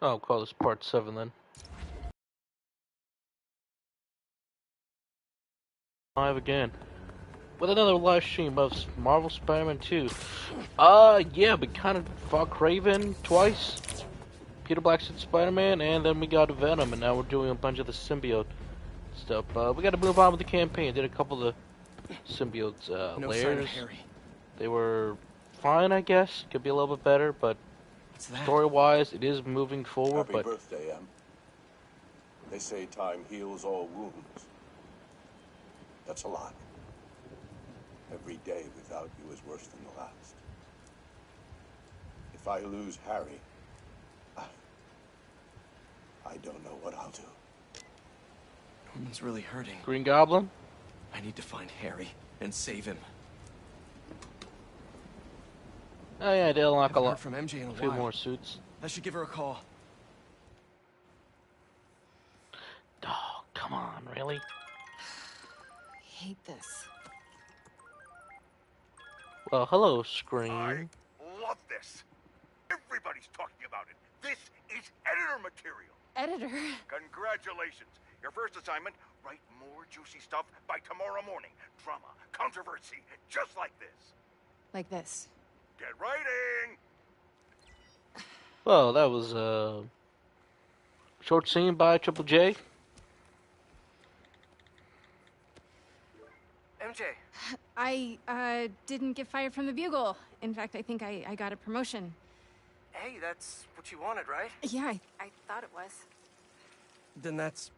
Oh, I'll call this part 7 then. Live again. With another live stream of Marvel Spider-Man 2. Yeah, we kind of fought Craven twice. Peter Blackson's Spider-Man, and then we got Venom, and now we're doing a bunch of the symbiote stuff. We gotta move on with the campaign. Did a couple of the symbiote's No layers. sign of Harry. They were fine, I guess. Could be a little bit better, but story-wise, it is moving forward. Happy birthday, Em. They say time heals all wounds. That's a lot. Every day without you is worse than the last. If I lose Harry, I don't know what I'll do. Norman's really hurting. Green Goblin? I need to find Harry and save him. Oh yeah, they unlock a lot. From MJ in a few while. more suits. I should give her a call. Oh, come on, really? I hate this. Well, hello, Screen. I love this. Everybody's talking about it. This is editor material. Editor? Congratulations. Your first assignment, write more juicy stuff by tomorrow morning. Drama, controversy, just like this. Like this. Get writing! Well, that was a short scene by Triple J. MJ. I didn't get fired from the Bugle. In fact, I think I got a promotion. Hey, that's what you wanted, right? Yeah, I thought it was. Then that's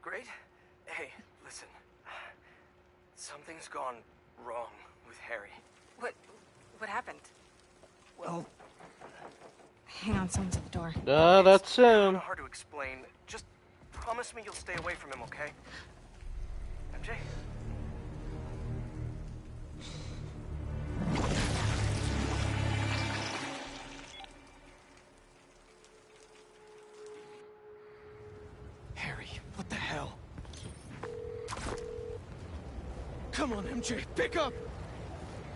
great. Hey, listen. Something's gone wrong with Harry. What happened? Well, Hang on, someone's at the door. That's him. hard to explain. Just promise me you'll stay away from him, okay? MJ? Harry, what the hell? Come on, MJ, pick up!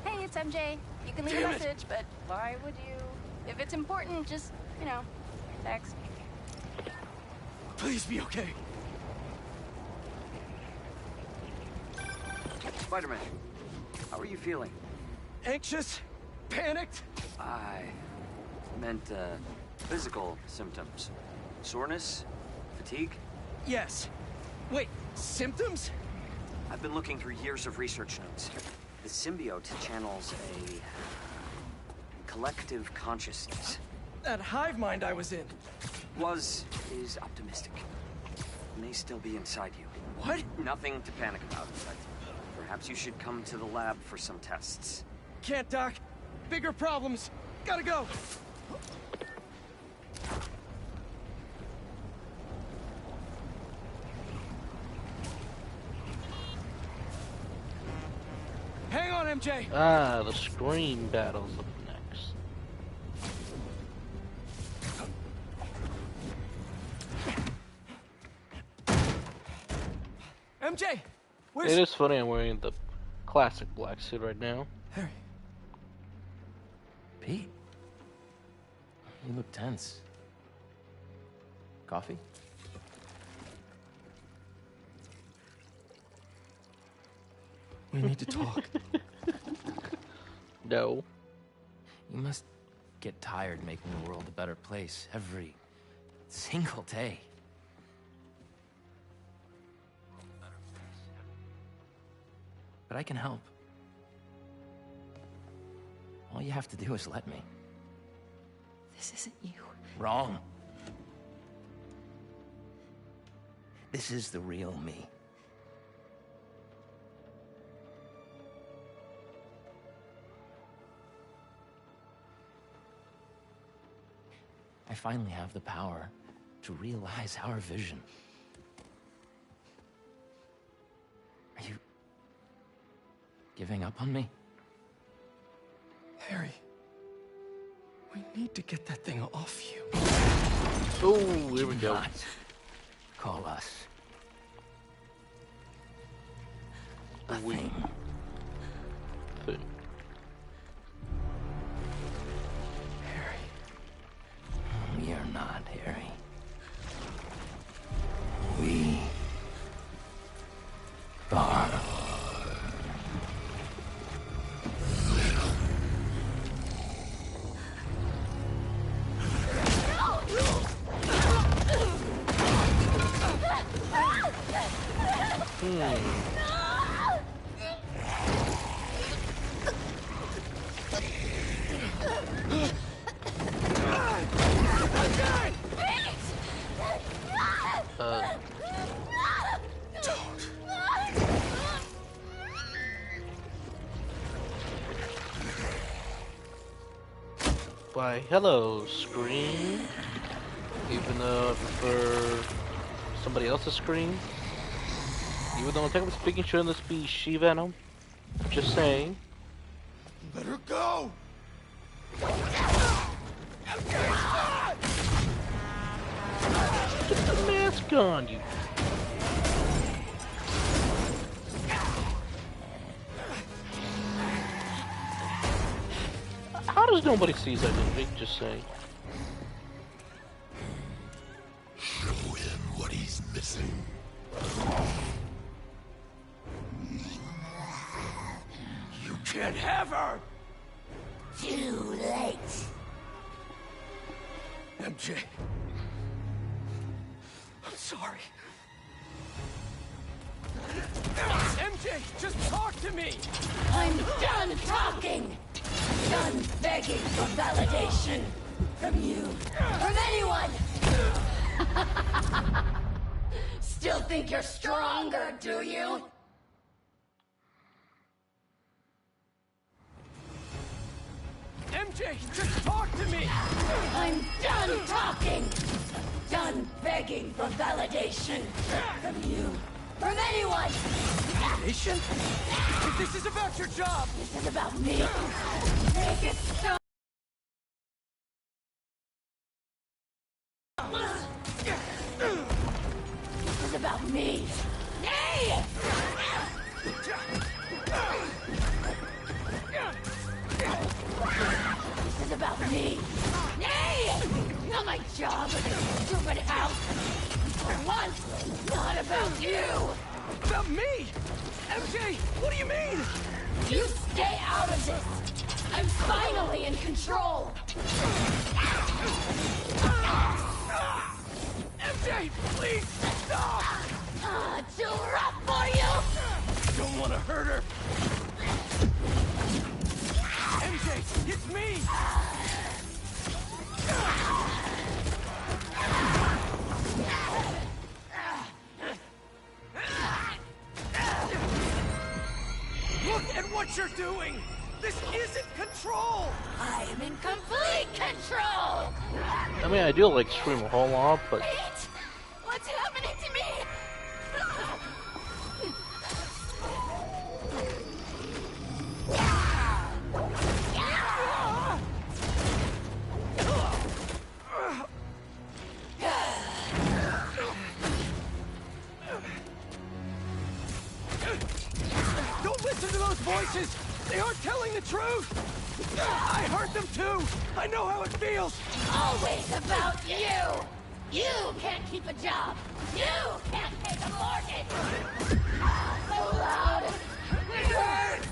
Hey, it's MJ. You can leave a message, but why would you? If it's important, just, text. Please be okay. Spider-Man, how are you feeling? Anxious? Panicked? I meant, physical symptoms. Soreness? Fatigue? Yes. Wait, symptoms? I've been looking through years of research notes. The symbiote channels a collective consciousness. That hive mind I was in. Is optimistic. May still be inside you. What? Nothing to panic about, but perhaps you should come to the lab for some tests. Can't, Doc. Bigger problems. Gotta go. Hang on, MJ. The Scream battles up next. MJ, where's... It is funny I'm wearing the classic black suit right now. Harry. Pete, you look tense. Coffee? We need to talk. No. You must get tired making the world a better place every single day. But I can help. All you have to do is let me. This isn't you. Wrong. This is the real me. I finally have the power to realize our vision. Are you giving up on me? Harry, we need to get that thing off you. Oh, here we Do go. not call us a thing. Thing. Harry. We are not, Harry. Why, hello, screen. Even though I prefer somebody else's screen. Even though I'm technically speaking, shouldn't this be She-Venom? Just saying. Let her go! Get the mask on, you. How does nobody see that movie? Just saying. Show him what he's missing. You can't have her! Too late. MJ. I'm sorry. MJ, just talk to me! I'm done talking. Done begging for validation. From you. From anyone. Still think you're stronger, do you? MJ, just talk to me! I'm done talking. Done begging for validation. From you. From anyone. Validation? If this is about your job! This is about me. Make it so. This is about me. Nay! This is about me. Nay! Not my job or this stupid house. For once, not about you. About me? MJ, what do you mean? You stay out of this. I'm finally in control. MJ, please, stop! Too rough for you? Don't want to hurt her. MJ, it's me! Look at what you're doing! This isn't control! I am in complete control! I mean, I do like scream a whole lot, but Wait! What's happening to me? Don't listen to those voices! They aren't telling the truth! I hurt them too! I know how it feels! Always about you! You can't keep a job! You can't pay the mortgage! So loud! It hurts!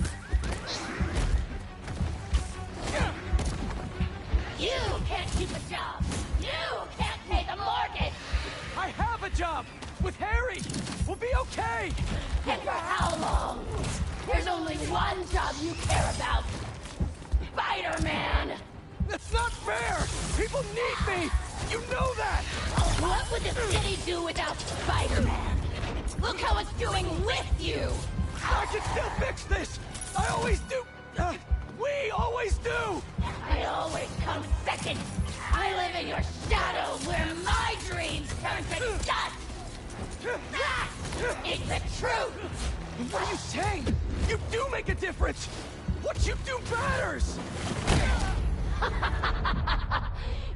You can't keep a job! You can't pay the mortgage! I have a job! With Harry! We'll be okay! And for how long? There's only one job you care about! Spider-Man! That's not fair! People need me! You know that! What would the city do without Spider-Man? Look how it's doing with you! I can still fix this! I always do! We always do! I always come second! I live in your shadow where my dreams turn to dust! That is the truth! What are you saying? You do make a difference! What you do matters!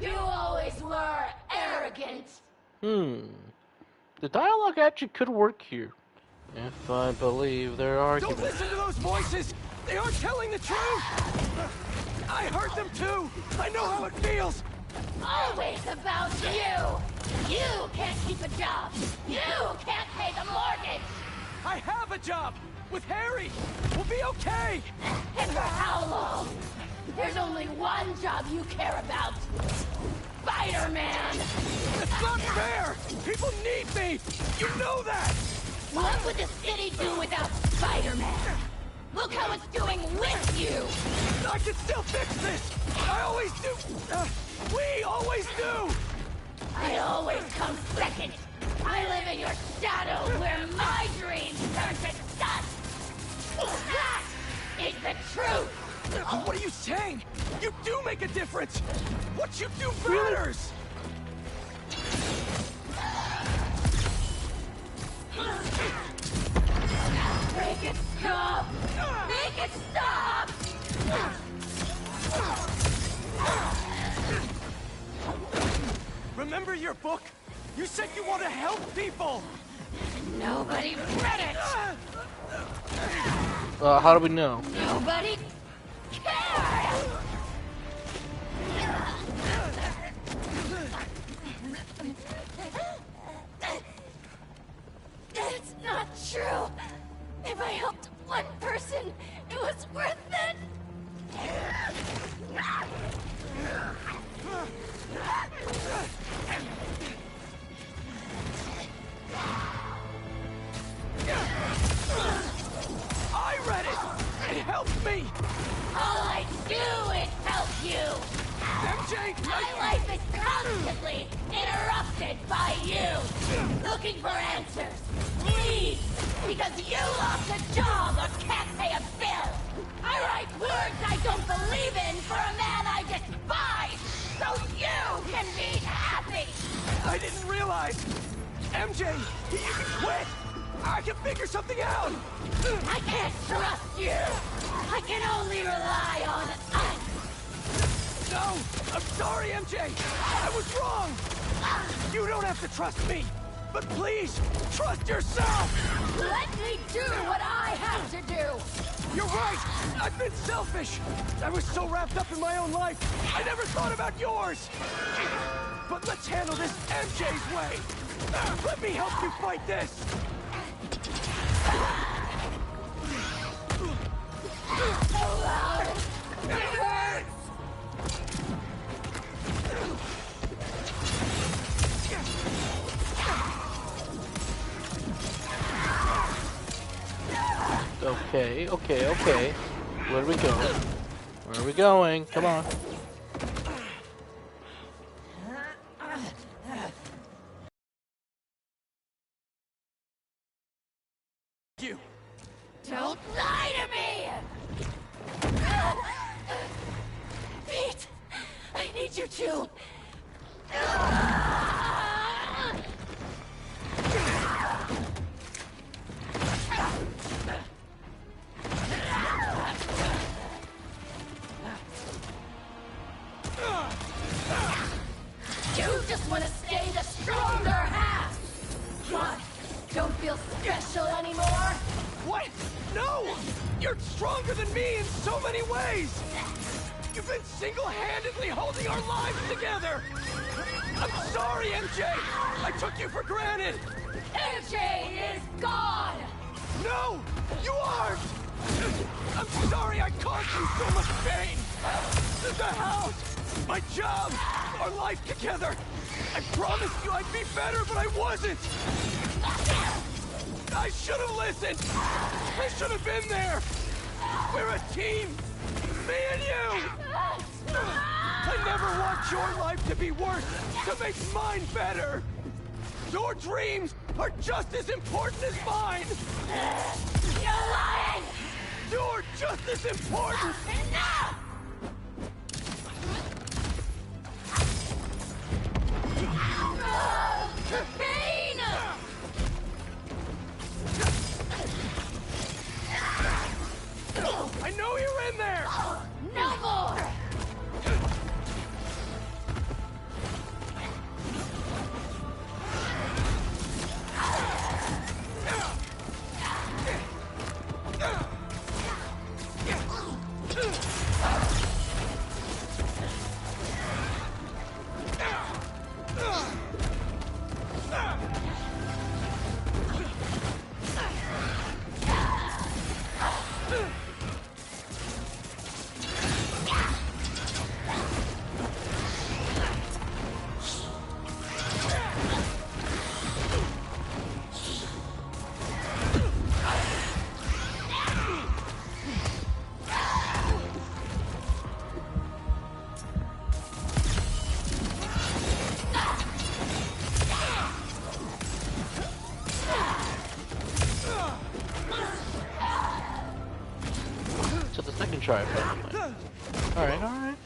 You always were arrogant! the dialogue actually could work here. If I believe their argument. Don't listen to those voices! They aren't telling the truth! I hurt them too! I know how it feels! Always about you! You can't keep a job! You can't pay the mortgage! I have a job! With Harry! We'll be okay! And for how long? There's only one job you care about! Spider-Man! It's not fair! People need me! You know that! What would the city do without Spider-Man? Look how it's doing with you! I can still fix this! I always do! We always do! I always come second! I live in your shadow where my dreams turn to dust! That is the truth! What are you saying? You do make a difference! What you do matters! Make it stop! Make it stop! Remember your book? You said you want to help people! Nobody read it! How do we know? Nobody cared! It's not true! If I helped one person, it was worth it! I read it! It helped me! All I do is help you! MJ! My life is constantly interrupted by you! Looking for answers! Please! Because you lost a job or can't pay a bill! I write words I don't believe in for a man I despise! So you can be happy! I didn't realize! MJ! You can quit! I can figure something out! I can't trust you! I can only rely on us! No! I'm sorry, MJ! I was wrong! You don't have to trust me! But please, trust yourself! Let me do what I have to do! You're right! I've been selfish! I was so wrapped up in my own life, I never thought about yours! But let's handle this MJ's way! Let me help you fight this! So loud! It hurts! Okay. Where are we going? Where are we going? Come on. You! Don't lie to me! Pete! I need you to... You just want to stay the stronger half! What? Don't feel special anymore? What? No! You're stronger than me in so many ways! You've been single-handedly holding our lives together! I'm sorry, MJ! I took you for granted! MJ is gone! No! You aren't! I'm sorry I caused you so much pain! The house! My job! Our life together! I promised you I'd be better, but I wasn't! I should have listened! I should have been there! We're a team! Me and you! I never want your life to be worse to make mine better! Your dreams are just as important as mine! You're lying! You're just as important! Enough! Pain! I know you're in there! No more! can try it. Alright, alright.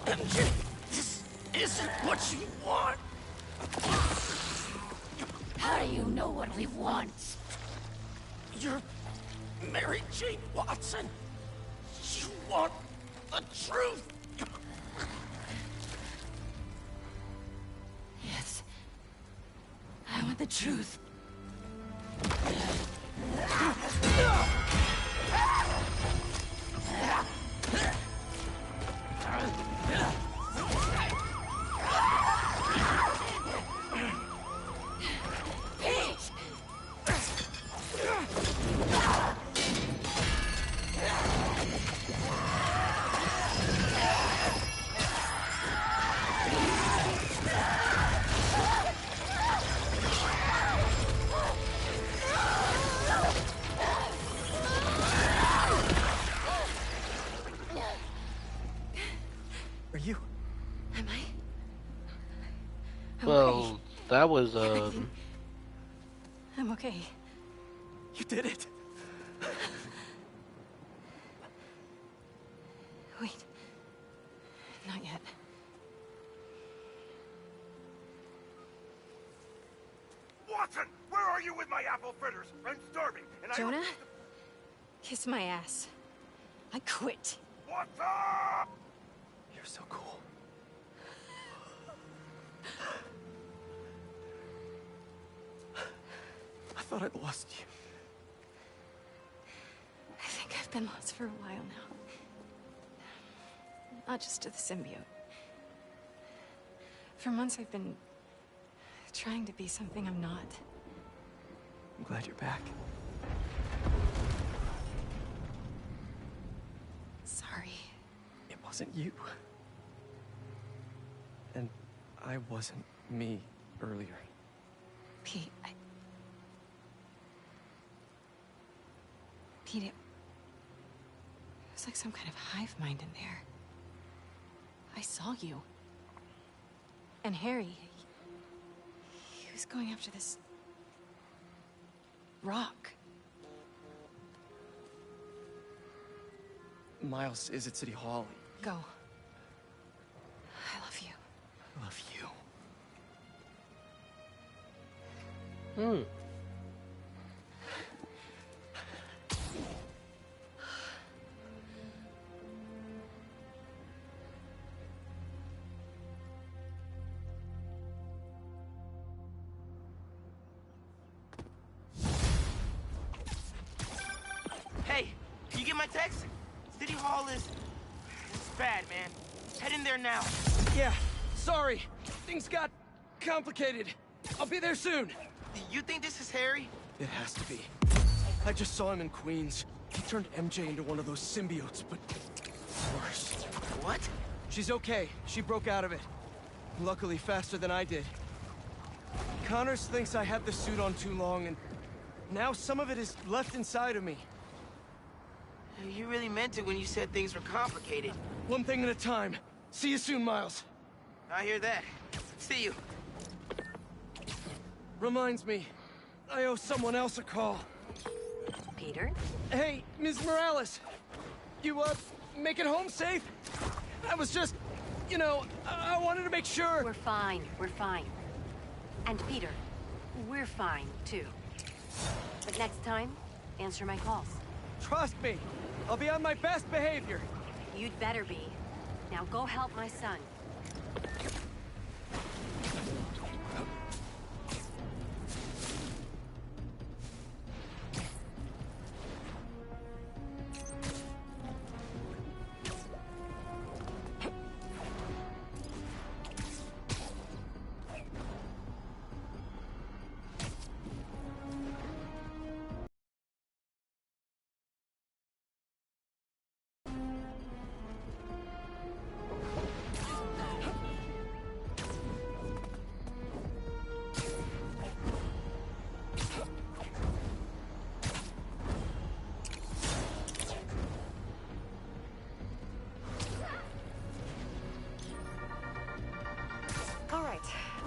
MJ, this isn't what you want. How do you know what we want? You're Mary Jane Watson. You want the truth. Yes. I want the truth. Are you? Am I? I'm Well, okay. that was, I'm okay. You did it. Wait. Not yet. Watson, where are you with my apple fritters? I'm starving, and Jonah? Kiss my ass. I quit. Watson! You're so cool. I thought I'd lost you. I think I've been lost for a while now. Not just to the symbiote. For months I've been trying to be something I'm not. I'm glad you're back. Sorry. It wasn't you. And I wasn't me earlier. Pete, Pete, it was like some kind of hive mind in there. I saw you. And Harry, he was going after this rock. Miles is at City Hall. Go. I love you. I love you. hmm. Hey, you get my text? City Hall is... it's bad, man. Head in there now. Yeah, sorry. Things got complicated. I'll be there soon. You think this is Harry? It has to be. I just saw him in Queens. He turned MJ into one of those symbiotes, but worse. What? She's okay. She broke out of it. Luckily, faster than I did. Connors thinks I had the suit on too long, and now some of it is left inside of me. You really meant it when you said things were complicated. One thing at a time. See you soon, Miles. I hear that. See you. Reminds me, I owe someone else a call. Peter? Hey, Ms. Morales. You, make it home safe? I was just, you know, I wanted to make sure. We're fine. We're fine. And Peter, we're fine, too. But next time, answer my calls. Trust me. I'll be on my best behavior. You'd better be. Now go help my son.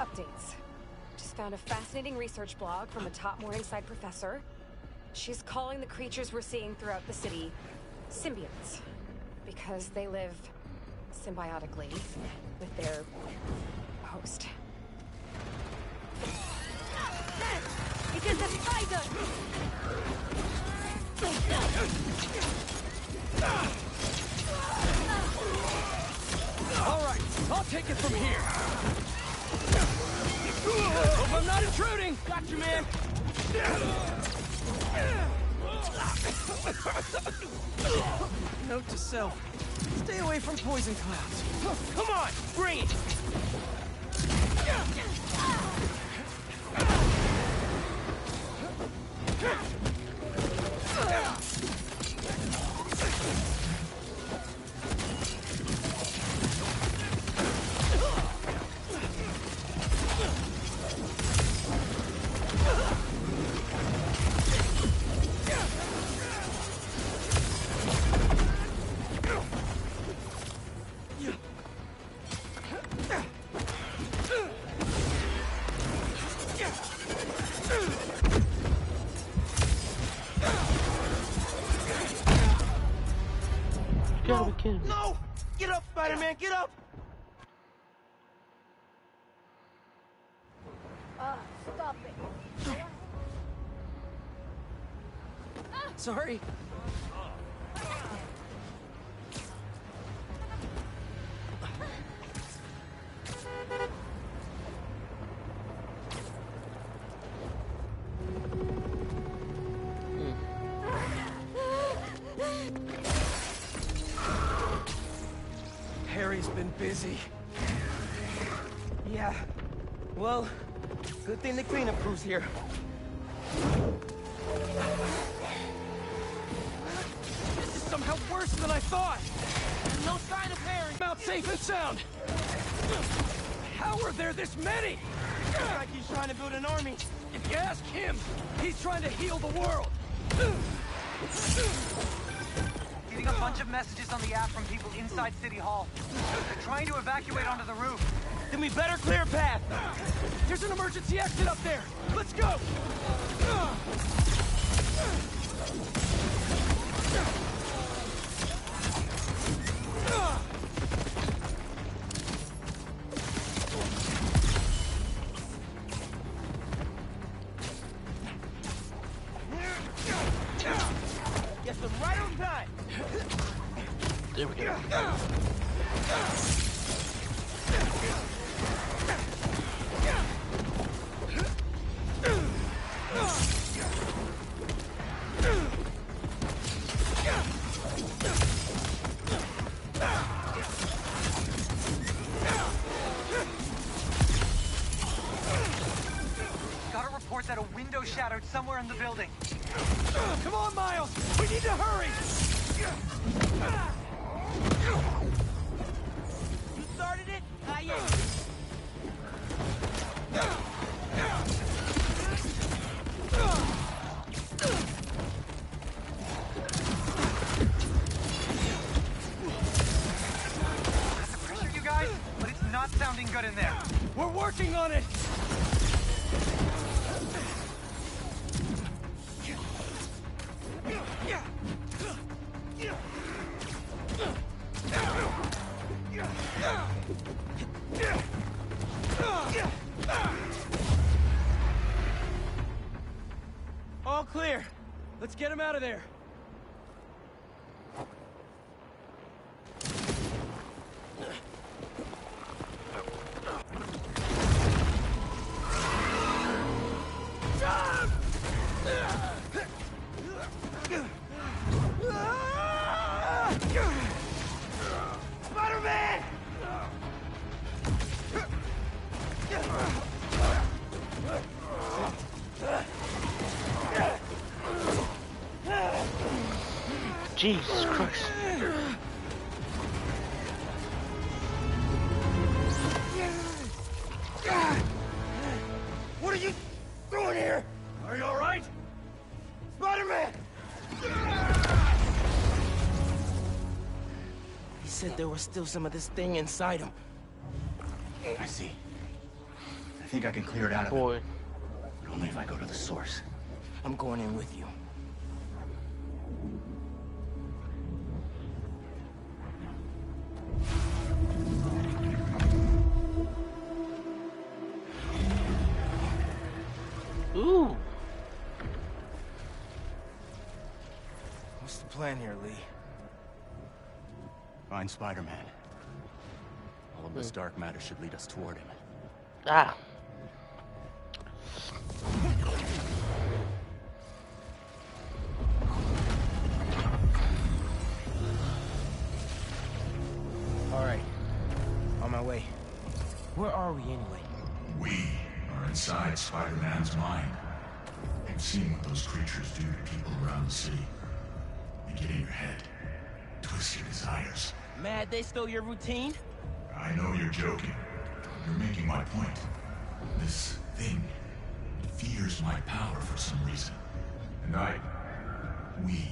Updates. Just found a fascinating research blog from a top Morningside professor. She's calling the creatures we're seeing throughout the city symbiotes. Because they live symbiotically with their host. It is a spider! All right, I'll take it from here. Hope I'm not intruding. Got you, man. Note to self: stay away from poison clouds. Come on, bring it. No! Get up, Spider-Man, get up! Stop it. Sorry. Harry's been busy. Yeah. Well, good thing the cleanup crew's here. This is somehow worse than I thought! No sign of Harry! Out safe and sound! How are there this many? Looks like he's trying to build an army. If you ask him, he's trying to heal the world! Getting a bunch of messages on the app from people inside City Hall. They're trying to evacuate onto the roof. Then we better clear a path! There's an emergency exit up there! Let's go! Guess I'm right on time. There we go. Got a report that a window shattered somewhere in the building. Come on, Miles! We need to hurry! You started it? Not yet. That's the pressure, you guys, but it's not sounding good in there. We're working on it! All clear. Let's get him out of there. Spider-Man! Jesus Christ. What are you doing here? Are you all right? Spider-Man! He said there was still some of this thing inside him. I see. I think I can clear it out of him. Boy. But only if I go to the source. I'm going in with you. What's the plan here, Lee? Find Spider-Man. All of this dark matter should lead us toward him. Ah. All right. On my way. Where are we anyway? We are inside Spider-Man's mind. You've seen what those creatures do to people around the city. They get in your head, twist your desires. Mad they stole your routine? I know you're joking. You're making my point. This thing fears my power for some reason. And we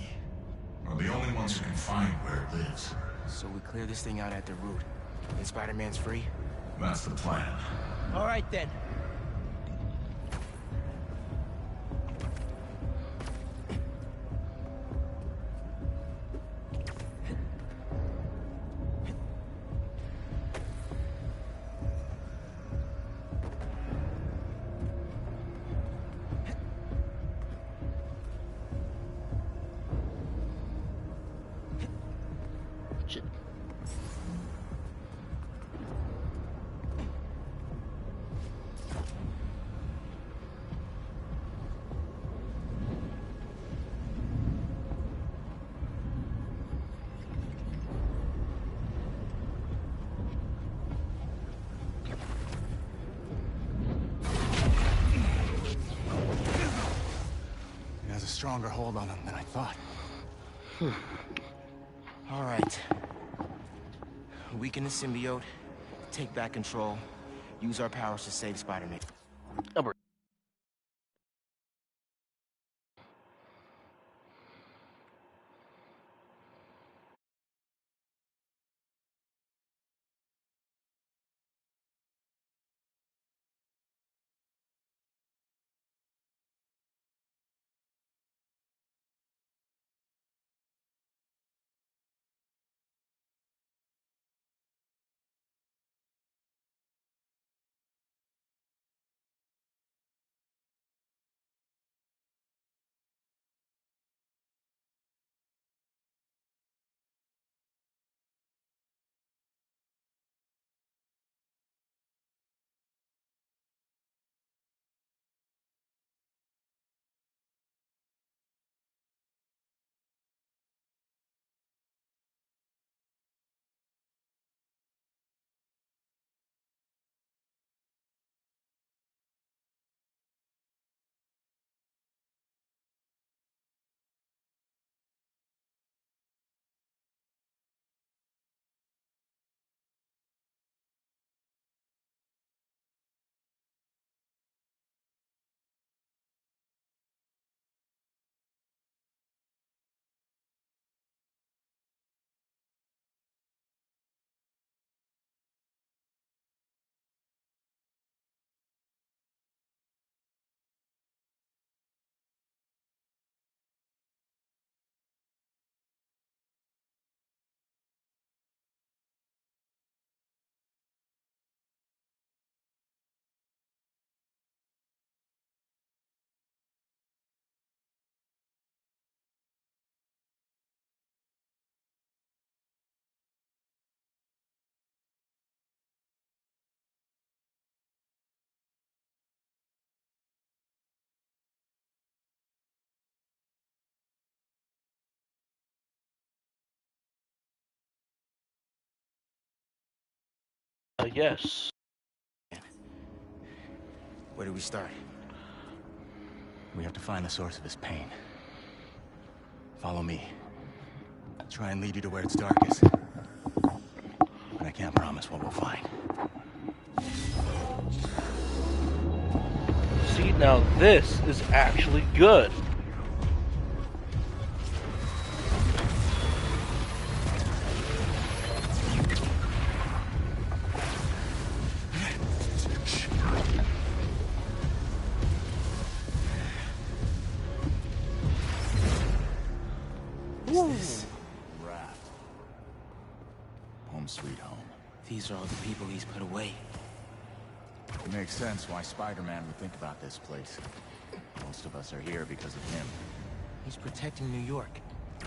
are the only ones who can find where it lives. So we clear this thing out at the root, and Spider-Man's free? That's the plan. All right then. Stronger hold on him than I thought. All right. Weaken the symbiote, take back control, use our powers to save Spider-Man. Yes. Where do we start? We have to find the source of his pain. Follow me. I'll try and lead you to where it's darkest. But I can't promise what we'll find. See, now this is actually good. Sweet home. These are all the people he's put away. It makes sense why Spider-Man would think about this place. Most of us are here because of him. He's protecting New York.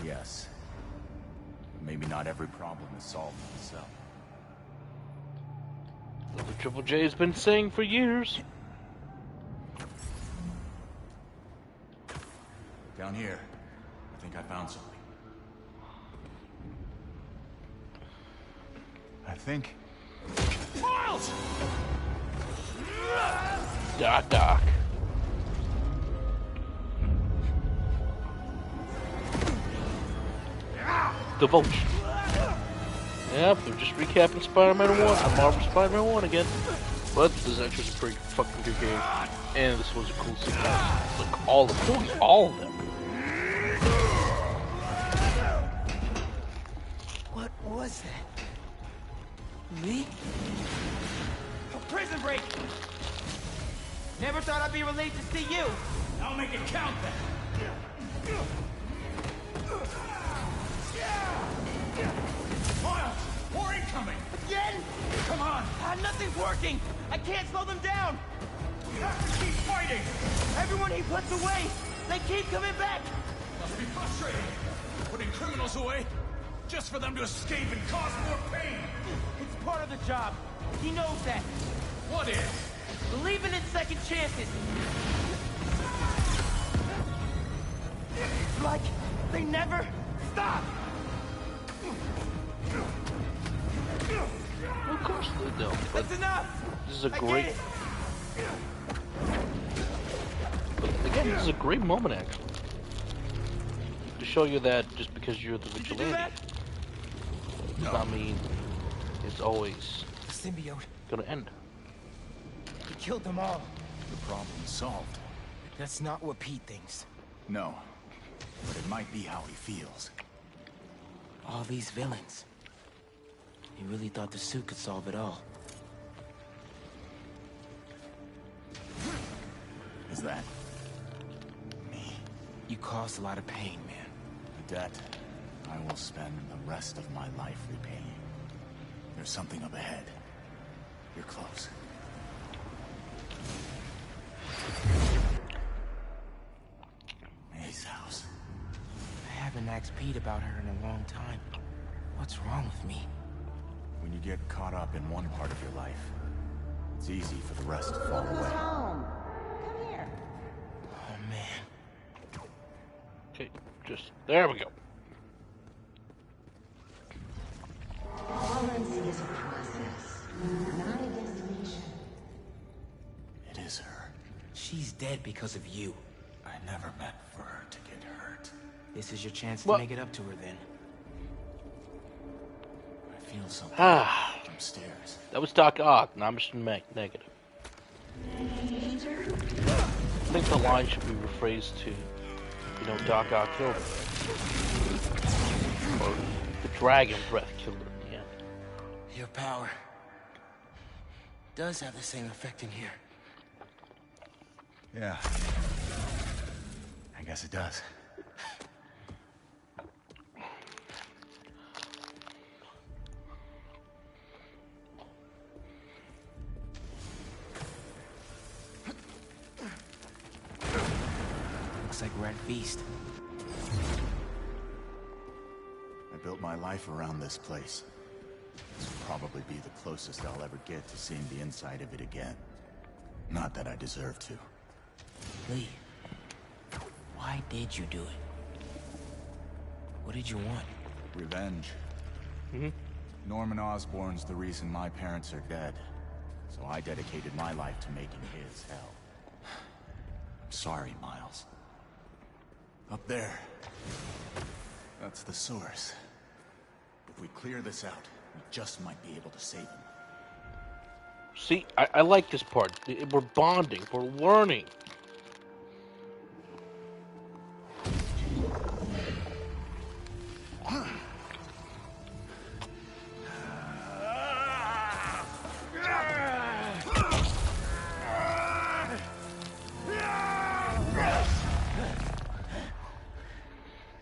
Yes. Maybe not every problem is solved in itself. That's what Triple J has been saying for years. Down here, I think I found something. I think... Miles! Doc. Devotion. Yep, we're just recapping Spider-Man 1 on Marvel Spider-Man 1 again. But this actually is a pretty fucking good game. And this was a cool sequence. Like all of them. What was that? Me? A prison break! Never thought I'd be relieved to see you! I'll make it count then! Miles! More incoming! Again? Come on! Nothing's working! I can't slow them down! We have to keep fighting! Everyone he puts away, they keep coming back! Must be frustrating. Putting criminals away just for them to escape and cause more pain. It's part of the job. He knows that. What is? Believing in second chances. It's like they never stop. Of course they don't. That's enough. This is a great... But again, this is a great moment, actually. To show you that just because you're the vigilante does not mean it's always The symbiote. gonna end. He killed them all. The problem's solved. That's not what Pete thinks. No. But it might be how he feels. All these villains. He really thought the suit could solve it all. Is that... me? You caused a lot of pain, man. A debt I will spend the rest of my life repaying. There's something up ahead. You're close. May's house. I haven't asked Pete about her in a long time. What's wrong with me? When you get caught up in one part of your life, it's easy for the rest to fall away. Home. Come here. Oh, man. Okay, just... there we go. Tolerance is a process, not a destination. It is her. She's dead because of you. I never meant for her to get hurt. This is your chance to What? make it up to her, then. I feel something upstairs. That was Doc Ock, not Mr. Negative. I think the line should be rephrased to, you know, Doc Ock killed her. Or the dragon breath killed her in the end. Your power does have the same effect in here. Yeah. I guess it does. Looks like we're at Feast. I built my life around this place. This will probably be the closest I'll ever get to seeing the inside of it again. Not that I deserve to. Lee, why did you do it? What did you want? Revenge. Norman Osborn's the reason my parents are dead. So I dedicated my life to making his hell. I'm sorry, Miles. Up there. That's the source. If we clear this out, we just might be able to save him. See, I like this part. We're bonding. We're learning.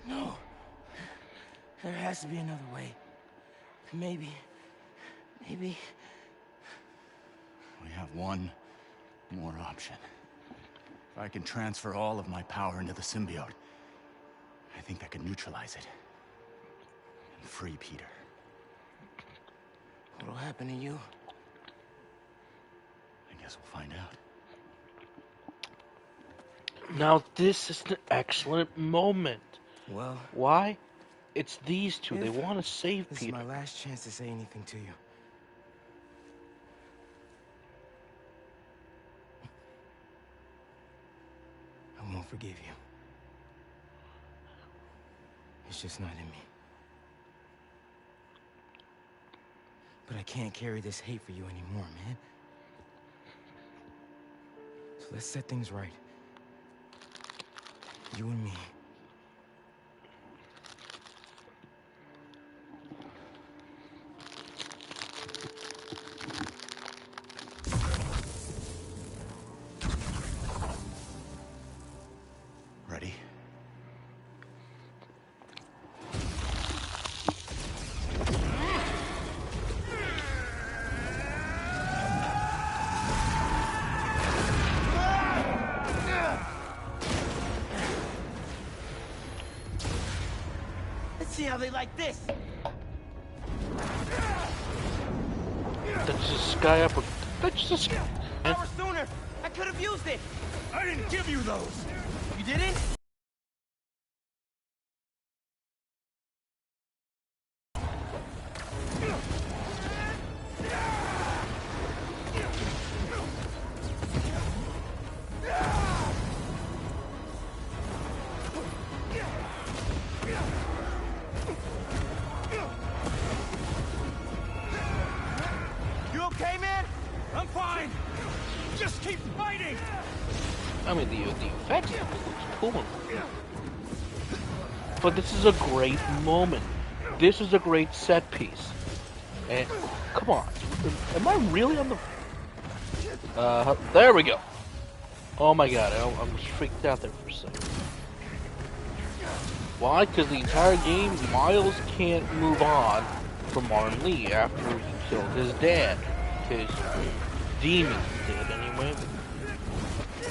No. There has to be another way. Maybe. We have one more option. If I can transfer all of my power into the symbiote, I I think that could neutralize it. And free Peter. What'll happen to you? I guess we'll find out. Now this is an excellent moment. Well, why? It's these two. They want to save this Peter. This is my last chance to say anything to you. I won't forgive you. It's just not in me. But I can't carry this hate for you anymore, man. So let's set things right. You and me. Ready? Let's see how they like this. That's just sky up. That's just. Hour sooner. I could have used it. I didn't give you those. You didn't? You okay, man? I'm fine. Just keep fighting. I mean, the effects looks cool. But this is a great moment. This is a great set piece. And come on, am I really on the? There we go. Oh my god, I'm just freaked out there for a second. Why? Because the entire game, Miles can't move on from Martin Lee after he killed his dad. His demons did anyway.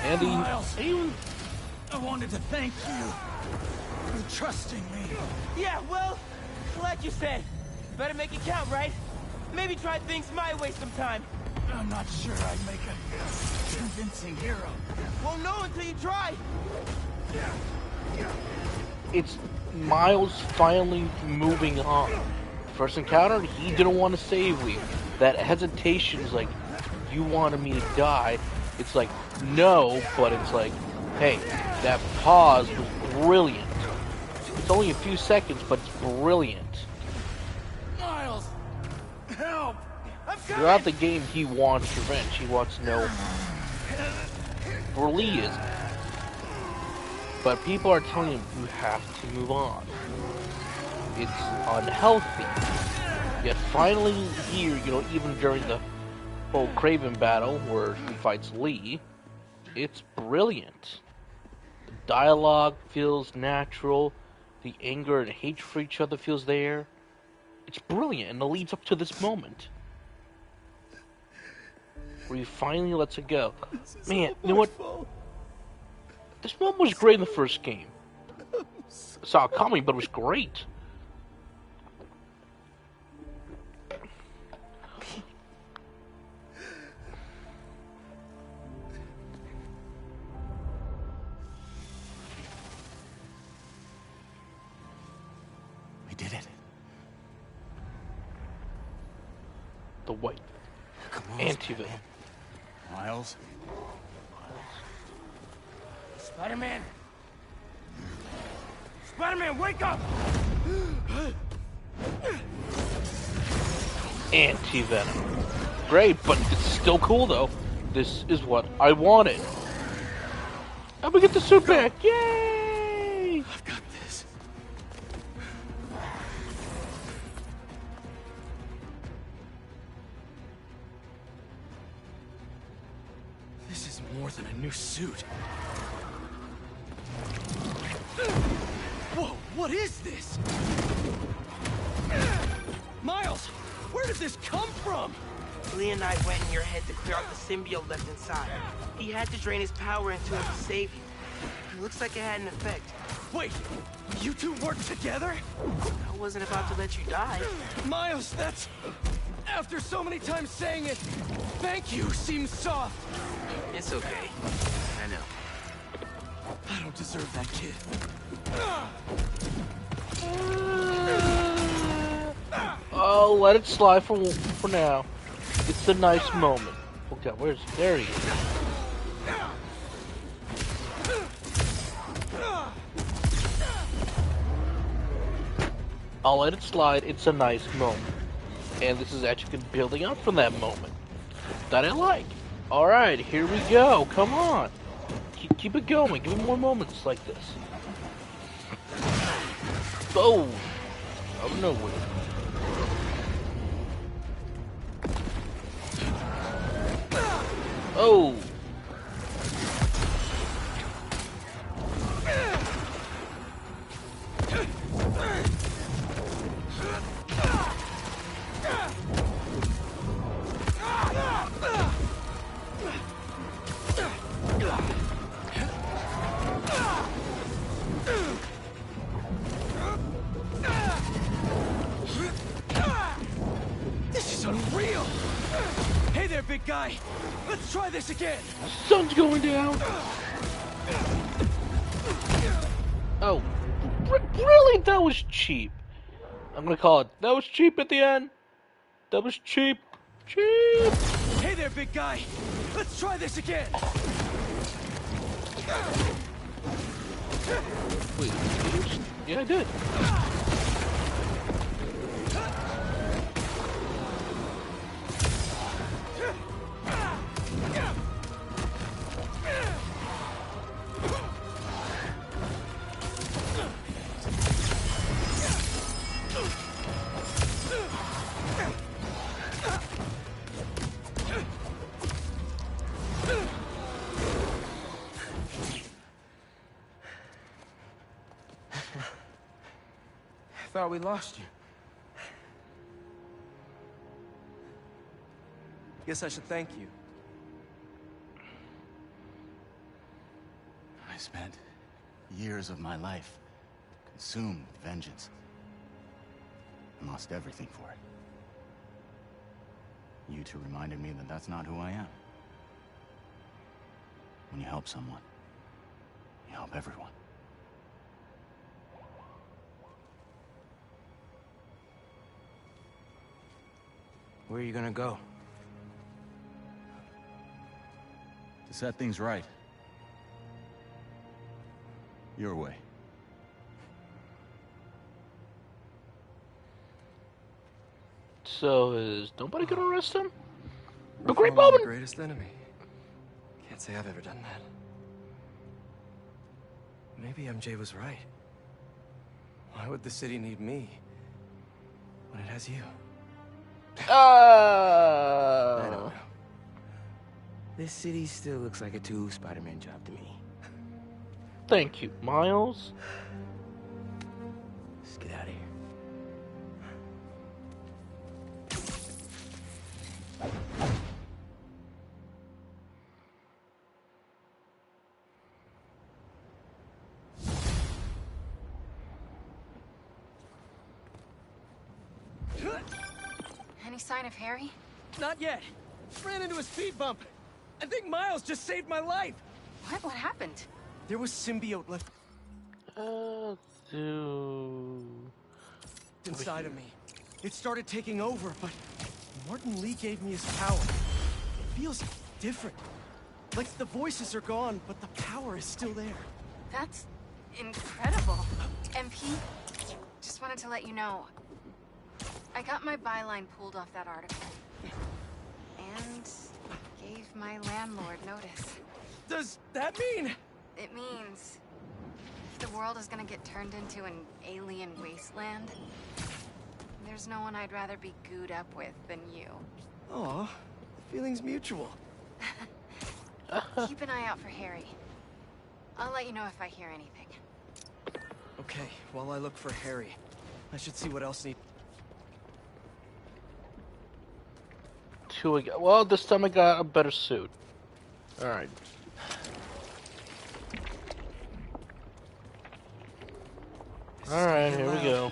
And Miles, I wanted to thank you for trusting me. Yeah, well, like you said, better make it count, right? Maybe try things my way sometime. I'm not sure I'd make a convincing hero. Won't know until you try. It's Miles finally moving on. First encounter, he didn't want to save Lee. That hesitation is like, you wanted me to die. It's like, no, but it's like, hey, that pause was brilliant. It's only a few seconds, but it's brilliant. Miles, help! Throughout the game, he wants revenge. He wants to know where Lee is. But people are telling him, you have to move on. It's unhealthy. Yet finally here, even during the whole Kraven battle where he fights Lee, it's brilliant. The dialogue feels natural. The anger and hate for each other feels there. It's brilliant, and it leads up to this moment. Where he finally lets it go. Man, you know what? This moment was great in the first game. Saw it coming, but it was great. We did it. The white anti-villain. Miles? Spider-Man! Spider-Man, wake up! Anti-venom. Great, but it's still cool though. This is what I wanted. And we get the suit back! Yay! I've got this. This is more than a new suit. Whoa, what is this? Miles, where did this come from? Lee and I went in your head to clear out the symbiote left inside. He had to drain his power into it to save you. It looks like it had an effect. Wait, you two work together? I wasn't about to let you die. Miles, that's... After so many times saying it, thank you seems soft. It's okay. I know. I don't deserve that kid. Oh, let it slide for now. It's a nice moment. Okay, where's he? There he is. I'll let it slide. It's a nice moment. And this is actually been building up from that moment that I like. Alright, here we go. Come on. Keep it going. Give me more moments like this. Oh! Out of nowhere. Oh! This is unreal! Hey there, big guy! Let's try this again! Sun's going down! Oh. Really? That was cheap. I'm gonna call it. That was cheap at the end. That was cheap. Cheap! Hey there, big guy! Let's try this again! Wait, yeah, I did. I thought we lost you. Guess I should thank you. I spent years of my life consumed with vengeance. And lost everything for it. You two reminded me that that's not who I am. When you help someone, you help everyone. Where are you gonna go? To set things right. Your way. So, is nobody gonna arrest him? A We're great following moment! the greatest enemy. Can't say I've ever done that. Maybe MJ was right. Why would the city need me when it has you? I don't know. This city still looks like a Spider-Man job to me. Thank you, Miles. Let's get out of here. Any sign of Harry? Not yet. Ran into a speed bump. I think Miles just saved my life. What? What happened? There was symbiote left inside of me. It started taking over, but Martin Lee gave me his power. It feels different. Like the voices are gone, but the power is still there. That's incredible. MP, just wanted to let you know, I got my byline pulled off that article. And gave my landlord notice. Does that mean? It means if the world is gonna get turned into an alien wasteland, there's no one I'd rather be gooed up with than you. Aw, the feeling's mutual. Keep an eye out for Harry. I'll let you know if I hear anything. Okay, while I look for Harry, I should see what else needs. Two again. Well, this time I got a better suit. Alright. Alright, here we go.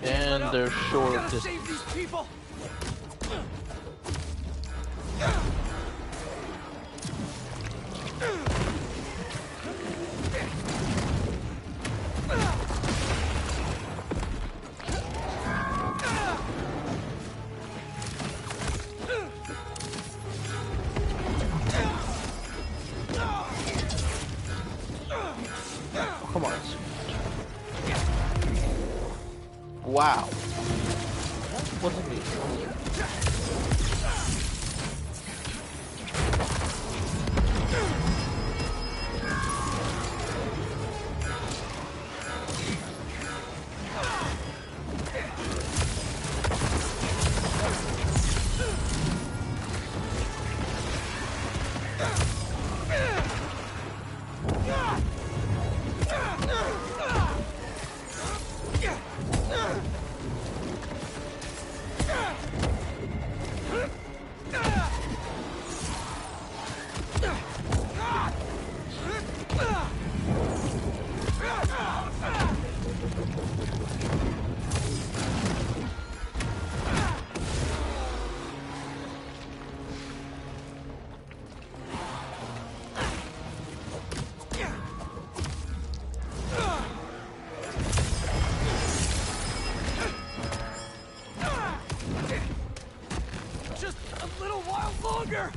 And they're short of distance. Save these people. Come on. Wow. Wasn't me. Just a little while longer.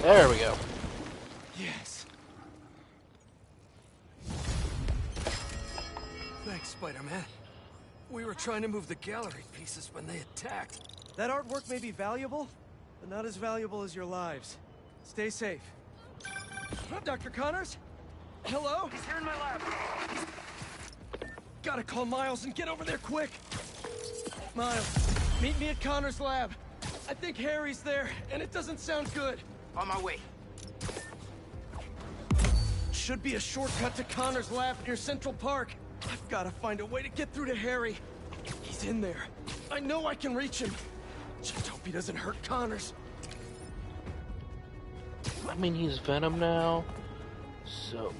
There we go. Yes. Thanks, Spider-Man. We were trying to move the gallery pieces when they attacked. That artwork may be valuable, but not as valuable as your lives. Stay safe. Dr. Connors? Hello? He's here in my lab. Gotta call Miles and get over there quick. Miles, meet me at Connors' lab. I think Harry's there, and it doesn't sound good. On my way. Should be a shortcut to Connors' lab near Central Park. I've gotta find a way to get through to Harry. He's in there. I know I can reach him. Just hope he doesn't hurt Connors. I mean, he's Venom now. So,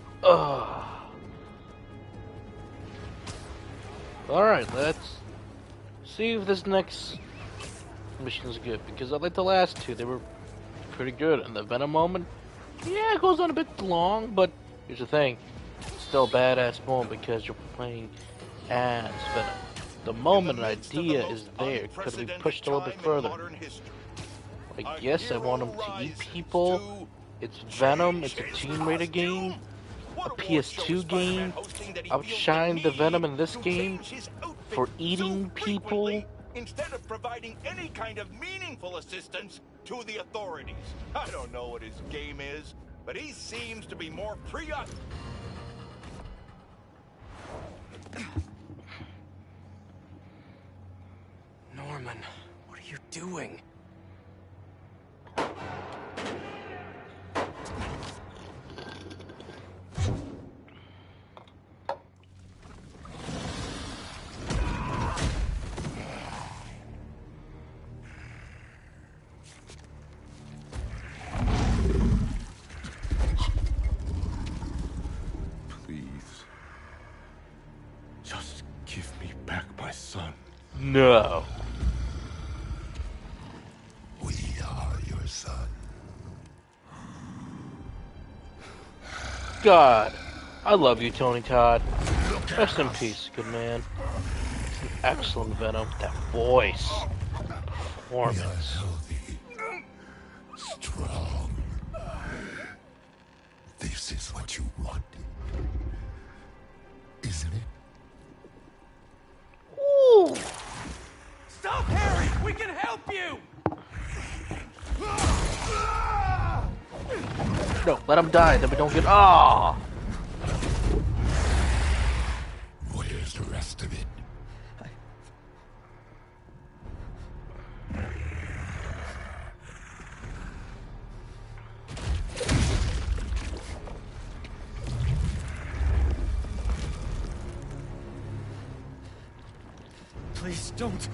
Alright, let's see if this next mission is good. Because I like the last two, they were pretty good. And the Venom moment, yeah, it goes on a bit long, but here's the thing. It's still a badass moment because you're playing as Venom. The moment an idea is there could be pushed a little bit further. I guess I want him to eat people. It's Venom, it's a Tomb Raider game, a PS2 game. Outshine the Venom in this game for eating people. Instead of providing any kind of meaningful assistance to the authorities. I don't know what his game is, but he seems to be more preoccupied. Norman, what are you doing? No. We are your son. God, I love you, Tony Todd. Rest in peace, good man. An excellent Venom. That voice. Performance. Strong. This is what you wanted, isn't it? Ooh. Stop, Harry! We can help you! No, let him die, then we don't get. Ah! Where's the rest of it? Please don't.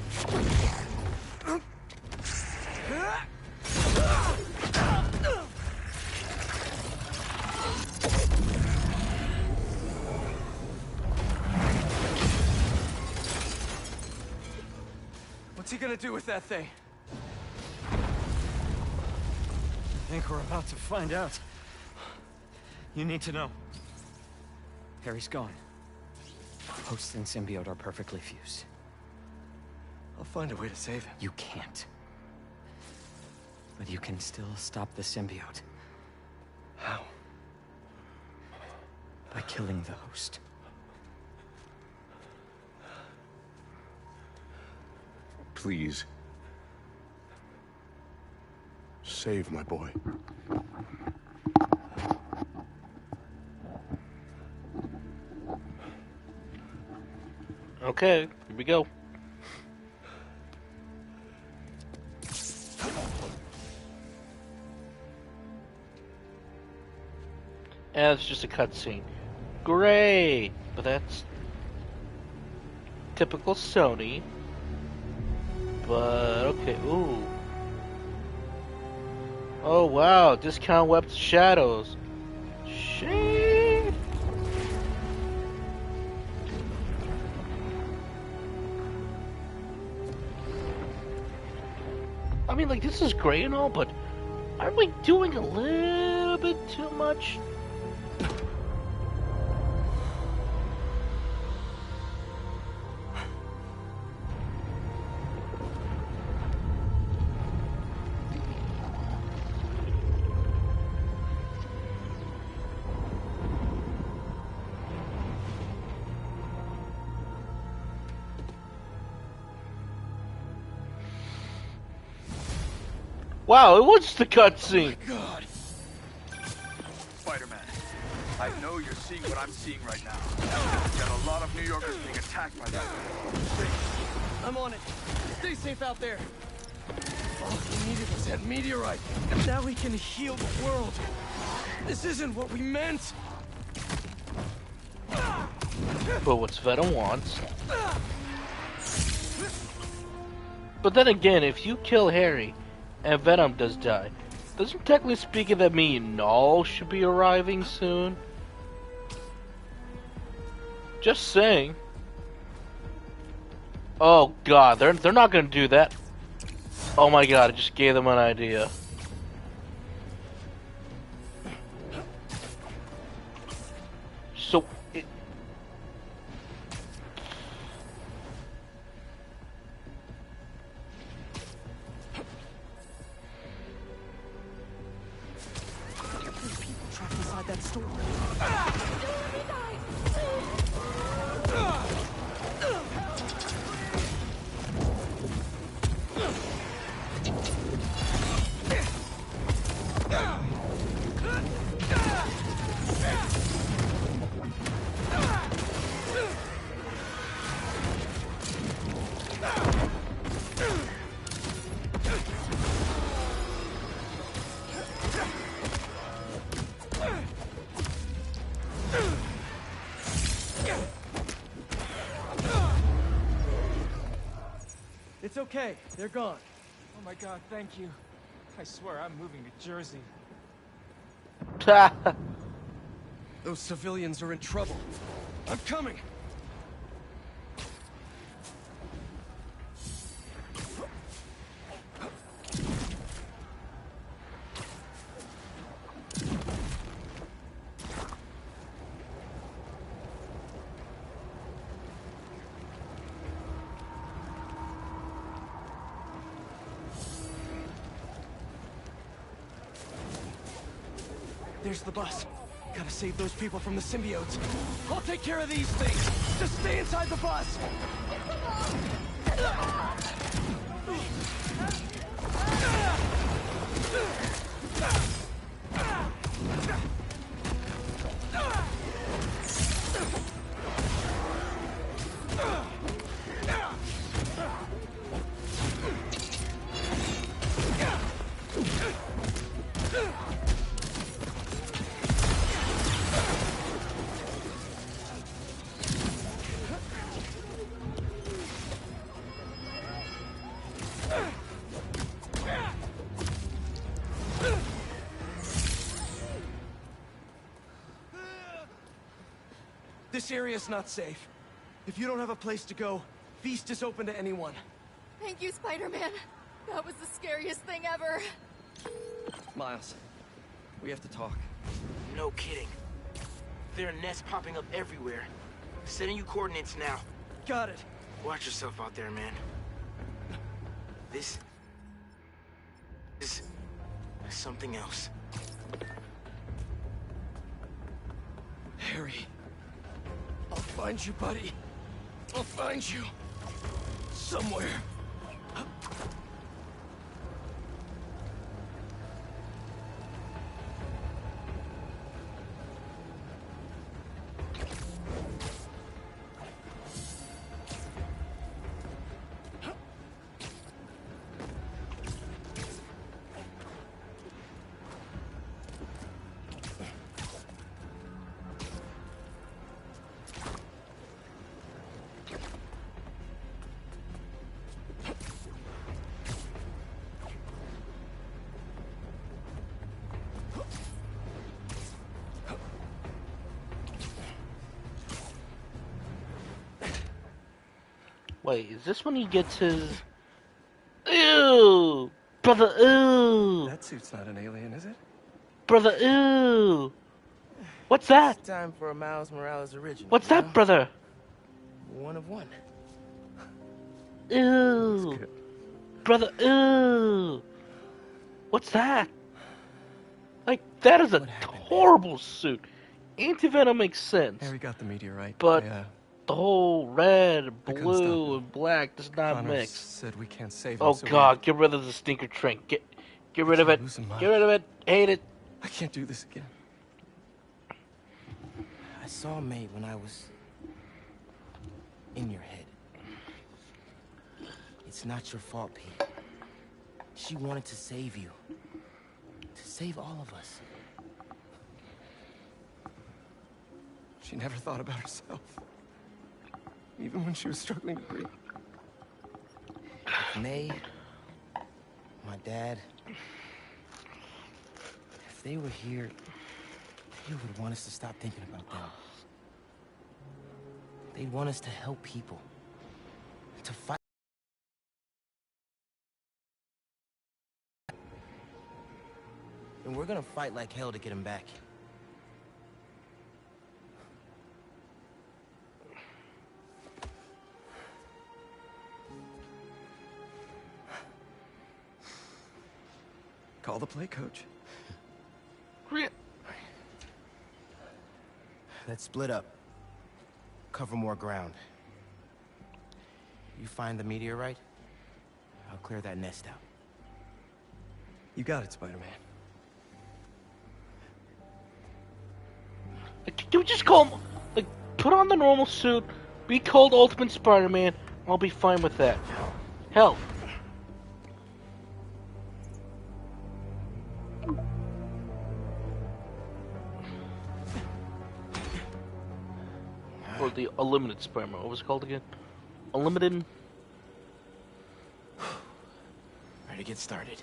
What's he gonna do with that thing? I think we're about to find out. You need to know. Harry's gone. Host and symbiote are perfectly fused. I'll find a way to save him. You can't. But you can still stop the symbiote. How? By killing the host. Please. Save my boy. Okay, here we go. And it's just a cutscene. Great! But that's typical Sony. But, okay, ooh. Oh wow, discount weapons shadows. Shit! I mean, like, this is great and all, but aren't we doing a little bit too much? Wow, it was the cutscene. Oh God. Spider-Man, I know you're seeing what I'm seeing right now. Got a lot of New Yorkers being attacked by that. I'm on it. Stay safe out there. All we needed was that meteorite. Now we can heal the world. This isn't what we meant. But what's Venom wants. But then again, if you kill Harry and Venom does die, doesn't technically speaking that mean Null should be arriving soon? Just saying. Oh god, they're not gonna do that. Oh my god, I just gave them an idea. So Trapped inside that store. It's okay. They're gone. Oh my god, thank you. I swear I'm moving to Jersey. Those civilians are in trouble. I'm coming. There's the bus. Gotta save those people from the symbiotes. I'll take care of these things. Just stay inside the bus. This area's not safe. If you don't have a place to go, Feast is open to anyone. Thank you, Spider-Man. That was the scariest thing ever. Miles, we have to talk. No kidding. There are nests popping up everywhere. Sending you coordinates now. Got it. Watch yourself out there, man. This is something else. Harry, I'll find you, buddy. I'll find you. Somewhere. Wait, is this when he gets his... Ew! Brother, ew! That suit's not an alien, is it? Brother, ew! What's that? It's time for a Miles Morales original. What's that, brother? One of one. Ew! Brother, ew! What's that? Like, that is a horrible suit. Anti-Venom makes sense. Harry got the meteorite. But the whole red, blue, and black does not Connors mix. Said we can't save him, Oh so God, get rid of the stinker train. Get rid of it. Get rid of it. Hate it. I can't do this again. I saw May when I was in your head. It's not your fault, Pete. She wanted to save you. To save all of us. She never thought about herself. Even when she was struggling to breathe. If May, my dad, if they were here, they would want us to stop thinking about them. They'd want us to help people. To fight. And we're gonna fight like hell to get him back. Call the play, coach. Let's split up. Cover more ground. You find the meteorite, I'll clear that nest out. You got it, Spider-Man. Can we just call him, like, put on the normal suit, be called Ultimate Spider-Man, I'll be fine with that. Hell. Or the Unlimited Spider-Man, what was it called again? Unlimited? Ready to get started.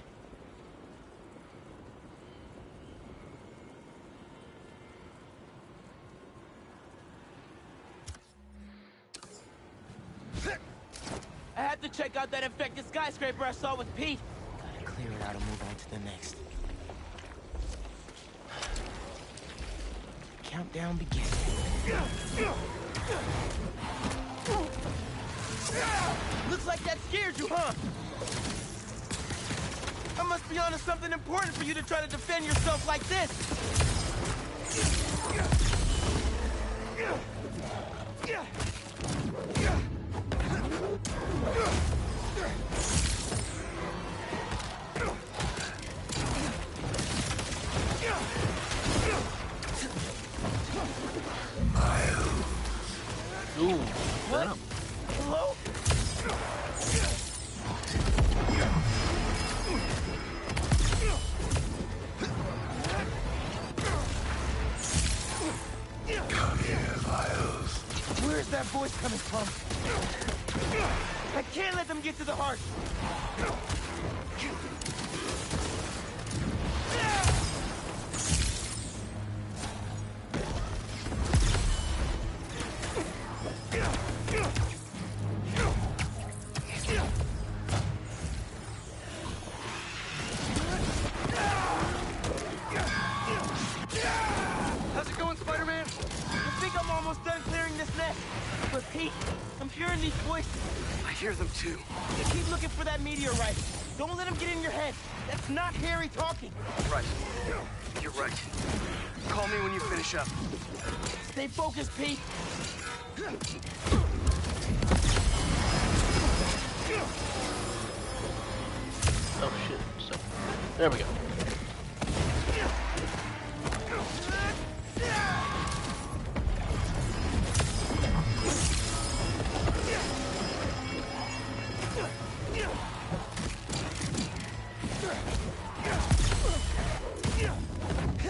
I had to check out that infected skyscraper I saw with Pete. Gotta clear it out and move on to the next. Countdown begins. Looks like that scared you, huh? I must be onto something important for you to try to defend yourself like this. Ooh, Venom. Hello? Come here, Miles. Where's that voice coming from? I can't let them get to the heart. hear them too. You keep looking for that meteorite. Don't let him get in your head. That's not Harry talking. Right. You're right. Call me when you finish up. Stay focused, Pete. Oh shit. So, there we go.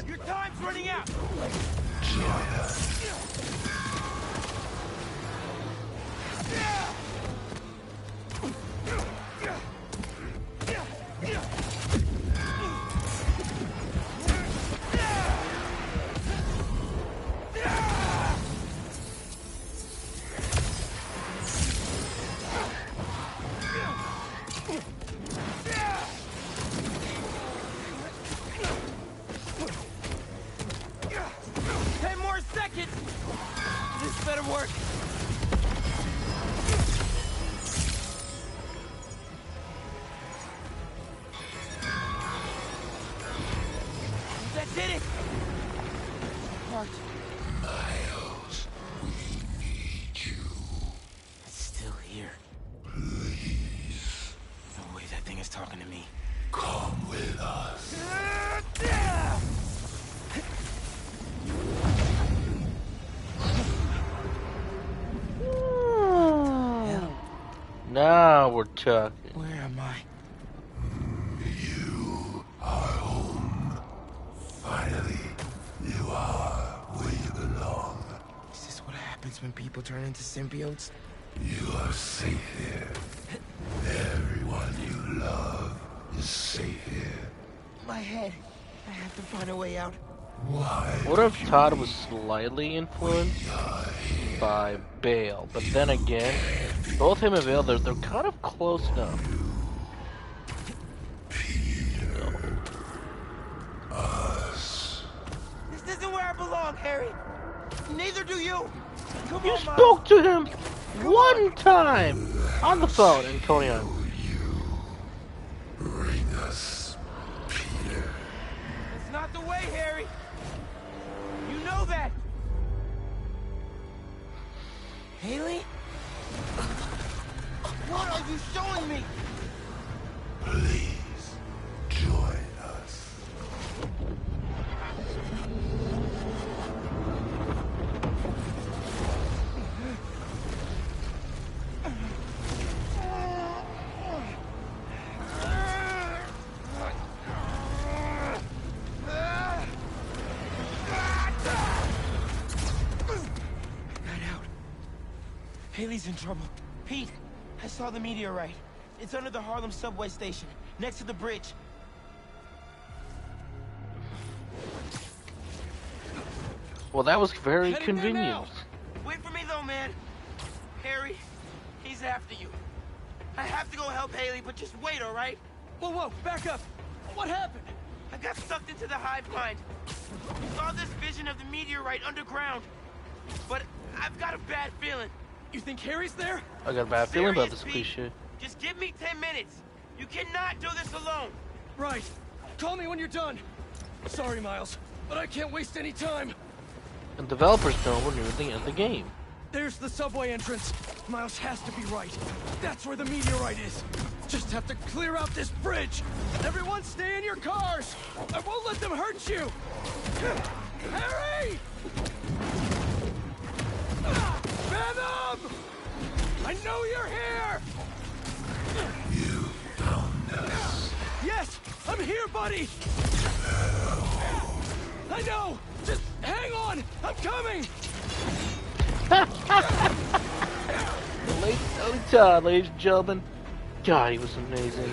Your time's running out. Miles, we need you. It's still here. Please. No way that thing is talking to me. Come with us. Now we're talking. Where am I? You are home. Finally, you are where you belong. Is this what happens when people turn into symbiotes? You are safe here. Everyone you love is safe here. My head. I have to find a way out. Why? What if Todd was slightly influenced by Bale? But then again, both him and Bale, they're kind of close enough. Us. This isn't where I belong, Harry. Neither do you. Come You on, spoke to him one time on the phone in Coney Island. Bring us Peter. It's not the way, Harry. You know that. Haley? What are you showing me? Please join us. Haley's in trouble. Pete, I saw the meteorite. It's under the Harlem subway station, next to the bridge. Well, that was very convenient. Wait for me though, man. Harry, he's after you. I have to go help Haley, but just wait, all right? Whoa, whoa, back up. What happened? I got sucked into the hive mind. Saw this vision of the meteorite underground. But I've got a bad feeling. You think Harry's there? I got a bad feeling about Serious, this Pete. cliche. Just give me 10 minutes. You cannot do this alone. Right. Call me when you're done. Sorry, Miles, but I can't waste any time. And developers know we're near the end of the game. There's the subway entrance. Miles has to be right. That's where the meteorite is. Just have to clear out this bridge. Everyone stay in your cars. I won't let them hurt you. Harry! Venom! I know you're here! You found us. Yes, I'm here, buddy! I know! Just hang on! I'm coming! Late Tony Todd, ladies and gentlemen. God, he was amazing.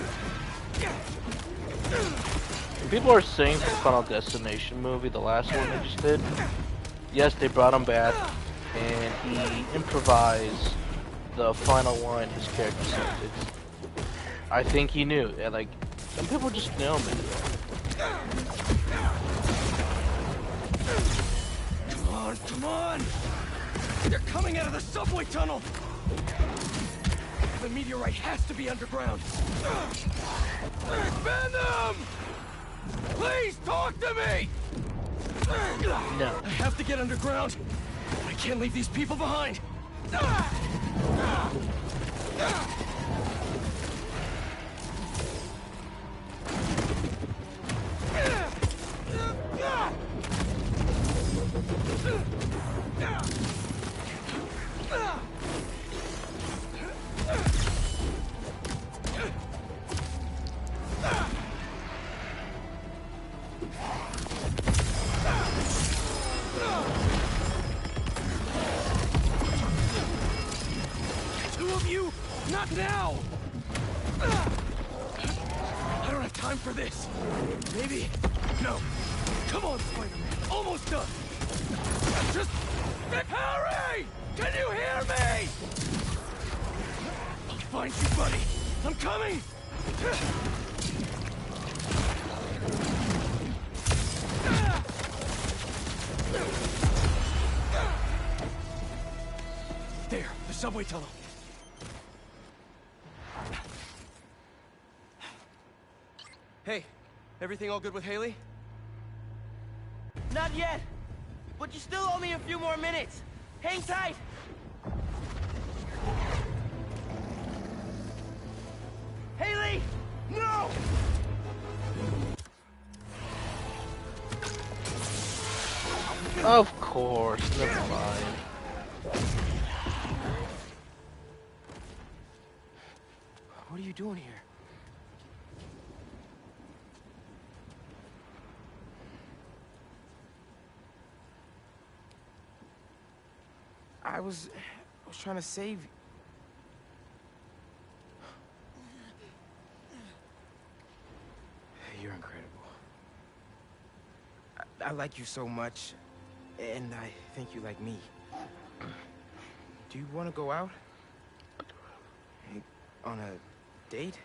And people are saying the Final Destination movie, the last one they just did, yes, they brought him back, and he improvised the final line his character said. I think he knew, and like, some people just know, man. Come on, come on! They're coming out of the subway tunnel! The meteorite has to be underground. Venom! Please talk to me! No. I have to get underground. I can't leave these people behind. Two of you, not now! I don't have time for this. Maybe. No. Come on, Spider-Man. Almost done. Just. Harry! Can you hear me? I'll find you, buddy. I'm coming! There, the subway tunnel. Hey, everything all good with Haley? Not yet, but you still owe me a few more minutes. Hang tight. Haley! No! Of course, never mind. What are you doing here? I was trying to save you. You're incredible. I like you so much, and I think you like me. Do you want to go out? On a date?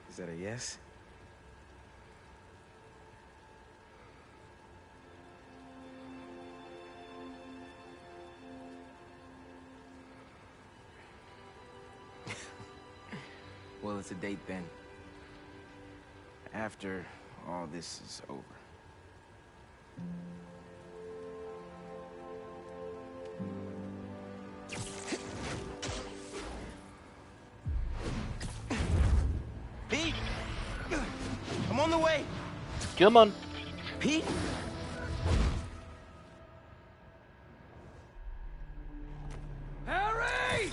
Is that a yes? Well, it's a date then. After all this is over. Pete! I'm on the way! Come on. Pete? Harry!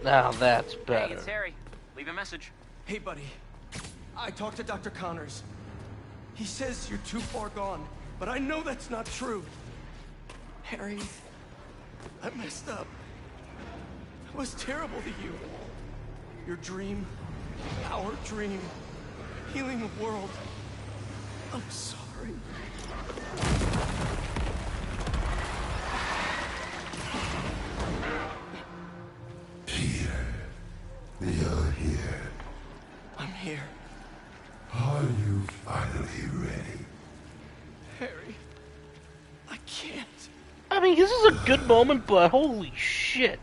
Now that's better. Hey, it's Harry. Leave a message. Hey, buddy. I talked to Dr. Connors. He says you're too far gone, but I know that's not true. Harry, I messed up. I was terrible to you. Your dream, our dream, healing the world. I'm sorry. You're here. I'm here. Are you finally ready? Harry, I can't. I mean, this is a good moment, but holy shit,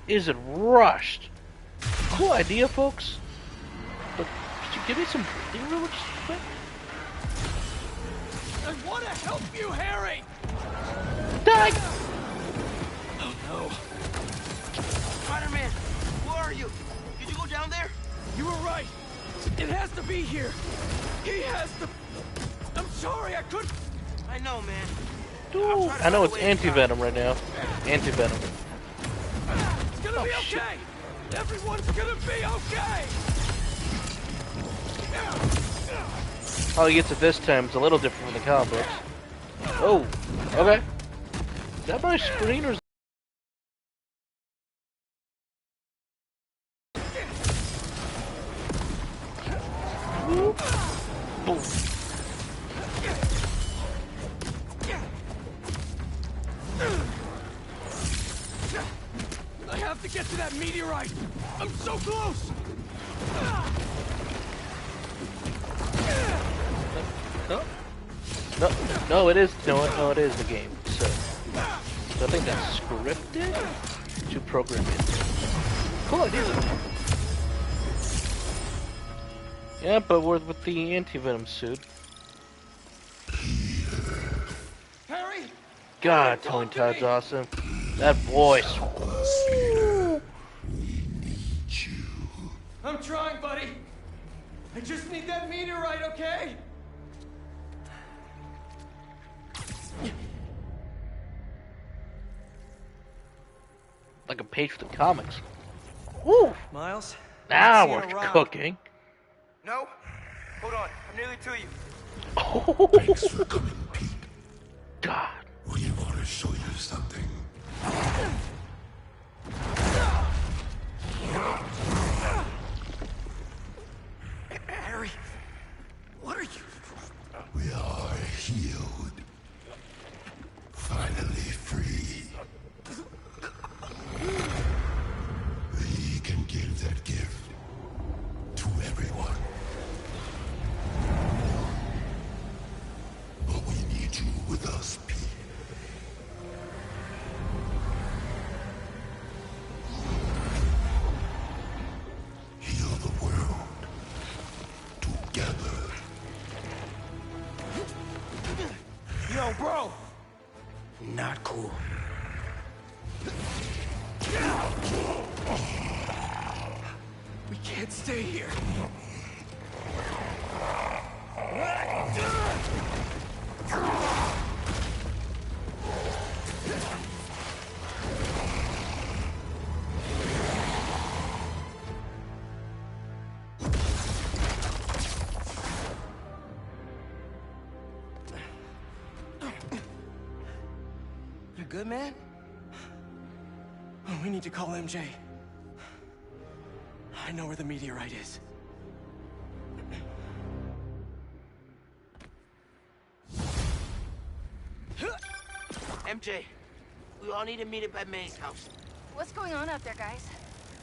is it rushed? Cool idea, folks. But could you give me some breathing room just quick? I want to help you, Harry! Die! Oh no. Spider-Man, where are you? Did you go down there? You were right. It has to be here. He has to. I'm sorry, I couldn't. I know, man. Ooh, I know it's anti-venom right now. Anti-venom. It's gonna be okay. Everyone's gonna be okay. How he gets it this time is a little different from the comic books. Oh, okay. Is that my screen or is boom. have to get to that meteorite! I'm so close! No, it is. No, it is the game. So I think that's scripted to program it. Cool idea. Yeah, but we're with the anti-venom suit. Harry! God, Tony Todd's awesome. That voice. I'm trying, buddy. I just need that meteorite, okay? Like a page for the comics. Woo! Miles? Now we're cooking. No? Hold on. I'm nearly to you. Oh. Thanks for coming, Pete. God. We want to show you something. Harry, what are you? We are healed. Finally free. We can give that gift to everyone. But we need you with us, Pete. Heal the world. Together. Yo, bro! Not cool. We can't stay here. You good, man? Oh, we need to call MJ. I know where the meteorite is. MJ, we all need to meet at by May's house. What's going on out there, guys?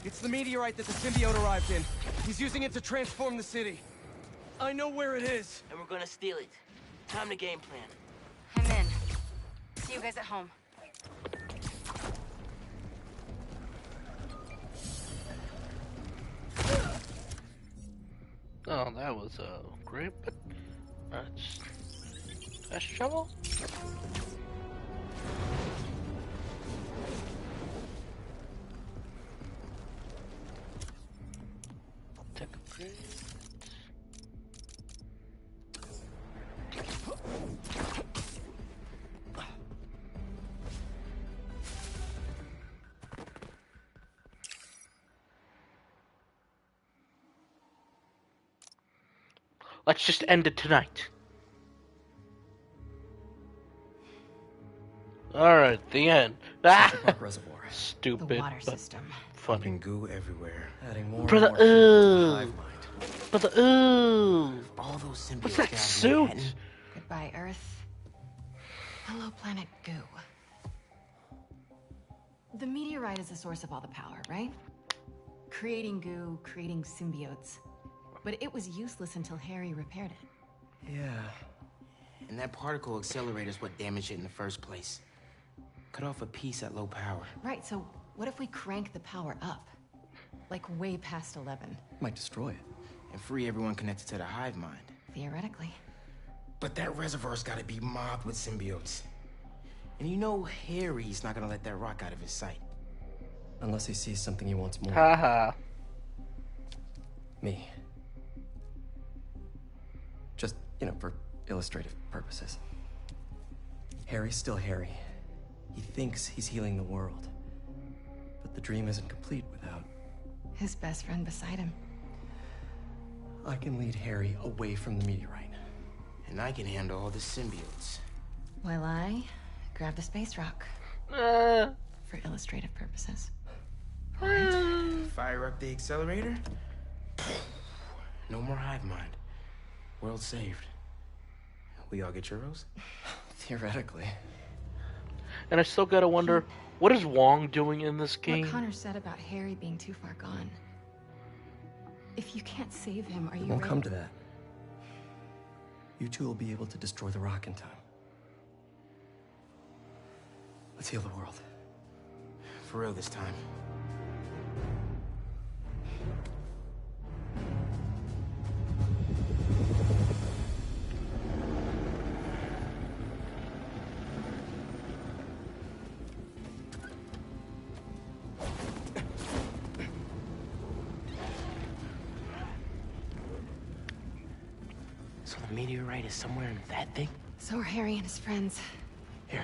It's the meteorite that the symbiote arrived in. He's using it to transform the city. I know where it is. And we're gonna steal it. Time to game plan. I'm in. See you guys at home. Oh, that was great, but that's shovel. Take a break. Let's just end it tonight. Alright, the end. Reservoir. Stupid. The water system. Funny. Pumping goo everywhere. Adding more Brother, and more fuel to the hive ooh. mind. Brother, ooh. All those symbiotes What's that down in suit? Manhattan. Goodbye, Earth. Hello, planet Goo. The meteorite is the source of all the power, right? Creating goo, creating symbiotes. But it was useless until Harry repaired it. Yeah. And that particle accelerator's what damaged it in the first place. Cut off a piece at low power. Right, so what if we crank the power up? Like way past 11? Might destroy it. And free everyone connected to the hive mind. Theoretically. But that reservoir's gotta be mobbed with symbiotes. And you know Harry's not gonna let that rock out of his sight. Unless he sees something he wants more. Haha. Me. Just, for illustrative purposes. Harry's still Harry. He thinks he's healing the world. But the dream isn't complete without... His best friend beside him. I can lead Harry away from the meteorite. And I can handle all the symbiotes. While I grab the space rock. For illustrative purposes. Fire up the accelerator. No more hive mind. World saved. We all get churros? Theoretically. And I still gotta wonder, What is Wong doing in this game? What Connor said about Harry being too far gone. If you can't save him, are you Won't ready? come to that. You two will be able to destroy the rock in time. Let's heal the world. For real this time. So the meteorite is somewhere in that thing? So are Harry and his friends. Here.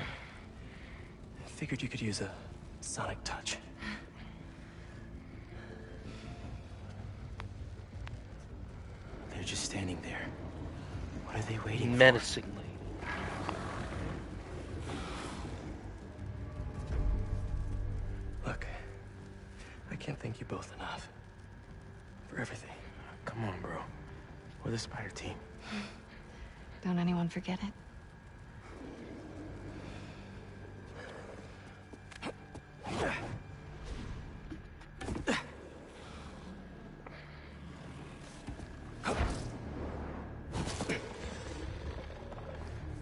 I figured you could use a sonic touch. They're just standing there. What are they waiting for? Menacingly. Look, I can't thank you both enough. For everything. Come on, bro. We're the Spider team. Don't anyone forget it?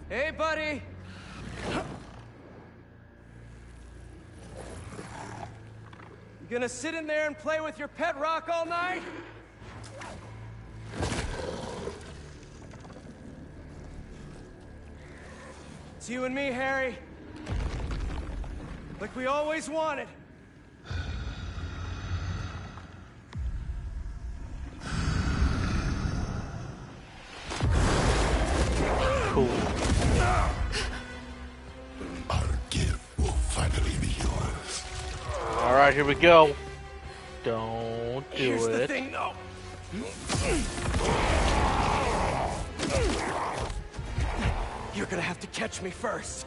Hey, buddy! You gonna sit in there and play with your pet rock all night? It's you and me, Harry. Like we always wanted. Cool. Our gift will finally be yours. Alright, here we go. Don't do Here's it. the thing, though. You're gonna have to catch me first.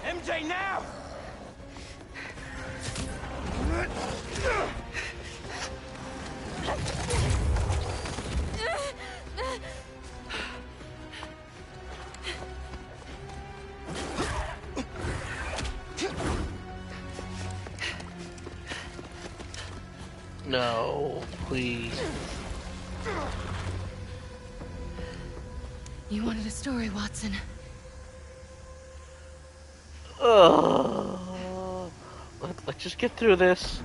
MJ, now! No, please. You wanted a story, Watson. Let's just get through this.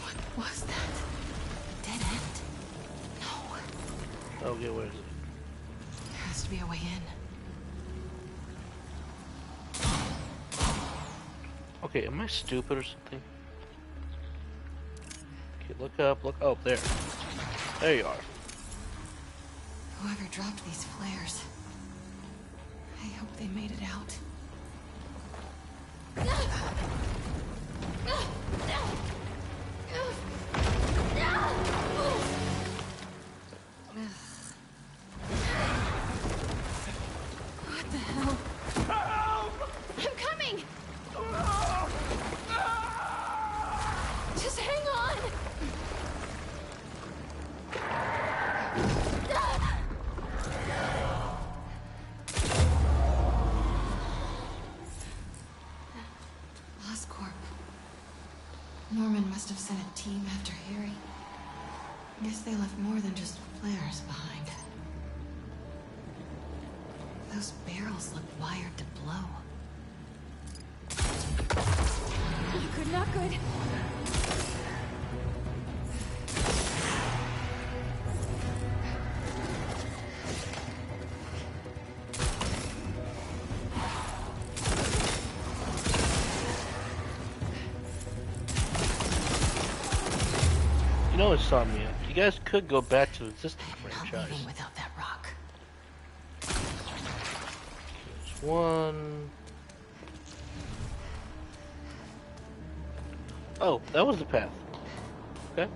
What was that? Dead end? No. Okay, where is it? There has to be a way in. Okay, am I stupid or something? Okay, look up, look. Oh, there. There you are. Whoever dropped these flares. I hope they made it out. What the hell? I'm coming! Just hang on! Oscorp. Norman must have sent a team after Harry. Guess they left more than just flares behind. Those barrels look wired to blow. Not good, not good. You know Insomniac. You guys could go back to the existing franchise. Not leaving without that rock. There's one. Oh, that was the path. Okay.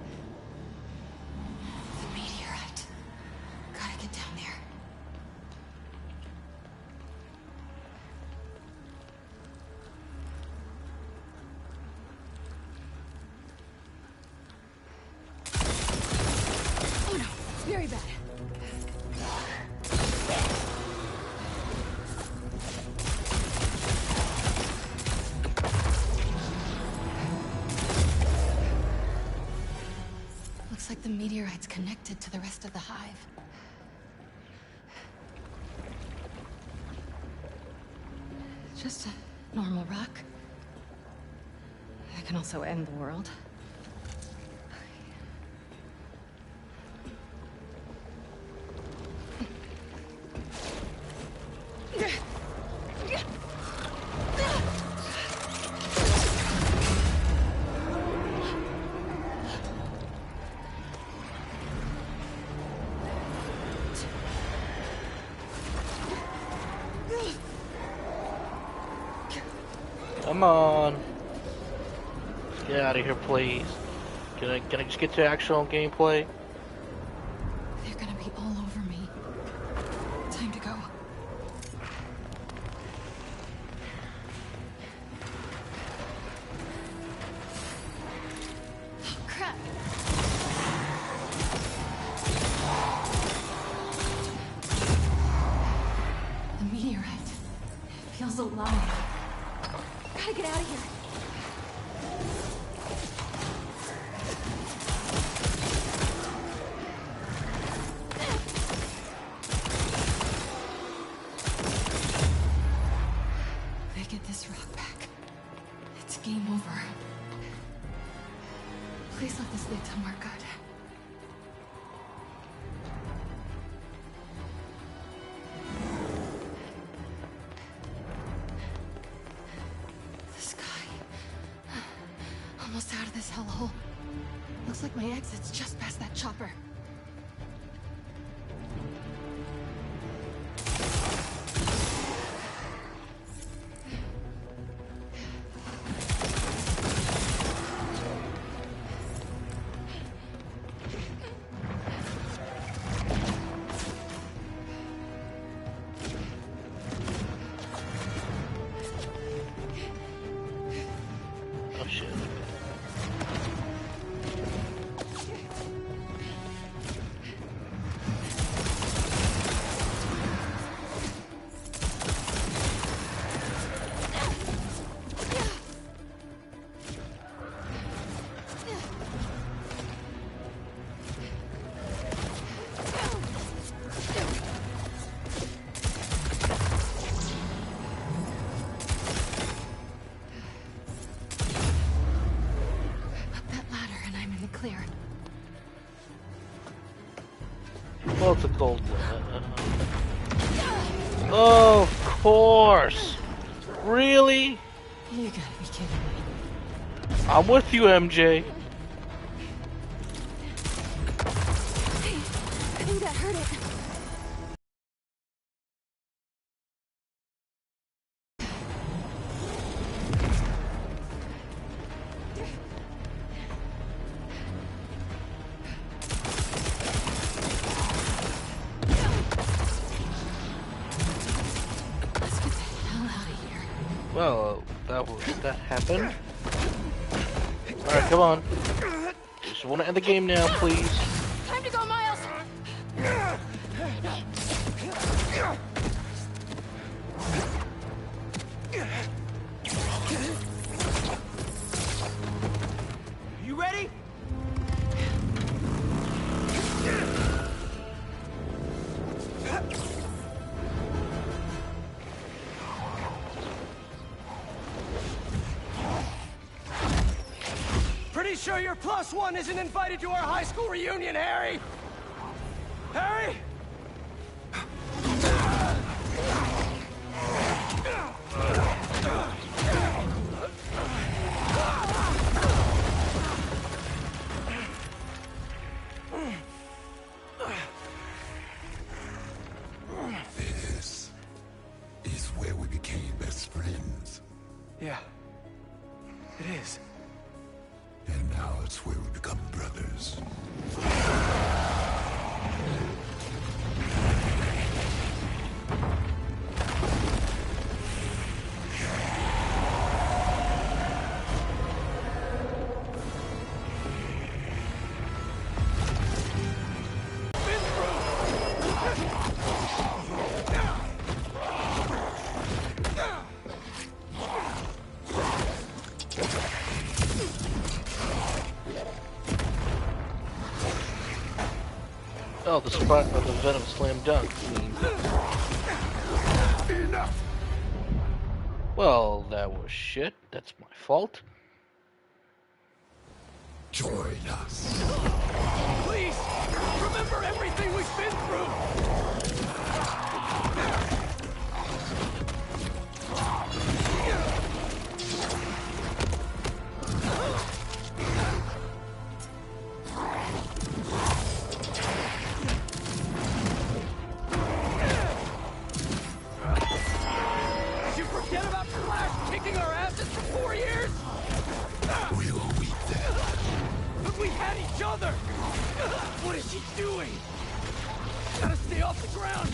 Looks like the meteorite's connected to the rest of the hive. Just a normal rock. That can also end the world. Come on. Let's get out of here, please. Can I just get to actual gameplay? They're gonna be all over me. Time to go. Oh, crap. The meteorite feels alive. Gotta get out of here. If I get this rock back, it's game over. Please let this lead somewhere good. Almost out of this hellhole. Looks like my exit's just past that chopper. Oh shit. Clear. Well, it's a gold one. Oh, of course. Really? You gotta be kidding me. I'm with you, MJ. Hey, I think that hurt it. Well, that happened. Alright, come on. Just want to end the game now, please. Time to go, Miles! You ready? Pretty sure your +1 isn't invited to our high school reunion, Harry! Harry? This is where we became best friends. Yeah, it is. And now it's where we become brothers. Oh, the spot of the Venom Slam Dunk. Enough! Well, that was shit. That's my fault. Join us. Please, remember everything we've been through. Did you forget about Flash kicking our asses for 4 years? We'll weep that. But we had each other! What is she doing? Gotta stay off the ground!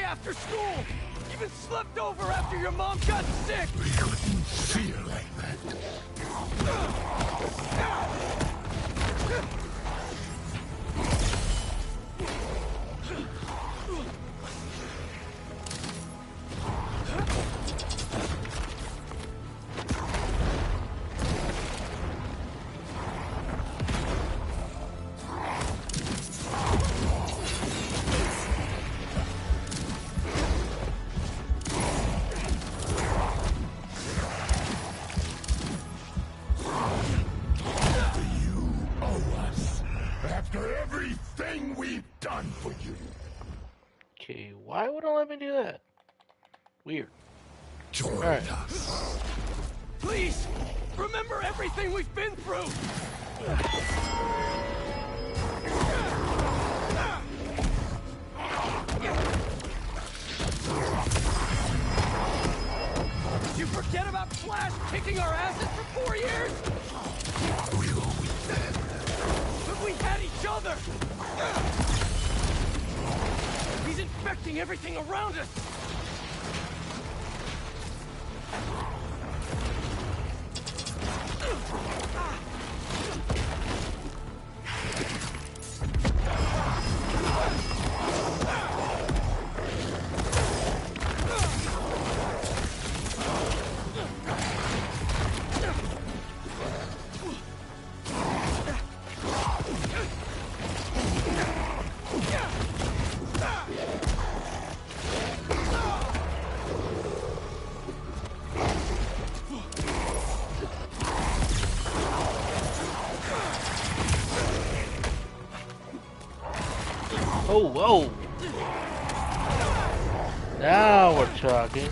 After school! Even slept over after your mom got sick! We couldn't feel like that. Okay, why would it let me do that? Weird. Join us. Please, remember everything we've been through! Did you forget about Flash kicking our asses for 4 years? We'll weep that. But we had each other! He's infecting everything around us! Oh, whoa! Now we're talking.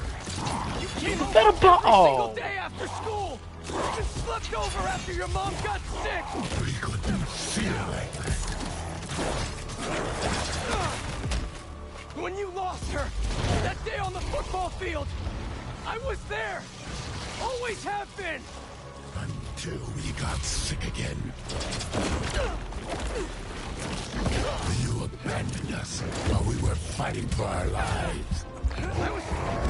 You came home Better every single oh. day after school! Even slept over after your mom got sick! We couldn't feel like that. When you lost her, that day on the football field, I was there! Always have been! Until we got sick again. You abandoned us while we were fighting for our lives. I was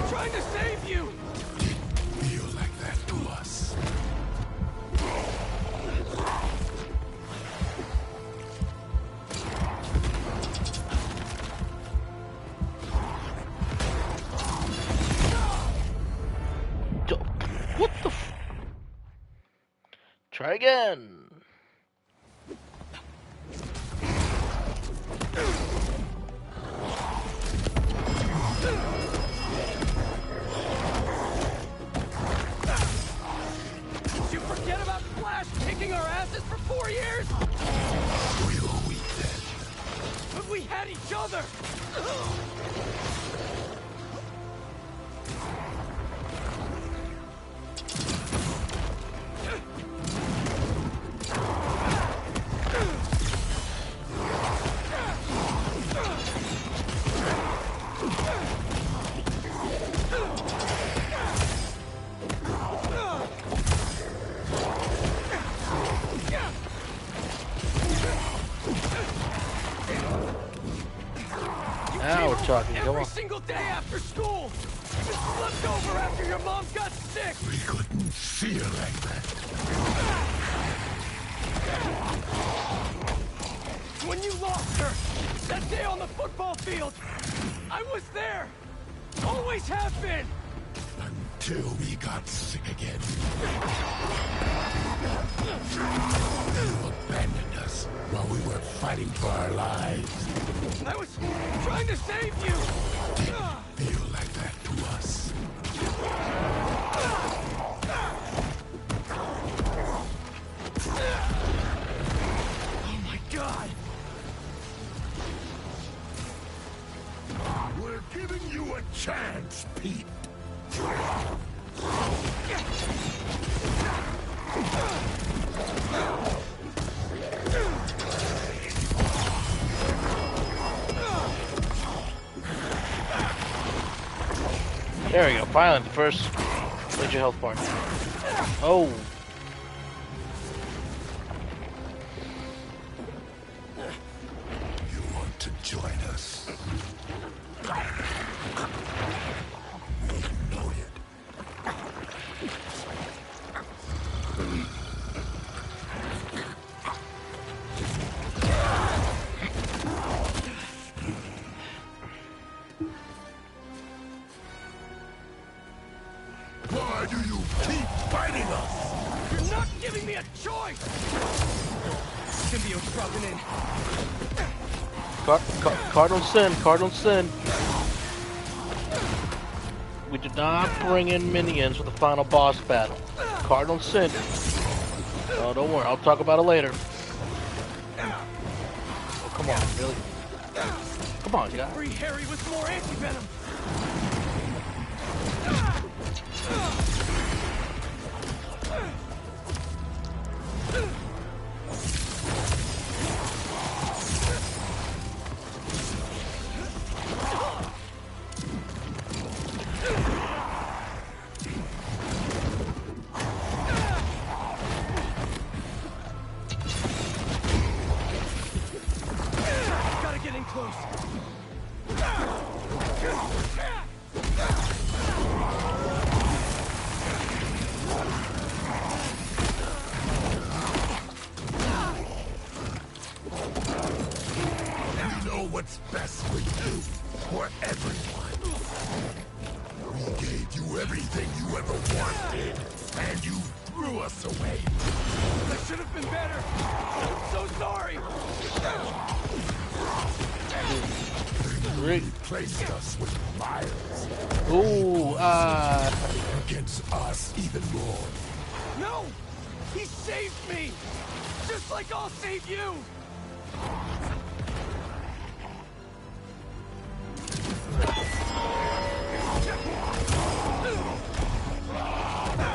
trying to save you! Didn't feel like that to us. What the f- Try again. Did you forget about Flash kicking our asses for 4 years? We'll weep then. But we had each other! talking. Come Every on. single day after school. It's left over after your mom got sick. We couldn't see her like that. When you lost her, that day on the football field, I was there. Always have been. Until we got sick again. You abandoned us while we were fighting for our lives. I was trying to save you. Didn't feel like that to us. Oh my God. We're giving you a chance, Pete. There we go. Finally, the first major health bar. Oh. You want to join us? We know it. Why do you keep fighting us? You're not giving me a choice. Symbiote's dropping in. Cardinal sin. Cardinal sin. We did not bring in minions for the final boss battle. Cardinal sin. Oh, don't worry. I'll talk about it later. Oh, come on, really? Come on, guys. Free Harry with more anti-venom. Gotta get in close. We know what's best for you, for everyone. We gave you everything you ever wanted, and you threw us away. That should have been better. I'm so sorry. You replaced us with Miles. Ooh, Against us even more. No! He saved me! Just like I'll save you!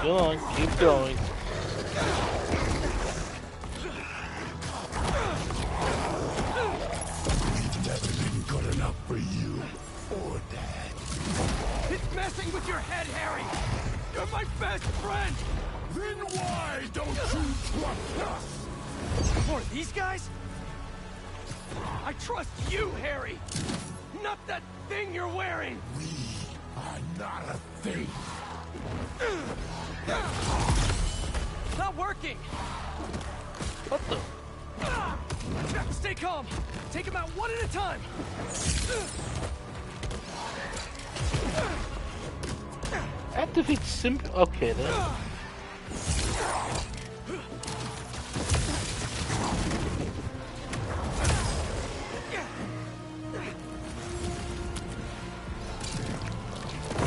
Go on, keep going. We've never been good enough for you or Dad. It's messing with your head, Harry! You're my best friend! Then why don't you trust us? Or these guys? I trust you, Harry! Not that thing you're wearing! We are not a thing. Not working! What the? Stay calm! Take him out one at a time! Activate Okay, then.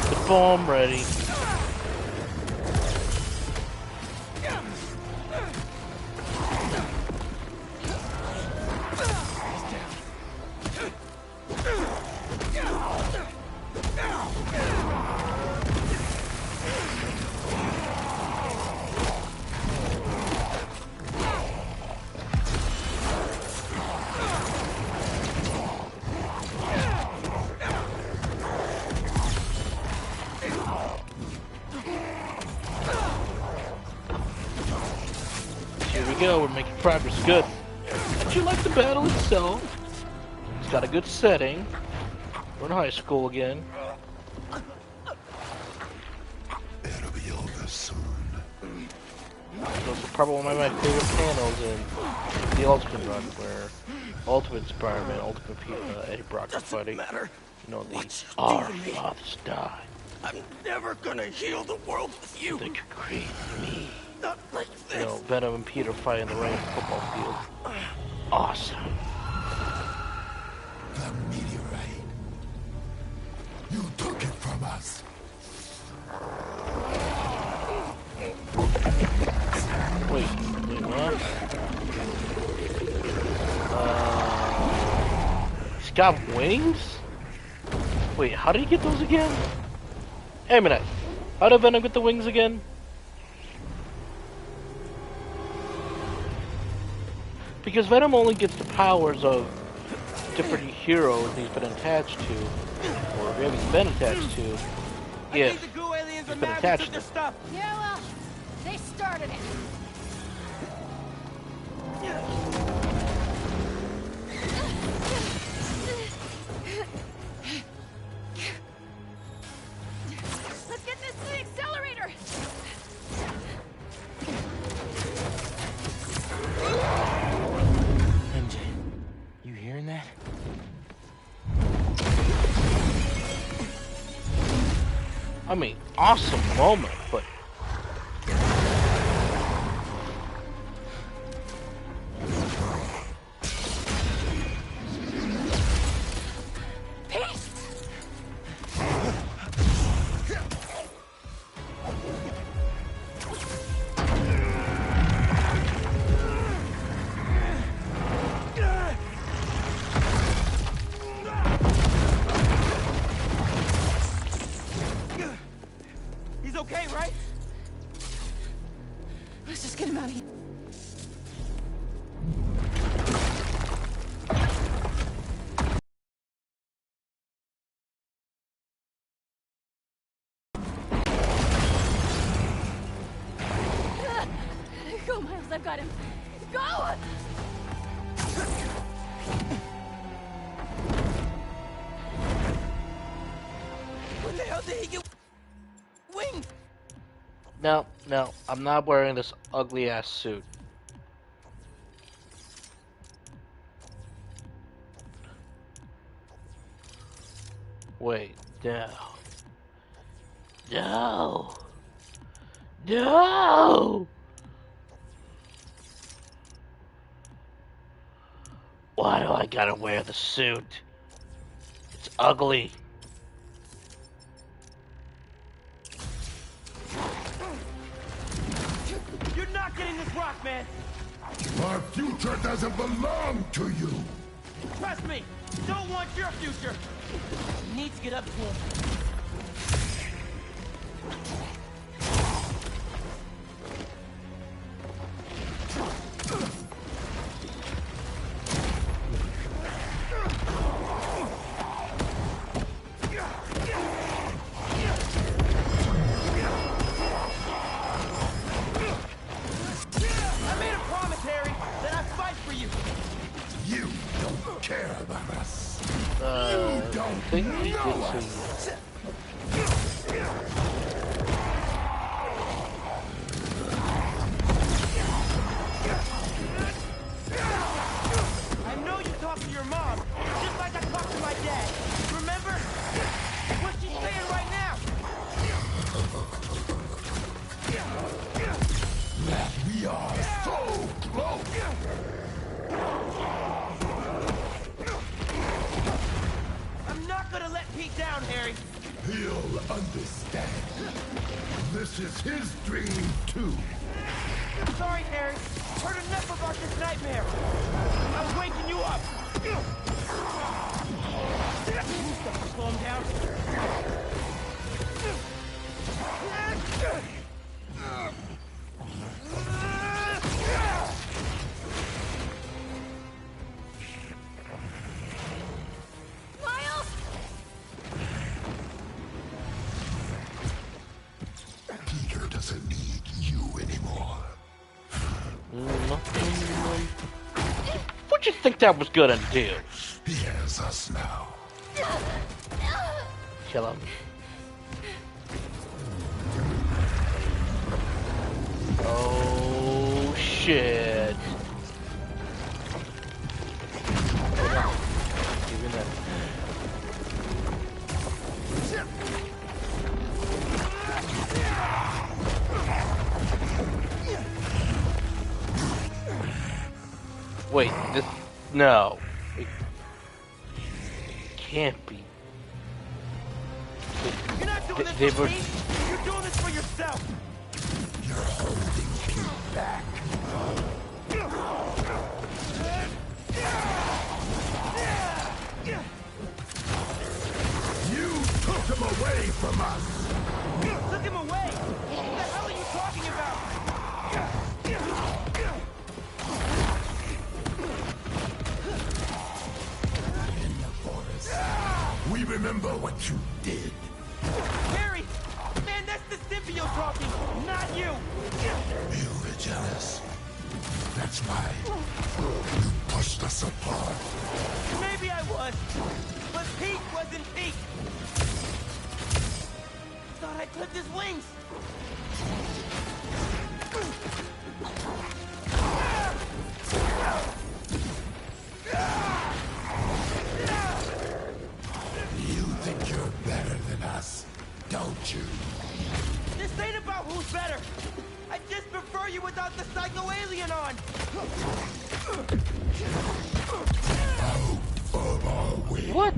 The bomb ready. Go, we're making progress. Good. Don't you like the battle itself? It's got a good setting. We're in high school again. It'll be over soon. This is probably one of my favorite panels in the Ultimate Run, where Ultimate Spider-Man, Ultimate Eddie Brock is fighting. You know, our fathers died. I'm never gonna heal the world with you. They could create me. Not like this. You know, Venom and Peter fight in the rain football field. Awesome. The meteorite. You took it from us. Wait, what? He's got wings? Wait, how did he get those again? Hey, a minute. How did Venom get the wings again? Because Venom only gets the powers of different heroes he's been attached to, or maybe he's been attached to, if he's been attached to them. Yeah, well, they started it. Let's get this to the accelerator. MJ, you hearing that? I mean, awesome moment, but He's okay, right? Let's just get him out of here. Go, Miles, I've got him. Go! When the hell did he get wings? no, I'm not wearing this ugly ass suit. Wait, no. No! No! Why do I gotta wear the suit? It's ugly. You're not getting this rock, man. Our future doesn't belong to you. Trust me. Don't want your future. You need to get up to him. I made a promise, Harry, that I'd fight for you. You don't care about us. You don't know us. I know you talk to your mom, just like I talked to my dad. Remember? What's she saying right now? That we are so close. I'm not gonna let Pete down, Harry. He'll understand. This is his dream, too. Sorry, Harry. Heard enough about this nightmare. I was waking you up. Slow him down. Miles! Peter doesn't need you anymore. What you think that was gonna do? He has us now. Kill him. Oh shit. Hold on. Give me that. Wait, this no. It can't be. You're not doing They this for were. me. You're doing this for yourself. You're holding Pete back. You took him away from us. Took him away. What the hell are you talking about? In the forest, we remember what you did. Harry! Man, that's the symbiote talking, not you! You were jealous. That's why you pushed us apart. Maybe I was, but Pete wasn't Pete! Thought I clipped his wings! You think you're better than us, don't you? This ain't about who's better! I just prefer you without the psycho-alien on! How far are we? What?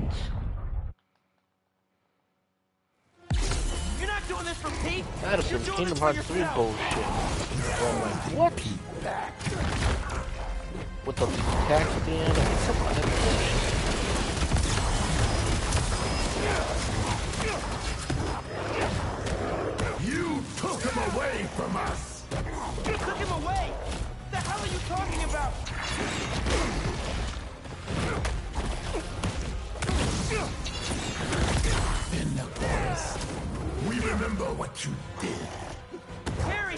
You're not doing this for Pete! That is some Kingdom Hearts 3 bullshit. I'm like, what? With the attack at the end? Come on, that's bullshit. You took him away from us! You took him away! What the hell are you talking about? In the forest, we remember what you did. Harry!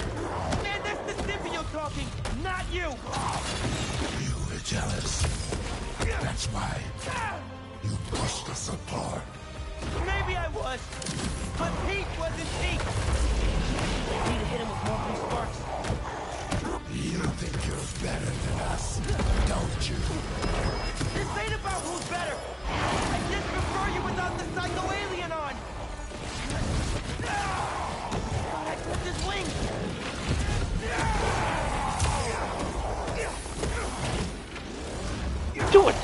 Man, that's the symbiote talking, not you! You were jealous. That's why you pushed us apart. Maybe I was, but Pete wasn't Pete! Need to hit him with more blue sparks. You think you're better than us, don't you? This ain't about who's better! I just prefer you without the psycho-alien on! Thought I clipped his wings! Do it!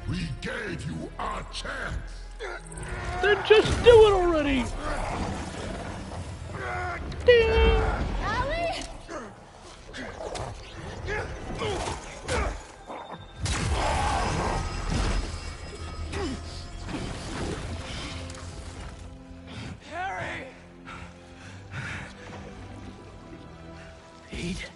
We gave you our chance. Then just do it already! Ding! Allie? Harry! Pete?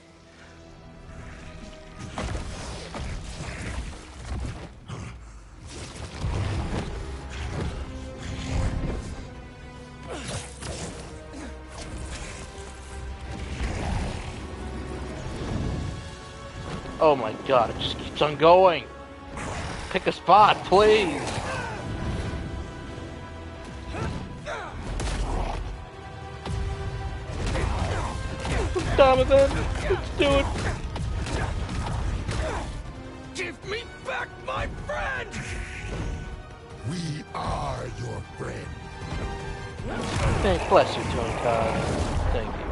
Oh my god, it just keeps on going. Pick a spot, please. Donovan, let's do it. Give me back my friend! We are your friend. Thank bless you, Tony Todd. Thank you.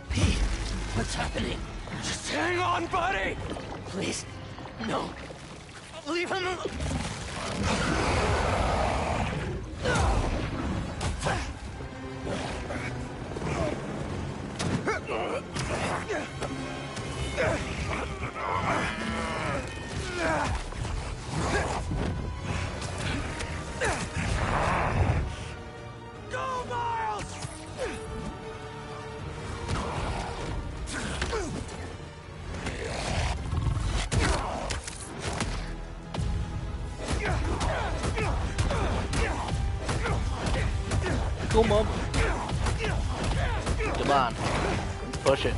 Pete, what's happening? Just hang on, buddy! Please, no. Leave him alone. Go, Miles! go, Mom. Come on. Push it.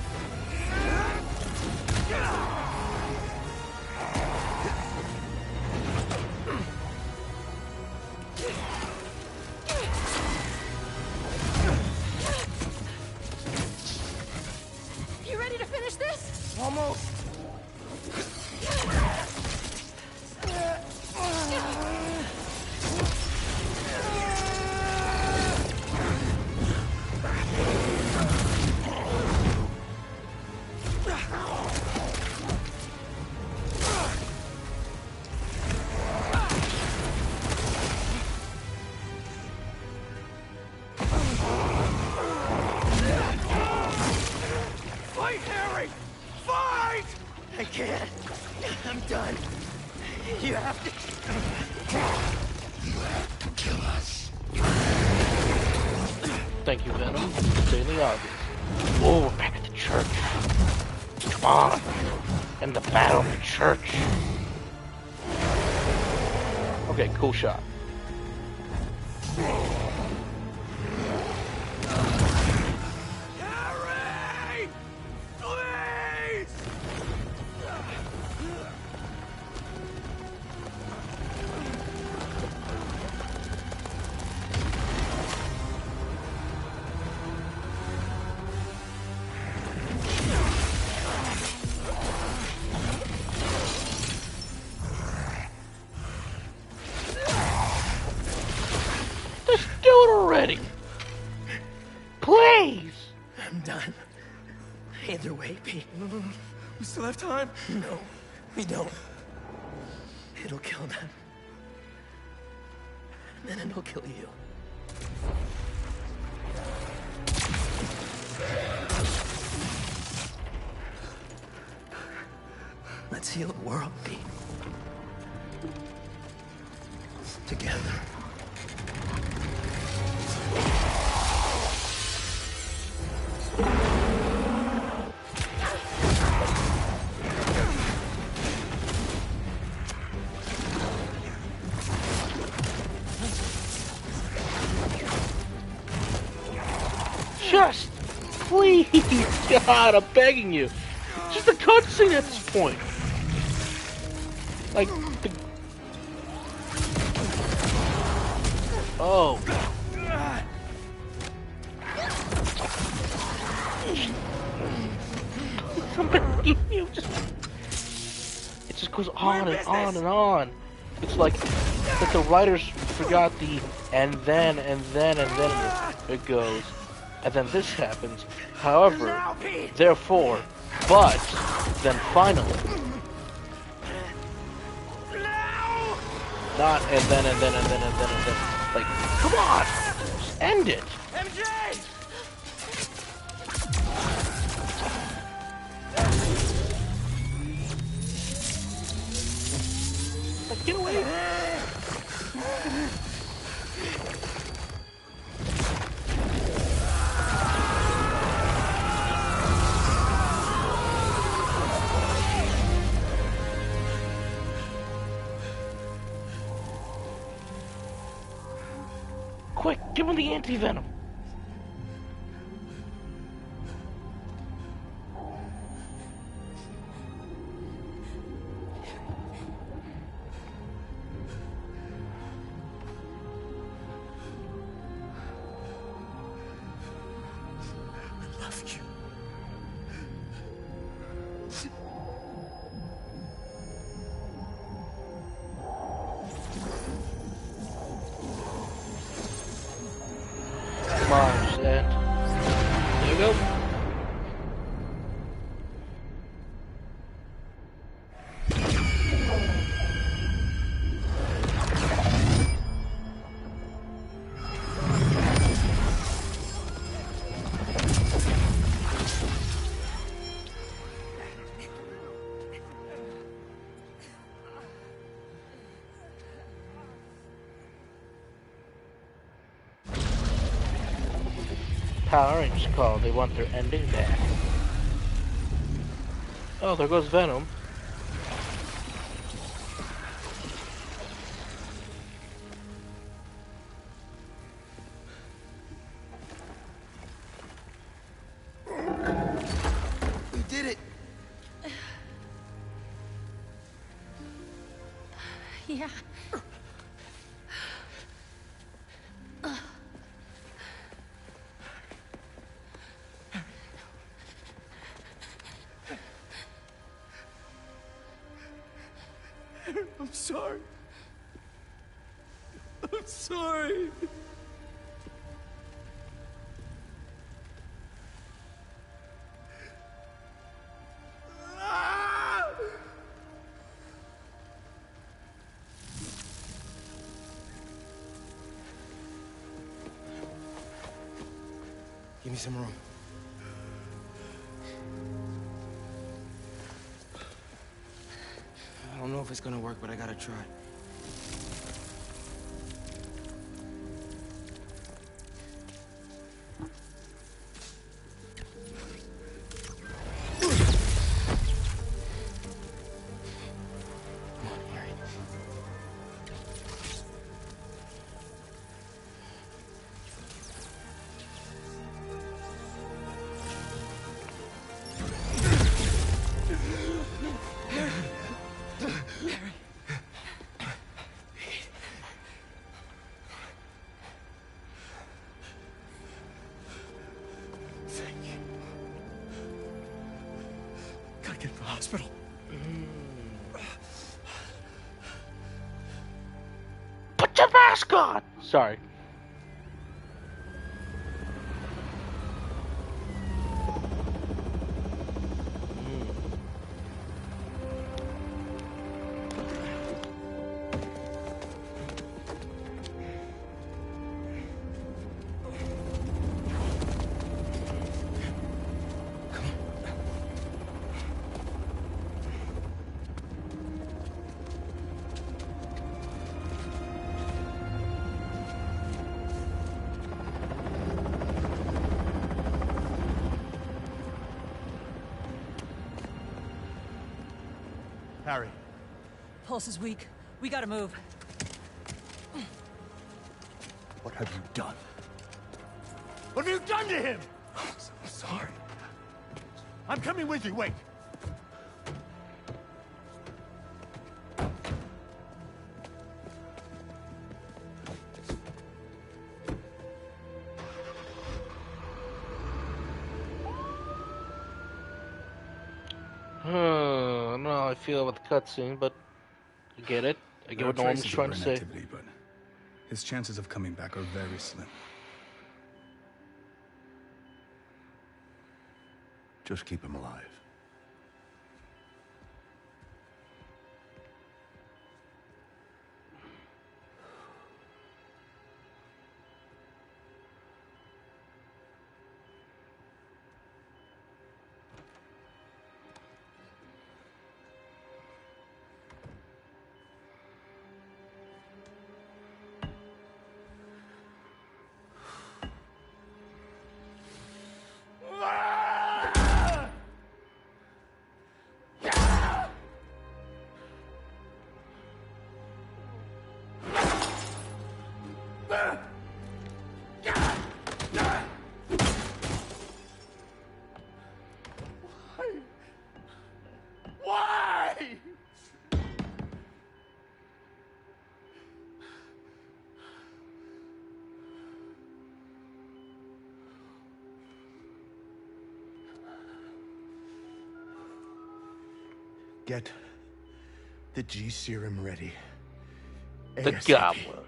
You ready to finish this? Almost. Fight, Harry! Fight! I can't. I'm done. You have to. You have to kill us. Thank you, Venom. Stating the obvious. Oh, we're back at the church. Come on. And the battle of the church. Okay, cool shot. Harry! Please! Just do it already. Please. I'm done. Either way, Pete. We still have time? No, we don't. It'll kill them. And then it'll kill you. Let's heal the world, Pete. Together. Just, please, God, I'm begging you. Just a cutscene at this point. Like, the... Oh. I'm begging you. It just goes on and on and on. It's like that the writers forgot the and then it goes. And then this happens. However, therefore, but, then finally. Not and then. Like, come on! Just end it! MJ! Like, get away! Quick, give him the anti-venom. I love you. Come on, just end. There we go. Power Rangers call. They want their ending back. Oh, there goes Venom. Yeah. I'm sorry. I'm sorry. Give me some room. I don't know if it's gonna work, but I gotta try. Gotta get to the hospital. Put your mask on! Sorry. Harry. Pulse is weak. We gotta move. What have you done? What have you done to him? I'm sorry. I'm coming with you, wait. I don't know how I feel about the cutscene, but I get it. I get what Norman's trying to say. But his chances of coming back are very slim. Just keep him alive. Why? Get the G serum ready. The ASAP. Goblin.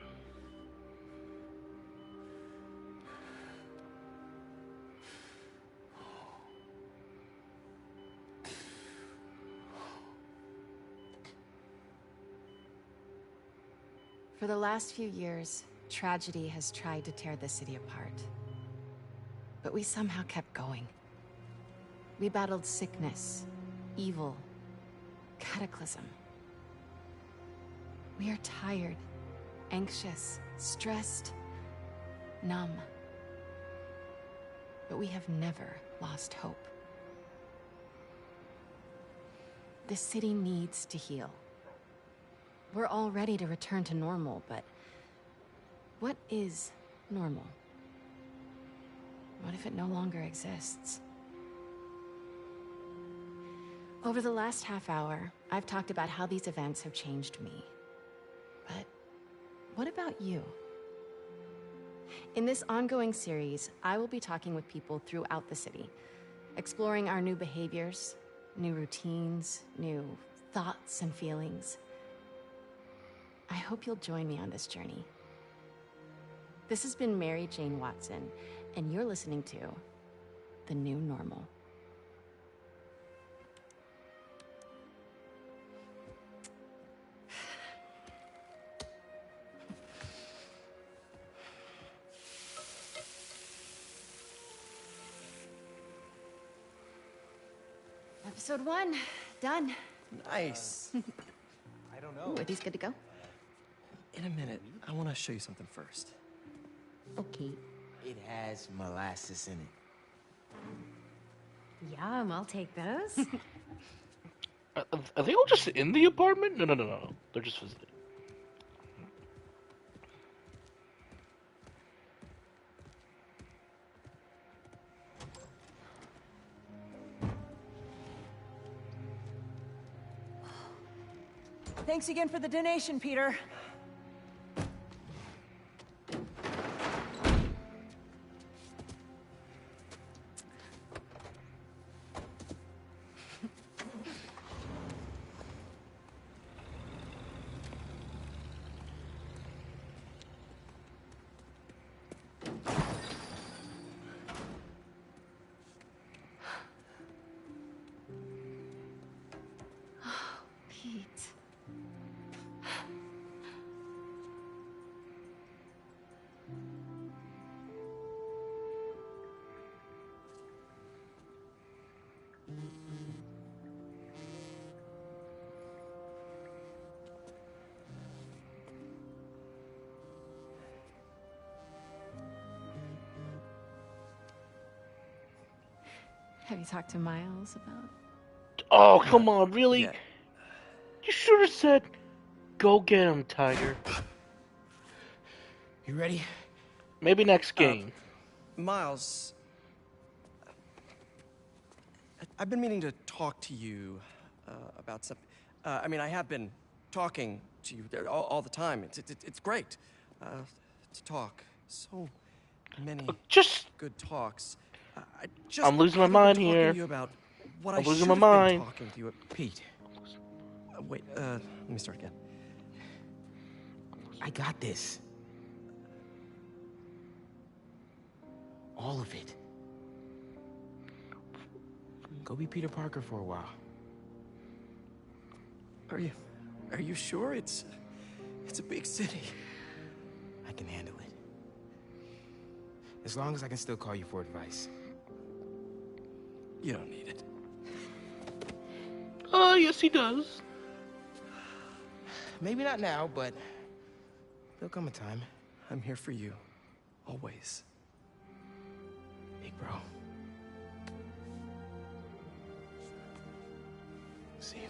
For the last few years, tragedy has tried to tear the city apart. But we somehow kept going. We battled sickness, evil, cataclysm. We are tired, anxious, stressed, numb. But we have never lost hope. The city needs to heal. We're all ready to return to normal, but what is normal? What if it no longer exists? Over the last half hour, I've talked about how these events have changed me. But what about you? In this ongoing series, I will be talking with people throughout the city, exploring our new behaviors, new routines, new thoughts and feelings. I hope you'll join me on this journey. This has been Mary Jane Watson, and you're listening to The New Normal. Episode 1, done. Nice. I don't know. Ooh, are these good to go? In a minute, I want to show you something first. Okay. It has molasses in it. Yum, I'll take those. Are they all just in the apartment? No. They're just visiting. Thanks again for the donation, Peter. Pete. Have you talked to Miles about... Oh, come on, really? Yeah. You should have said, go get him, Tiger. You ready? Maybe next game. Miles, I've been meaning to talk to you about something. I mean, I have been talking to you all the time. It's great to talk. So many good talks. I'm losing my mind talking here. To you about what I'm I losing should my have mind. been talking to you. Pete. Wait, let me start again. I got this. All of it. Go be Peter Parker for a while. Are you sure? It's a big city. I can handle it. As long as I can still call you for advice. You don't need it. Oh, yes he does. Maybe not now, but there'll come a time. I'm here for you. Always. Big bro. See you.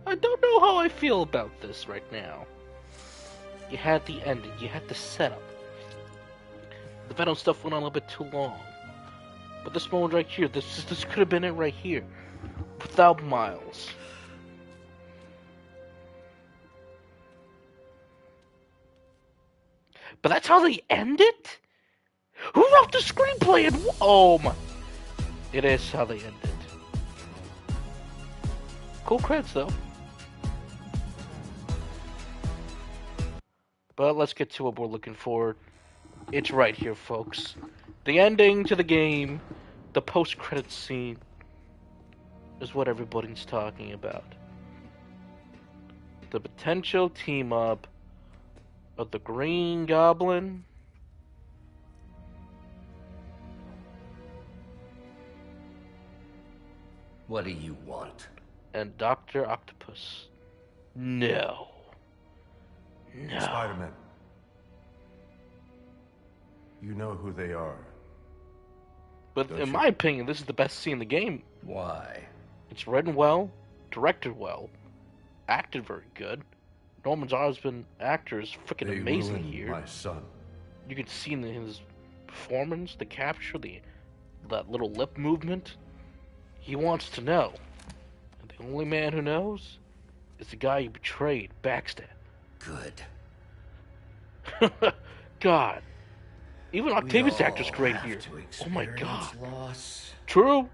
I don't know how I feel about this right now. You had the ending, you had the setup. The Venom stuff went on a little bit too long. But this moment right here, this could have been it right here. Without Miles. But that's how they end it? Who wrote the screenplay and oh my... It is how they end it. Cool credits though. But let's get to what we're looking for. It's right here, folks. The ending to the game, the post-credits scene, is what everybody's talking about. The potential team-up of the Green Goblin What do you want? and Dr. Octopus. No. No. Spider-Man. You know who they are. But Don't in you? my opinion, this is the best scene in the game. Why? It's written well, directed well, acted very good. Norman Osborn actor is freaking They amazing ruined here. my son. You can see in his performance, the capture, that little lip movement. He wants to know. And the only man who knows is the guy he betrayed, Baxter. Good. God. Even Octavius We actor's all great have here. to Oh my God. experience loss. True.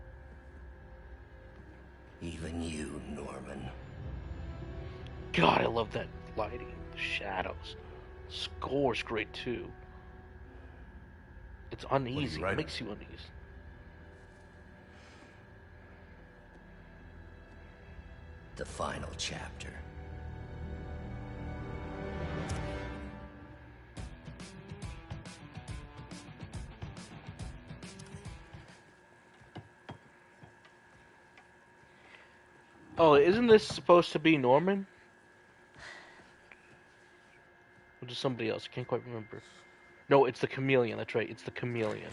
Even you, Norman. God, I love that lighting, the shadows. Score's great too. It's uneasy. It makes you uneasy. The final chapter. Oh, isn't this supposed to be Norman? Or just somebody else? I can't quite remember. No, it's the chameleon. That's right. It's the chameleon.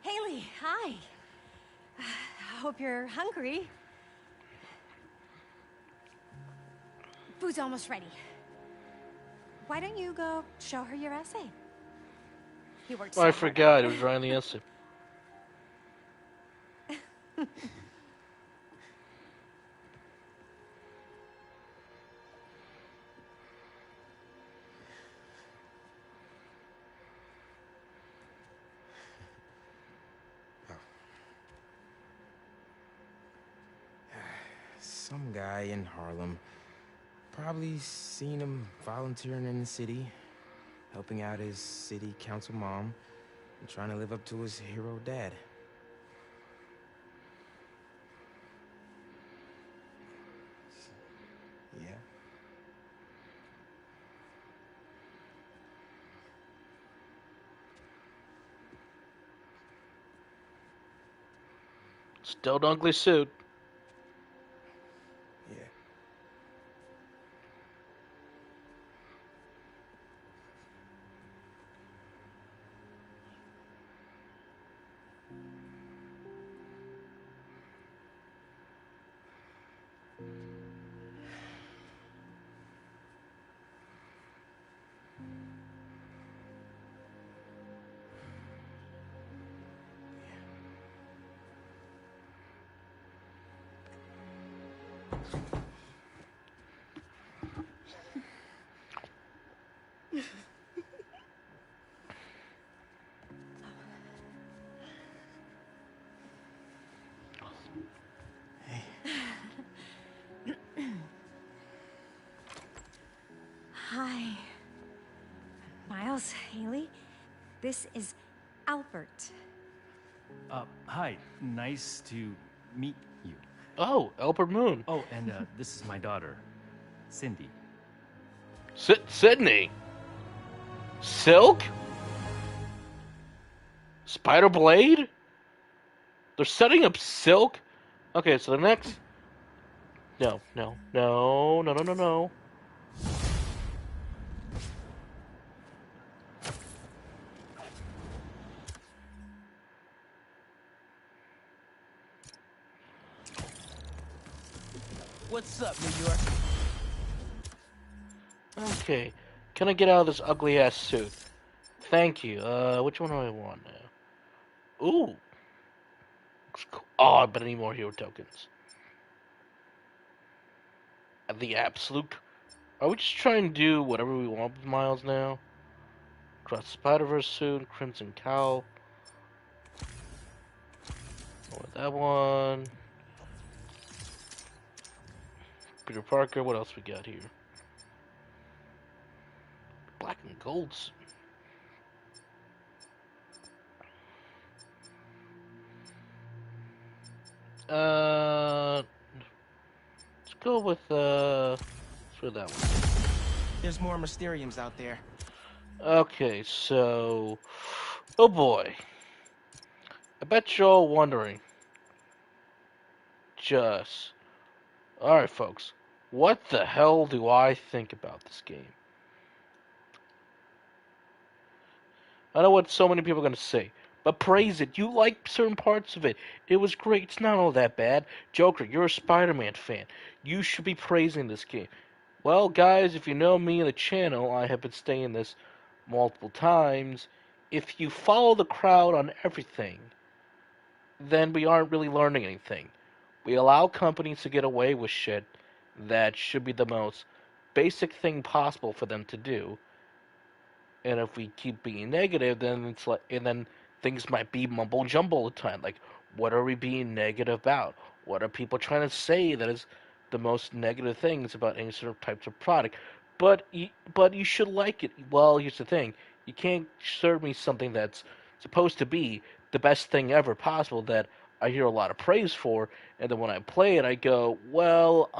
Haley, hi. I hope you're hungry. Food's almost ready. Why don't you go show her your essay? You worked so Oh, I hard forgot. on It was writing the essay. Some guy in Harlem. Probably seen him volunteering in the city, helping out his city council mom, and trying to live up to his hero dad. Yeah. Still an ugly suit. Yeah. Hi. Miles, Haley, this is Albert. Hi. Nice to meet you. Oh, Albert Moon. Oh, and this is my daughter, Cindy. Sydney. Silk? Spider Blade? They're setting up Silk? Okay, so the next... No. What's up, New York? Okay. Can I get out of this ugly-ass suit? Thank you. Which one do I want now? Ooh. Looks cool. Oh, I bet I need more hero tokens. The absolute... Are we just trying to do whatever we want with Miles now? Cross Spider-Verse suit, Crimson Cowl. I want that one. Peter Parker, what else we got here? Black and gold suit. Let's go with, let's do that one. There's more Mysteriums out there. Okay, so... Oh boy. I bet you're all wondering. Just... Alright, folks. What the hell do I think about this game? I know what so many people are going to say. but praise it. You like certain parts of it. It was great. It's not all that bad. Joker, you're a Spider-Man fan. You should be praising this game. Well, guys, if you know me and the channel, I have been saying this multiple times. If you follow the crowd on everything, then we aren't really learning anything. We allow companies to get away with shit that should be the most basic thing possible for them to do. And if we keep being negative, then it's like, and then things might be mumble jumble all the time. Like, what are we being negative about? What are people trying to say that is the most negative things about any sort of types of product? But you should like it. Well, here's the thing: you can't serve me something that's supposed to be the best thing ever possible that I hear a lot of praise for, and then when I play it, I go, well,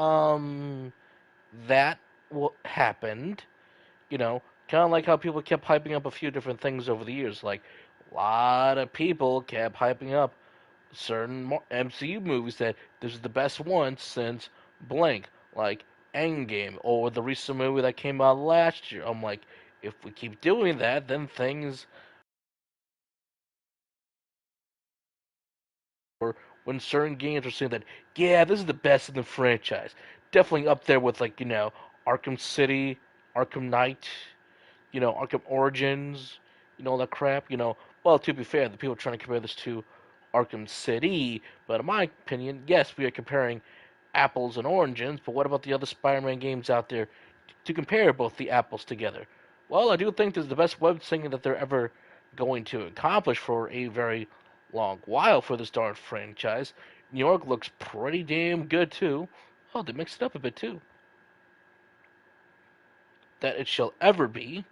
that happened. You know, kind of like how people kept hyping up a few different things over the years. Like, a lot of people kept hyping up certain MCU movies that this is the best one since blank, like Endgame, or the recent movie that came out last year. I'm like, if we keep doing that, then things. Or when certain games are saying that, yeah, this is the best in the franchise. Definitely up there with, like, Arkham City, Arkham Knight, Arkham Origins, all that crap, Well, to be fair, the people are trying to compare this to Arkham City, but in my opinion, yes, we are comparing apples and oranges, but what about the other Spider-Man games out there to compare both the apples together? Well, I do think this is the best web singing that they're ever going to accomplish for a very long while for this darn franchise. New York looks pretty damn good, too. Oh, they mixed it up a bit, too. That it shall ever be.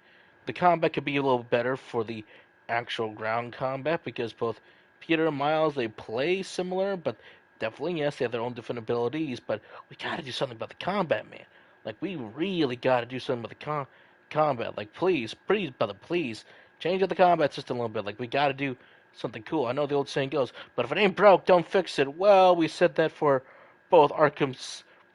The combat could be a little better for the actual ground combat because both Peter and Miles, they play similar, but definitely, yes, they have their own different abilities, but we gotta do something about the combat, man. Like, we really gotta do something about the combat. Like, please, brother, please, change up the combat system a little bit. Like, we gotta do something cool. I know the old saying goes, but if it ain't broke, don't fix it. Well, we said that for both Arkham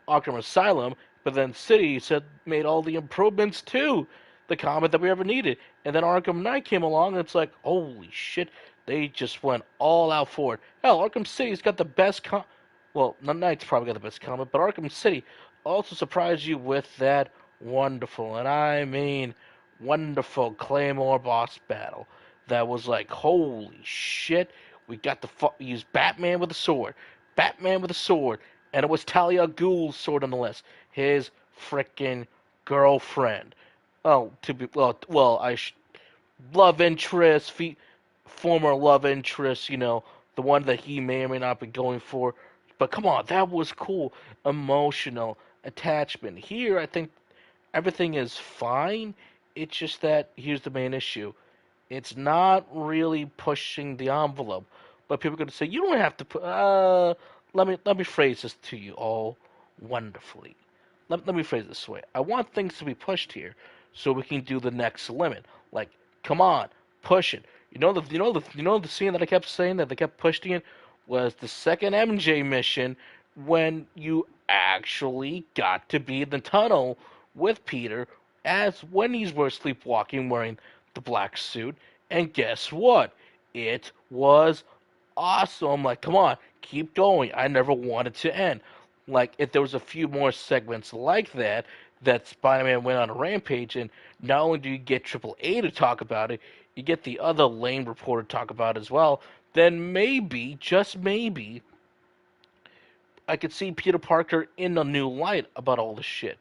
Asylum, but then City made all the improvements to the combat that we ever needed. And then Arkham Knight came along, and it's like, holy shit, they just went all out for it. Hell, Arkham City's got the best well, Knight's probably got the best combat, but Arkham City also surprised you with that wonderful, and I mean wonderful Claymore boss battle. That was like, holy shit, we got to use Batman with a sword. Batman with a sword. And it was Talia al Ghul's sword on the list. His frickin' girlfriend. Oh, to be love interest, former love interest. The one that he may or may not be going for. But come on, that was cool. Emotional attachment. Here, I think everything is fine. It's just that here's the main issue. It's not really pushing the envelope. But people are going to say, you don't have to put. Let me phrase this to you all wonderfully. Let me phrase it this way. I want things to be pushed here, so we can do the next limit. Like, come on, push it. The scene that I kept saying that they kept pushing it was the second MJ mission when you actually got to be in the tunnel with Peter as when he's sleepwalking wearing the black suit. And guess what? It was awesome. I'm like, come on, keep going. I never wanted to end. Like, if there was a few more segments like that Spider-Man went on a rampage, and not only do you get Triple A to talk about it, you get the other lame reporter to talk about it as well, then maybe, just maybe, I could see Peter Parker in a new light about all this shit.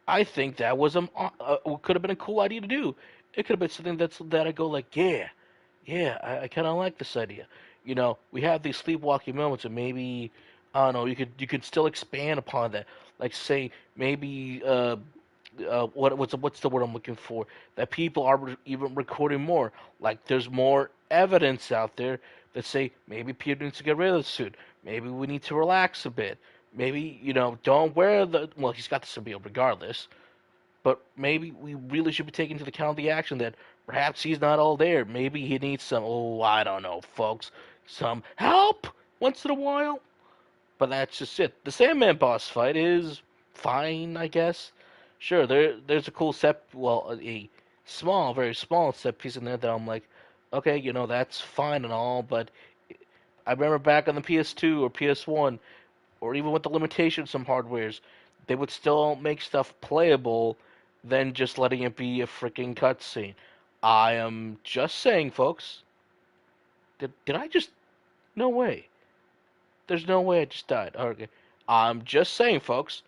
I think that was could have been a cool idea to do. It could have been something that I go like, yeah, I kind of like this idea. We have these sleepwalking moments, and maybe I don't know. You could still expand upon that. Like, say maybe what's the word I'm looking for? That people are even recording more. Like, there's more evidence out there that say maybe Peter needs to get rid of the suit. Maybe we need to relax a bit. Maybe don't wear the. Well, he's got the symbiote regardless. But maybe we really should be taking into account the action that perhaps he's not all there. Maybe he needs some, I don't know, folks, some help once in a while. But that's just it. The Sandman boss fight is fine, I guess. Sure, there's a cool a small, very small set piece in there that I'm like, Okay, that's fine and all, but I remember back on the PS2 or PS1, or even with the limitations some hardwares, they would still make stuff playable than just letting it be a freaking cutscene. I am just saying, folks. Did I just? No way. There's no way I just died. Okay. I'm just saying, folks.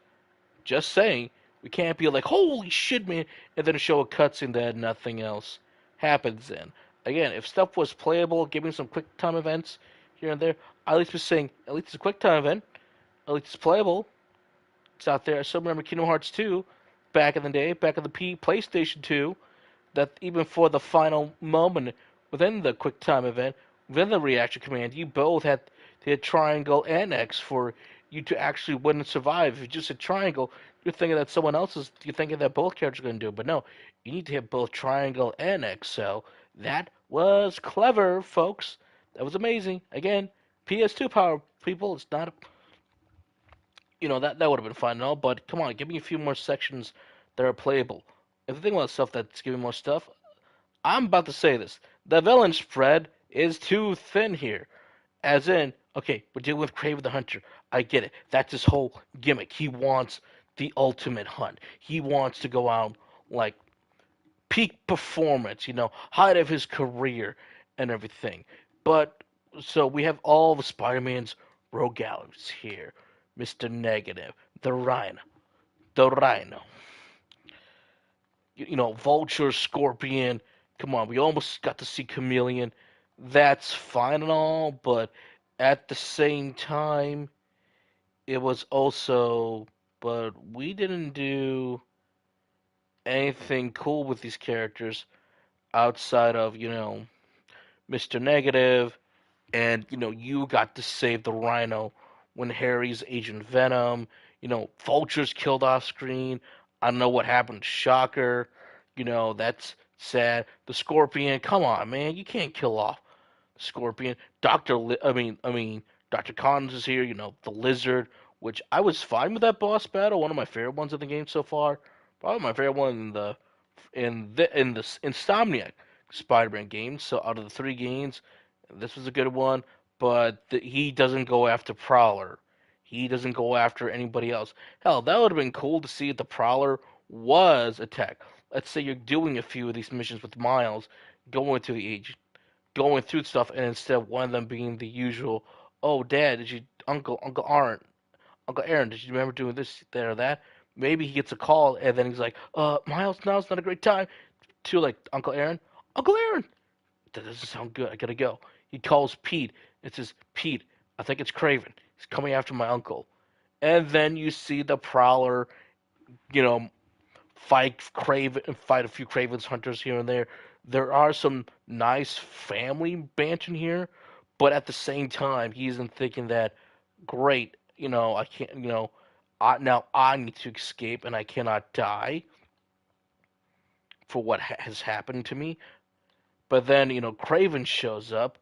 Just saying. We can't be like, holy shit, man, and then show a cutscene that nothing else happens in. Again, if stuff was playable, giving some quick time events here and there, I at least be saying, at least it's a quick time event. At least it's playable. It's out there. I still remember Kingdom Hearts 2 back in the day, back in the PlayStation 2, that even for the final moment within the quick time event, within the reaction command, you both had to hit triangle and X for you to actually win and survive. If you just hit triangle, you're thinking that someone else is, you're thinking that both characters are going to do it. But no, you need to hit both triangle and X. So that was clever, folks. That was amazing. Again, PS2 power, people. It's not, that would have been fun and all. But come on, give me a few more sections that are playable. If you think about stuff that's giving more stuff, I'm about to say this. The villain spread is too thin here. As in, okay, we're dealing with Kraven the Hunter. I get it. That's his whole gimmick. He wants the ultimate hunt. He wants to go out like peak performance, height of his career and everything. But so we have all the Spider-Man's rogue galleries here. Mr. Negative, the Rhino, Vulture, Scorpion. Come on, we almost got to see Chameleon. That's fine and all, but at the same time, it was also. But we didn't do anything cool with these characters outside of, Mr. Negative, and, you got to save the Rhino when Harry's Agent Venom. Vulture's killed off screen. I don't know what happened to Shocker. That's sad. The Scorpion, come on, man, you can't kill off the Scorpion. Dr. Connors is here. The Lizard, which I was fine with that boss battle. One of my favorite ones in the game so far. Probably my favorite one in the Insomniac Spider-Man games. So out of the three games, this was a good one. But he doesn't go after Prowler. He doesn't go after anybody else. Hell, that would have been cool to see if the Prowler was attacked. Let's say you're doing a few of these missions with Miles, going through the age, going through stuff, and instead of one of them being the usual, oh, Dad, did you, Uncle Aaron, did you remember doing this, that, or that? Maybe he gets a call, and then he's like, Miles, now's not a great time. To like Uncle Aaron, Uncle Aaron, that doesn't sound good. I gotta go. He calls Pete. It says, Pete, I think it's Craven. He's coming after my uncle. And then you see the Prowler, you know, fight a few Craven's hunters here and there. There are some nice family banter here, but at the same time, he isn't thinking that, great, I can't, now I need to escape and I cannot die for what has happened to me. But then, Craven shows up,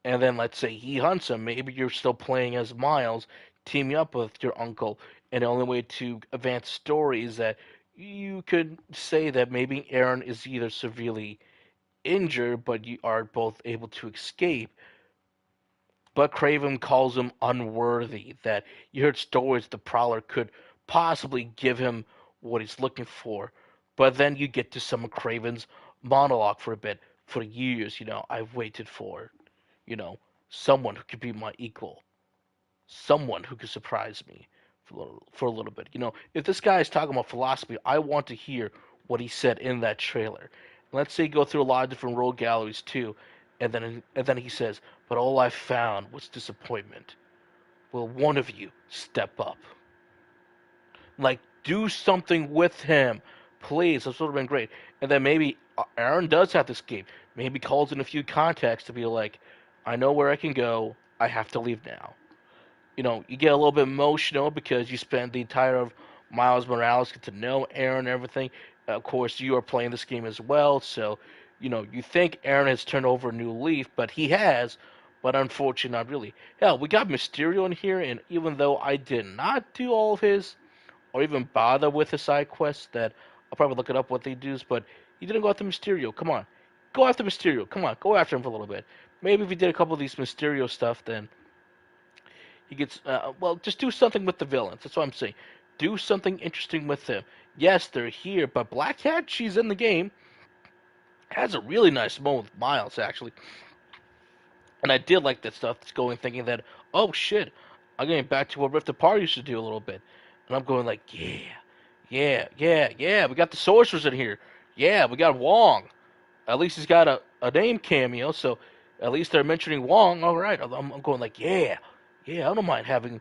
and then let's say he hunts him. Maybe you're still playing as Miles, teaming up with your uncle, and the only way to advance story is that you could say that maybe Aaron is either severely injured, but you are both able to escape. But Craven calls him unworthy. That you heard stories the Prowler could possibly give him what he's looking for. But then you get to some of Craven's monologue for a bit. For years, I've waited for, you know, someone who could be my equal, someone who could surprise me for a little bit. If this guy is talking about philosophy, I want to hear what he said in that trailer. Let's say you go through a lot of different rogue galleries too, and then he says, "But all I found was disappointment. Will one of you step up? Like, do something with him, please." This would have been great. And then maybe Aaron does have to escape. Maybe calls in a few contacts to be like, "I know where I can go. I have to leave now." You get a little bit emotional because you spend the entire of Miles Morales get to know Aaron and everything. Of course, you are playing this game as well, so you think Aaron has turned over a new leaf, but he has, but unfortunately not really. Hell, we got Mysterio in here, and even though I did not do all of his, or even bother with the side quests, that I'll probably look it up what they do, but he didn't go after Mysterio. Come on. go after Mysterio. Come on, go after him for a little bit. Maybe if you did a couple of these Mysterio stuff, then he gets, well, just do something with the villains. That's what I'm saying. Do something interesting with them. Yes, they're here, but Black Cat, she's in the game. Has a really nice moment with Miles, actually. And I did like that stuff that's going, thinking that, oh shit, I'm getting back to what Rift Apart used to do a little bit. And I'm going like, yeah, we got the sorcerers in here. Yeah, we got Wong. At least he's got a name cameo, so at least they're mentioning Wong. All right, I'm going like, yeah, I don't mind having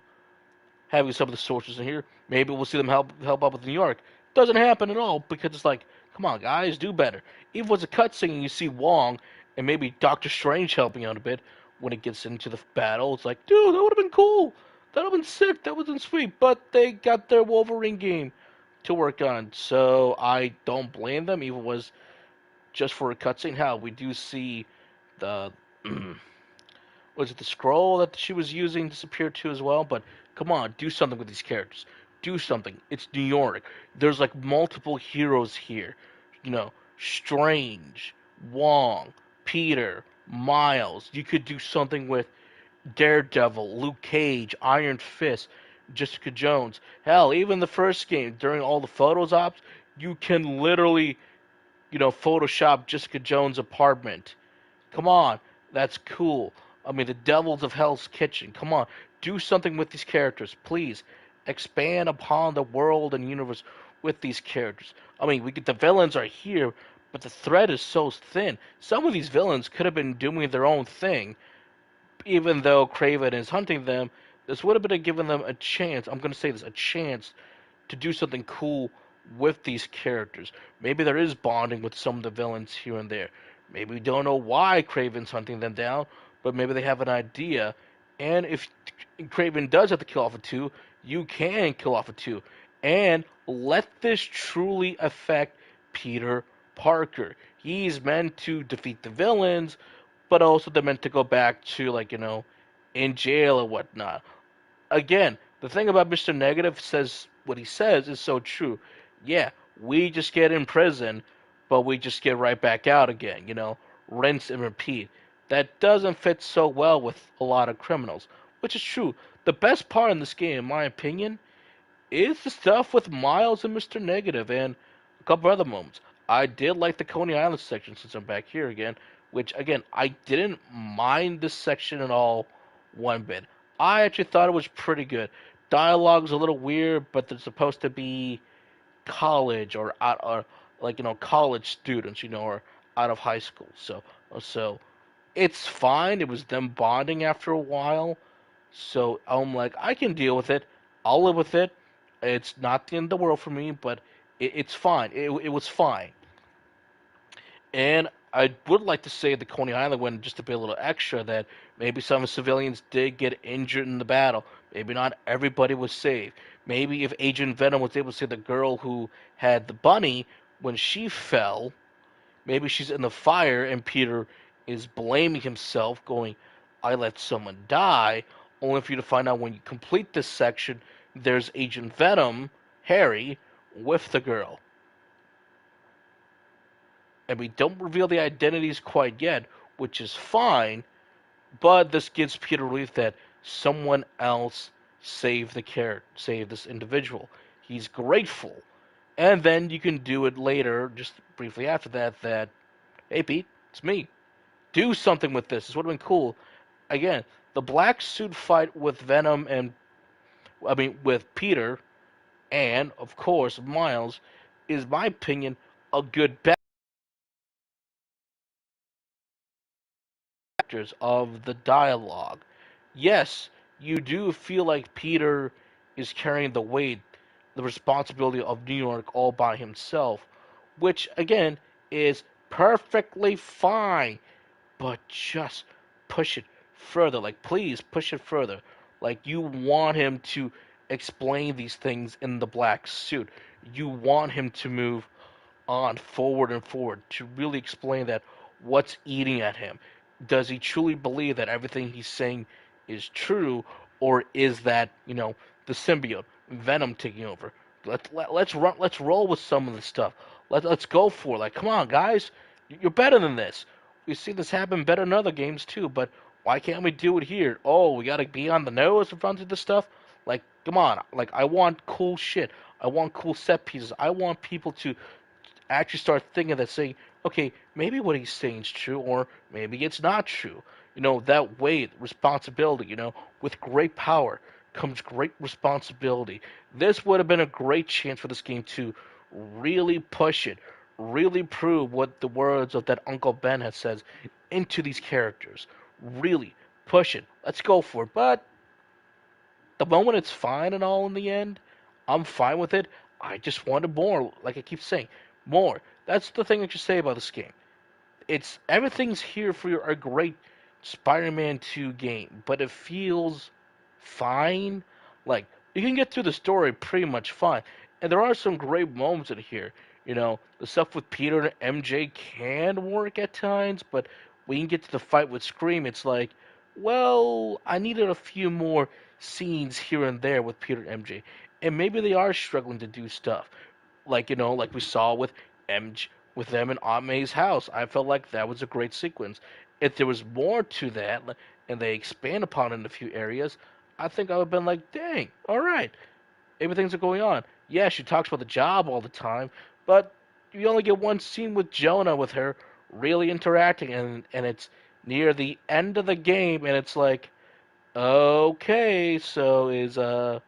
some of the sorcerers in here. Maybe we'll see them help out with New York. Doesn't happen at all because it's like, come on, guys, do better. Even if it's a cutscene and you see Wong and maybe Doctor Strange helping out a bit when it gets into the battle, it's like, dude, that would have been cool. That would have been sick. That would have been sweet. But they got their Wolverine game to work on, so I don't blame them. Even if it was just for a cutscene. Hell, we do see the was it the scroll that she was using disappear too as well? But come on, do something with these characters. Do something. It's New York. There's like multiple heroes here. You know, Strange, Wong, Peter, Miles. You could do something with Daredevil, Luke Cage, Iron Fist, Jessica Jones. Hell, even the first game, during all the photos ops, you can literally, Photoshop Jessica Jones' apartment. Come on, that's cool. I mean, the Devils of Hell's Kitchen. Come on, do something with these characters, please. Expand upon the world and universe with these characters. I mean, the villains are here, but the thread is so thin. Some of these villains could have been doing their own thing, even though Kraven is hunting them. This would have been given them a chance. I'm going to say this, a chance to do something cool with these characters. Maybe there is bonding with some of the villains here and there. Maybe we don't know why Kraven's hunting them down, but maybe they have an idea. And if Kraven does have to kill off a two, you can kill off a two. And let this truly affect Peter Parker. He's meant to defeat the villains, but also they're meant to go back to, like, in jail or whatnot. Again, the thing about Mr. Negative says what he says is so true. Yeah, we just get in prison, but we just get right back out again, rinse and repeat. That doesn't fit so well with a lot of criminals, which is true. The best part in this game, in my opinion, is the stuff with Miles and Mr. Negative and a couple other moments. I did like the Coney Island section, since I'm back here again, which, again, I didn't mind this section at all one bit. I actually thought it was pretty good. Dialogue's a little weird, but they're supposed to be college or like, college students, or out of high school. So it's fine. It was them bonding after a while. So I'm like, I can deal with it. I'll live with it. It's not the end of the world for me, but it's fine. It was fine. And I would like to say the Coney Island one just to be a little extra, that maybe some civilians did get injured in the battle. Maybe not everybody was saved. Maybe if Agent Venom was able to save the girl who had the bunny when she fell, maybe she's in the fire and Peter is blaming himself, going, I let someone die, only for you to find out when you complete this section, there's Agent Venom, Harry, with the girl. And we don't reveal the identities quite yet, which is fine, but this gives Peter relief that someone else saved this individual. He's grateful. And then you can do it later, just briefly after that, hey Pete, it's me. Do something with this. This would have been cool. Again, the black suit fight with Venom with Peter, and, of course, Miles, is, my opinion, a good bet of the dialogue. Yes, you do feel like Peter is carrying the weight, the responsibility of New York all by himself, which, again, is perfectly fine, but just push it further. Like, please push it further. Like, you want him to explain these things in the black suit. You want him to move on forward and forward to really explain that what's eating at him. Does he truly believe that everything he's saying is true, or is that, the symbiote, Venom, taking over? Let's roll with some of the stuff. Let's go for it. Like, come on, guys, You're better than this. We see this happen better in other games too, but why can't we do it here? Oh, we gotta be on the nose in front of this stuff? Like, come on. Like, I want cool shit. I want cool set pieces. I want people to actually start thinking that saying, okay, maybe what he's saying is true, or maybe it's not true. That weight, responsibility, with great power comes great responsibility. This would have been a great chance for this game to really push it, really prove what the words of that Uncle Ben has said into these characters. Really push it. Let's go for it. But the moment it's fine and all in the end, I'm fine with it. I just wanted more, like I keep saying, more. That's the thing I should say about this game. It's everything's here for a great Spider-Man 2 game, but it feels fine. Like you can get through the story pretty much fine, and there are some great moments in here. The stuff with Peter and MJ can work at times, but when you get to the fight with Scream, it's like, well, I needed a few more scenes here and there with Peter and MJ, and maybe they are struggling to do stuff like we saw with MJ with them in Aunt May's house. I felt like that was a great sequence. If there was more to that, and they expand upon it in a few areas, I think I would have been like, dang, all right, everything's going on. Yeah, she talks about the job all the time, but you only get one scene with Jonah with her really interacting, and it's near the end of the game, and it's like, okay, so is that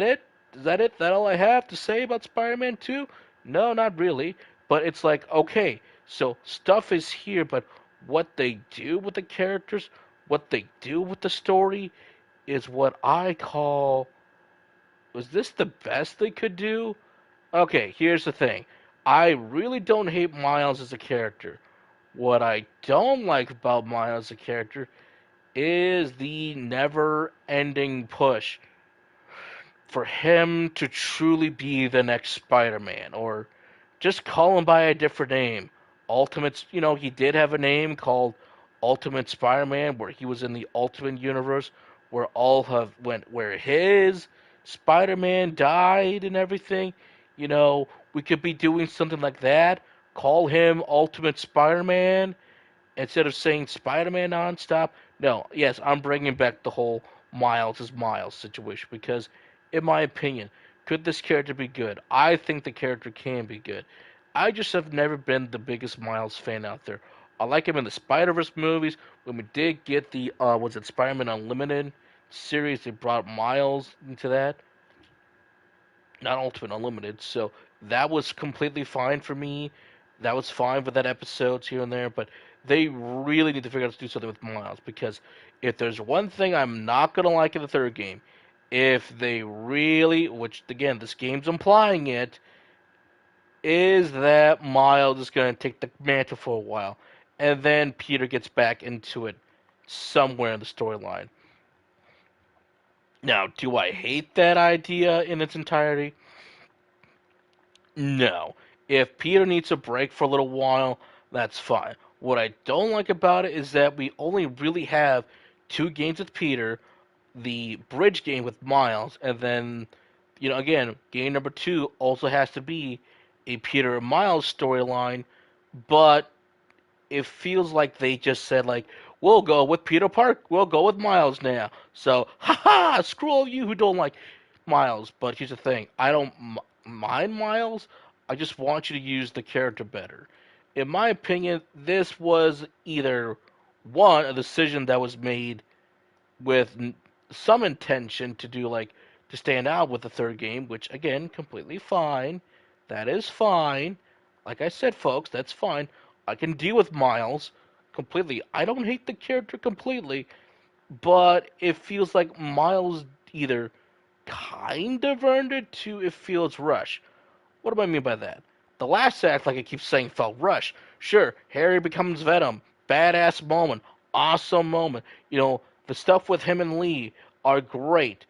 it? Is that it? That all I have to say about Spider-Man 2? No, not really. But it's like, okay, so stuff is here, but what they do with the characters, what they do with the story, is what I call, was this the best they could do? Okay, here's the thing. I really don't hate Miles as a character. What I don't like about Miles as a character is the never-ending push for him to truly be the next Spider-Man, or just call him by a different name. Ultimate, he did have a name called Ultimate Spider-Man, where he was in the Ultimate Universe, where where his Spider-Man died and everything. We could be doing something like that. Call him Ultimate Spider-Man instead of saying Spider-Man nonstop. No, yes, I'm bringing back the whole Miles is Miles situation because, in my opinion, could this character be good? I think the character can be good. I just have never been the biggest Miles fan out there. I like him in the Spider-Verse movies. When we did get the, was it Spider-Man Unlimited series, they brought Miles into that. Not Ultimate, Unlimited. So that was completely fine for me. That was fine with that episodes here and there, but they really need to figure out to do something with Miles because if there's one thing I'm not gonna like in the third game, if they really, which again this game's implying it, is that Miles is gonna take the mantle for a while, and then Peter gets back into it somewhere in the storyline. Now, do I hate that idea in its entirety? No. If Peter needs a break for a little while, that's fine. What I don't like about it is that we only really have two games with Peter, the bridge game with Miles, and then, again, game number 2 also has to be a Peter and Miles storyline, but it feels like they just said, like, we'll go with Peter Park, we'll go with Miles now. So, haha, screw all you who don't like Miles. But here's the thing, I don't mind Miles, I just want you to use the character better. In my opinion, this was either one, a decision that was made with some intention to do like to stand out with the third game, which again, completely fine. That is fine. Like I said, folks, that's fine. I can deal with Miles completely. I don't hate the character completely, but it feels like Miles either kind of earned it to it feels rushed. What do I mean by that? The last act, like I keep saying, felt rushed. Sure, Harry becomes Venom. Badass moment. Awesome moment. The stuff with him and Lee are great.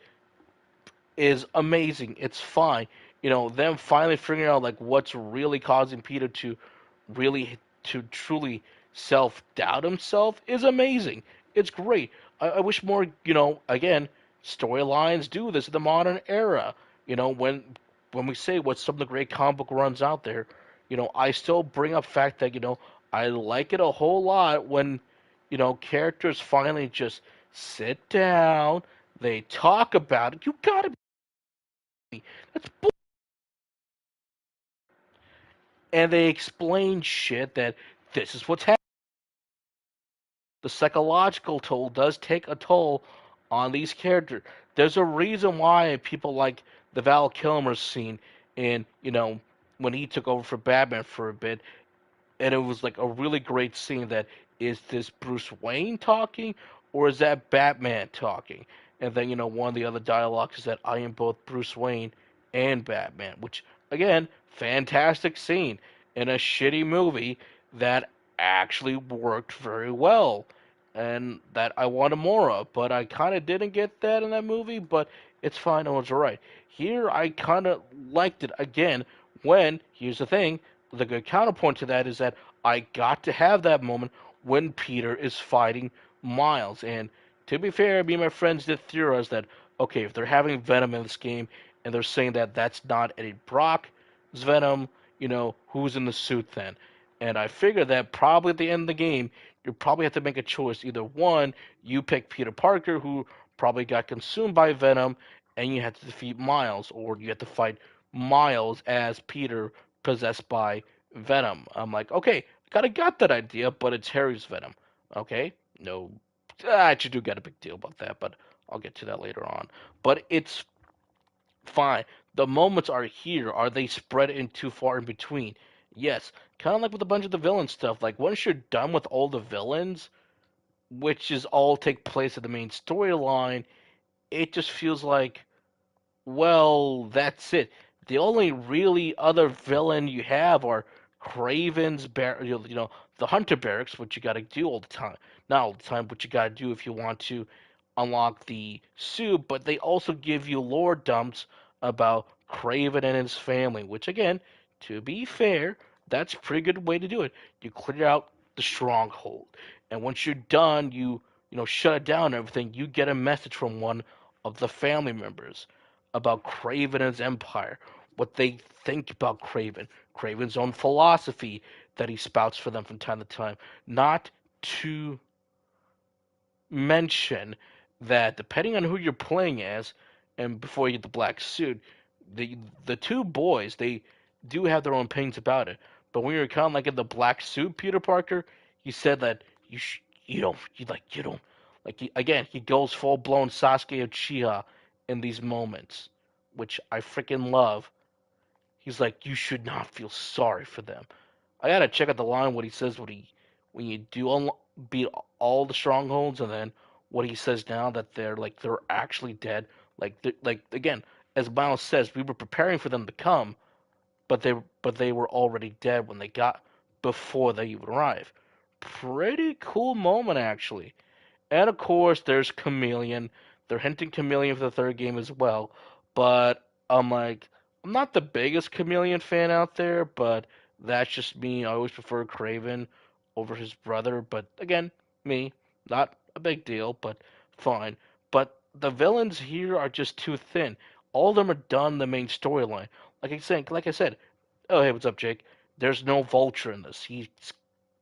Is amazing. It's fine. Them finally figuring out like what's really causing Peter to truly self-doubt himself is amazing. It's great. I wish more, again, storylines do this in the modern era. When we say what's some of the great comic book runs out there, I still bring up fact that, I like it a whole lot when, characters finally just sit down, they talk about it. You gotta be. That's bull. And they explain shit that this is what's happening. The psychological toll does take a toll on these characters. There's a reason why people like the Val Kilmer scene in, when he took over for Batman for a bit, and it was like a really great scene that is this Bruce Wayne talking or is that Batman talking? And then, one of the other dialogues is that I am both Bruce Wayne and Batman, which again, fantastic scene in a shitty movie that actually worked very well and that I wanted more of, but I kind of didn't get that in that movie, but it's fine, it was alright. Here I kind of liked it again when, here's the thing, the good counterpoint to that is that I got to have that moment when Peter is fighting Miles. And to be fair, me and my friends did theorize that, okay, if they're having Venom in this game and they're saying that that's not Eddie Brock's Venom, who's in the suit then? And I figured that probably at the end of the game, you probably have to make a choice. Either one, you pick Peter Parker, who probably got consumed by Venom, and you have to defeat Miles, or you have to fight Miles as Peter possessed by Venom. I'm like, okay, kind of got that idea, but it's Harry's Venom. Okay, no, I actually do get a big deal about that, but I'll get to that later on. But it's fine. The moments are here. Are they spread in too far in between? Yes. Kind of like with a bunch of the villain stuff. Like once you're done with all the villains, which is all take place in the main storyline, it just feels like, well, that's it. The only really other villain you have are the Hunter Barracks, which you got to do all the time. Not all the time, but you got to do if you want to unlock the suit. But they also give you lore dumps about Craven and his family, which again, to be fair, that's a pretty good way to do it. You clear out the stronghold, and once you're done, you shut it down and everything. You get a message from one of the family members about Craven and his empire, what they think about Craven, Craven's own philosophy that he spouts for them from time to time. Not to mention that depending on who you're playing as, and before you get the black suit, the two boys they do have their own opinions about it. But when you're kind of like in the black suit, Peter Parker, he said that you don't like again he goes full blown Sasuke Uchiha in these moments, which I freaking love. He's like, you should not feel sorry for them. I gotta check out the line what he says when you do beat all the strongholds, and then what he says now that they're actually dead. Like again, as Miles says, we were preparing for them to come, but they were already dead when they got before they even arrived. Pretty cool moment actually. And of course, there's Chameleon. They're hinting Chameleon for the third game as well. But I'm not the biggest Chameleon fan out there, but that's just me. I always prefer Craven over his brother. But again, me, not a big deal, but fine. But the villains here are just too thin. All of them are done the main storyline. Like I said, oh hey, what's up, Jake? There's no Vulture in this. He's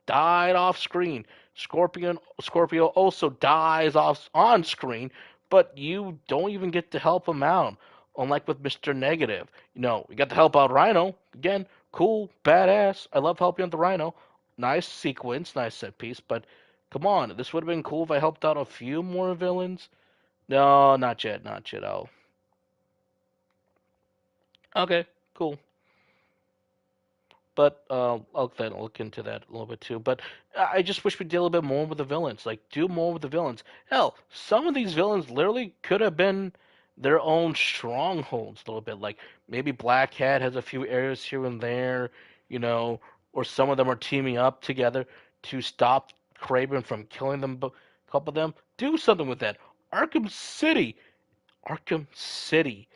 died off screen. Scorpio also dies off on screen, but you don't even get to help him out. Unlike with Mr. Negative, we got to help out Rhino again. Cool, badass. I love helping out the Rhino. Nice sequence, nice set piece. But come on, this would have been cool if I helped out a few more villains. No, not yet, not yet. Oh, okay, cool. But I'll then look into that a little bit too. But I just wish we did a little bit more with the villains. Like, do more with the villains. Hell, some of these villains literally could have been their own strongholds a little bit. Like, maybe Black Cat has a few areas here and there, or some of them are teaming up together to stop Kraven from killing them, a couple of them. Do something with that. Arkham City. Arkham City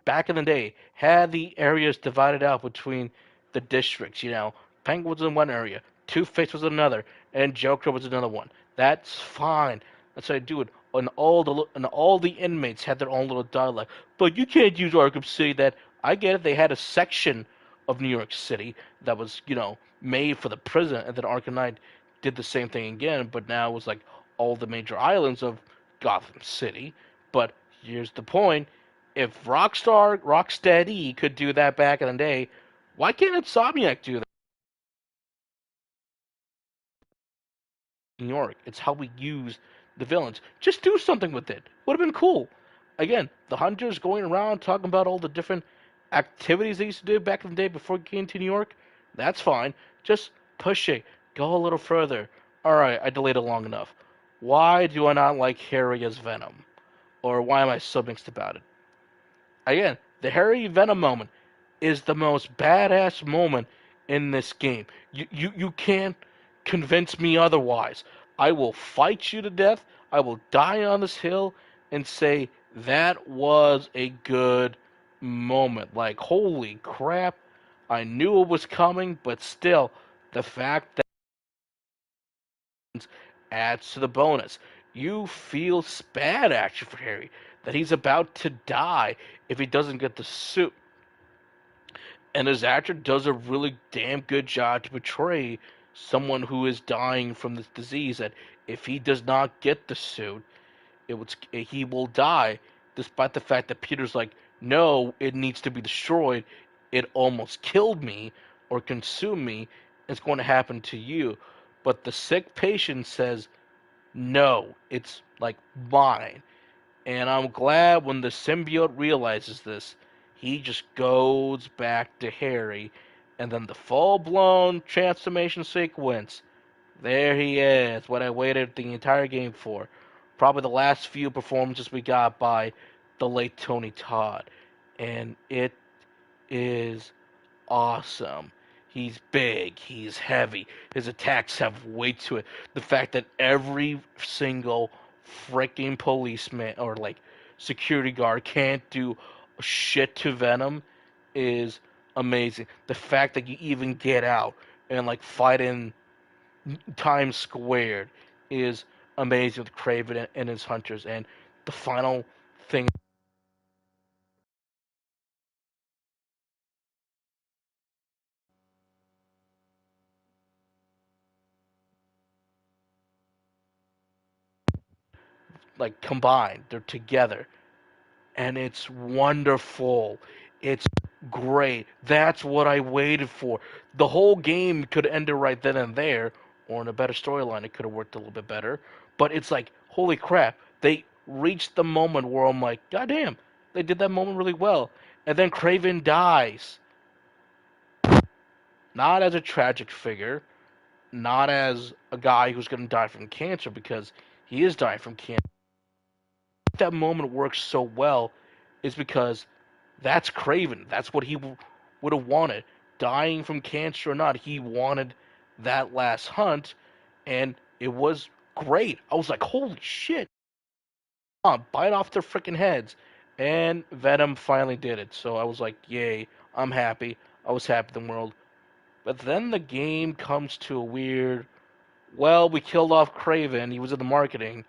back in the day, had the areas divided out between the districts. Penguin was in one area, Two Face was in another, and Joker was another one. That's fine. That's how I do it. And all the inmates had their own little dialect. But you can't use Arkham City. That I get it. They had a section of New York City that was, made for the prison, and then Arkham Knight did the same thing again, but now it was like all the major islands of Gotham City. But here's the point: if Rocksteady could do that back in the day, why can't Insomniac do that? New York. It's how we use the villains. Just do something with it. Would have been cool. Again, the hunters going around talking about all the different activities they used to do back in the day before getting to New York. That's fine. Just push it. Go a little further. Alright, I delayed it long enough. Why do I not like Harry as Venom? Or why am I so mixed about it? Again, the Harry Venom moment is the most badass moment in this game. You can't convince me otherwise. I will fight you to death. I will die on this hill and say that was a good moment. Like, holy crap. I knew it was coming, but still, the fact that it adds to the bonus. You feel bad actually for Harry that he's about to die if he doesn't get the suit. And his actor does a really damn good job to portray someone who is dying from this disease. That if he does not get the suit, he will die. Despite the fact that Peter's like, no, it needs to be destroyed. It almost killed me or consumed me. It's going to happen to you. But the sick patient says, no, it's like mine. And I'm glad when the symbiote realizes this, he just goes back to Harry, and then the full-blown transformation sequence. There he is, what I waited the entire game for. Probably the last few performances we got by the late Tony Todd. And it is awesome. He's big, he's heavy, his attacks have weight to it. The fact that every single freaking policeman or like security guard can't do shit to Venom is amazing. The fact that you even get out and like fight in Times Squared is amazing with Kraven and his hunters. And the final thing, like combined, they're together and it's wonderful. It's great. That's what I waited for. The whole game could have ended right then and there, or in a better storyline, it could have worked a little bit better. But it's like, holy crap, they reached the moment where I'm like, goddamn, they did that moment really well. And then Craven dies. Not as a tragic figure, not as a guy who's going to die from cancer, because he is dying from cancer. That moment works so well is because that's Craven. That's what he would have wanted. Dying from cancer or not, he wanted that last hunt, and it was great. I was like, holy shit. Bite off their freaking heads. And Venom finally did it. So I was like, yay, I'm happy. I was happy in the world. But then the game comes to a weird, well, we killed off Craven. He was in the marketing,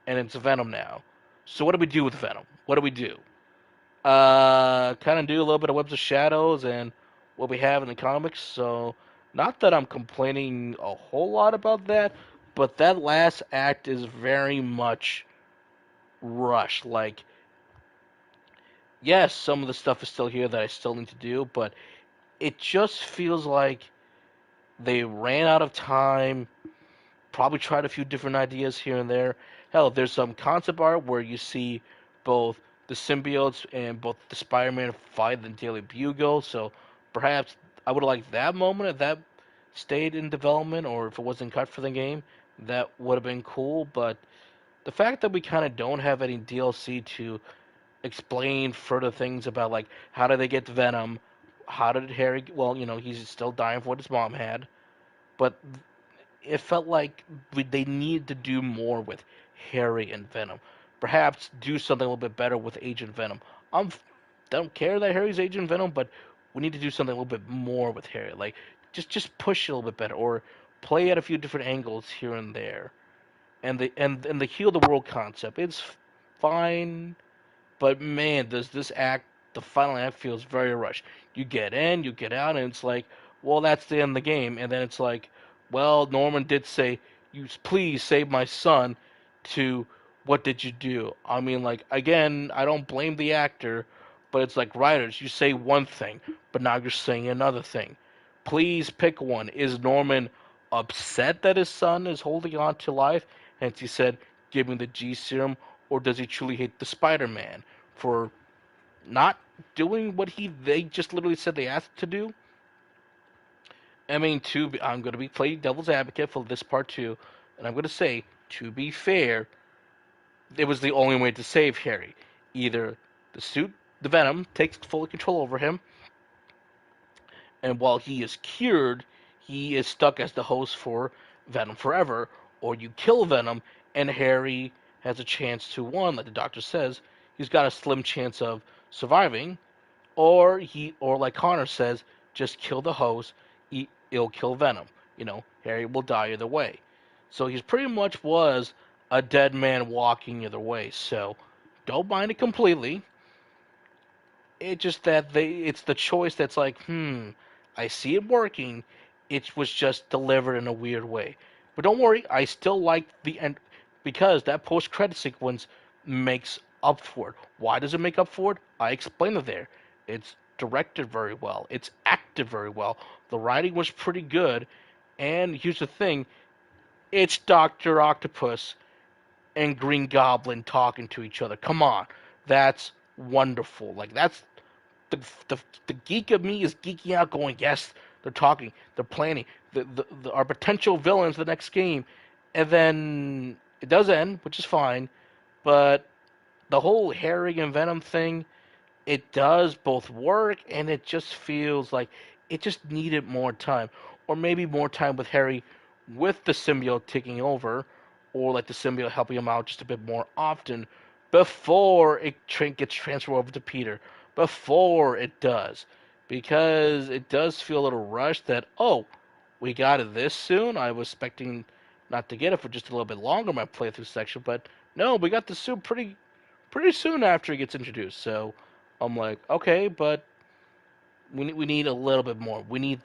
and it's Venom now. So what do we do with Venom? What do we do? Kind of do a little bit of Webs of Shadows and what we have in the comics. So, not that I'm complaining a whole lot about that, but that last act is very much rushed. Like, yes, some of the stuff is still here that I still need to do, but it just feels like they ran out of time. Probably tried a few different ideas here and there. Hell, there's some concept art where you see both the symbiotes and both the Spider-Man fight in the Daily Bugle. So perhaps I would have liked that moment if that stayed in development, or if it wasn't cut for the game, that would have been cool. But the fact that we kind of don't have any DLC to explain further things about, like, how did they get Venom? How did Harry? Well, he's still dying for what his mom had, but it felt like they needed to do more with Harry and Venom. Perhaps do something a little bit better with Agent Venom. I don't care that Harry's Agent Venom, but we need to do something a little bit more with Harry. Like, just push it a little bit better, or play at a few different angles here and there. And the heal the world concept, it's fine, but man, does this act the final act feels very rushed. You get in, you get out, and it's like, well, that's the end of the game. And then it's like, well, Norman did say, you please save my son, to what did you do? I mean, like, again, I don't blame the actor, but it's like writers, you say one thing, but now you're saying another thing. Please pick one. Is Norman upset that his son is holding on to life? Hence he said, give me the G serum, or does he truly hate the Spider-Man for not doing what they just literally said they asked to do? I mean, I'm going to be playing devil's advocate for this part too, and I'm going to say, to be fair, it was the only way to save Harry. Either the suit, the Venom, takes full control over him, and while he is cured, he is stuck as the host for Venom forever, or you kill Venom, and Harry has a chance to, one, like the doctor says, he's got a slim chance of surviving, or like Connor says, just kill the host, it'll kill Venom. Harry will die either way. So he pretty much was a dead man walking either way. So don't mind it completely. It's just that it's the choice that's like, I see it working. It was just delivered in a weird way. But don't worry, I still like the end because that post-credit sequence makes up for it. Why does it make up for it? I explained it there. It's directed very well. It's acted very well. The writing was pretty good. And here's the thing. It's Dr. Octopus and Green Goblin talking to each other. Come on. That's wonderful. Like, that's the, the, the geek of me is geeking out going, yes, they're talking. They're planning. Our potential villains the next game. And then it does end, which is fine. But the whole Harry and Venom thing, it does both work, and it just feels like it just needed more time. Or maybe more time with Harry with the symbiote taking over, or like the symbiote helping him out just a bit more often before it gets transferred over to Peter. Before it does. Because it does feel a little rushed that, oh, we got it this soon? I was expecting not to get it for just a little bit longer in my playthrough section, but no, we got the suit pretty soon after it gets introduced. So I'm like, okay, but we need a little bit more. We need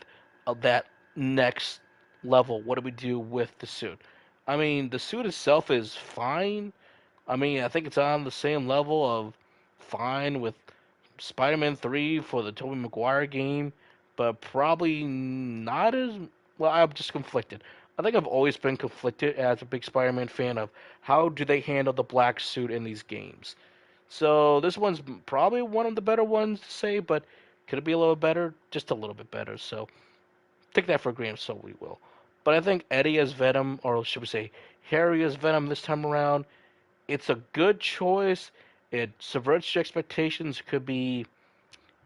that next level. What do we do with the suit? I mean, the suit itself is fine. I mean, I think it's on the same level of fine with Spider-Man 3 for the Tobey Maguire game, but probably not as well. I'm just conflicted. I think I've always been conflicted as a big Spider-Man fan of how do they handle the black suit in these games. So this one's probably one of the better ones to say, but could it be a little better? Just a little bit better. So take that for a grain of salt, we will. But I think Eddie as Venom, or should we say Harry as Venom this time around, it's a good choice. It subverts your expectations. Could be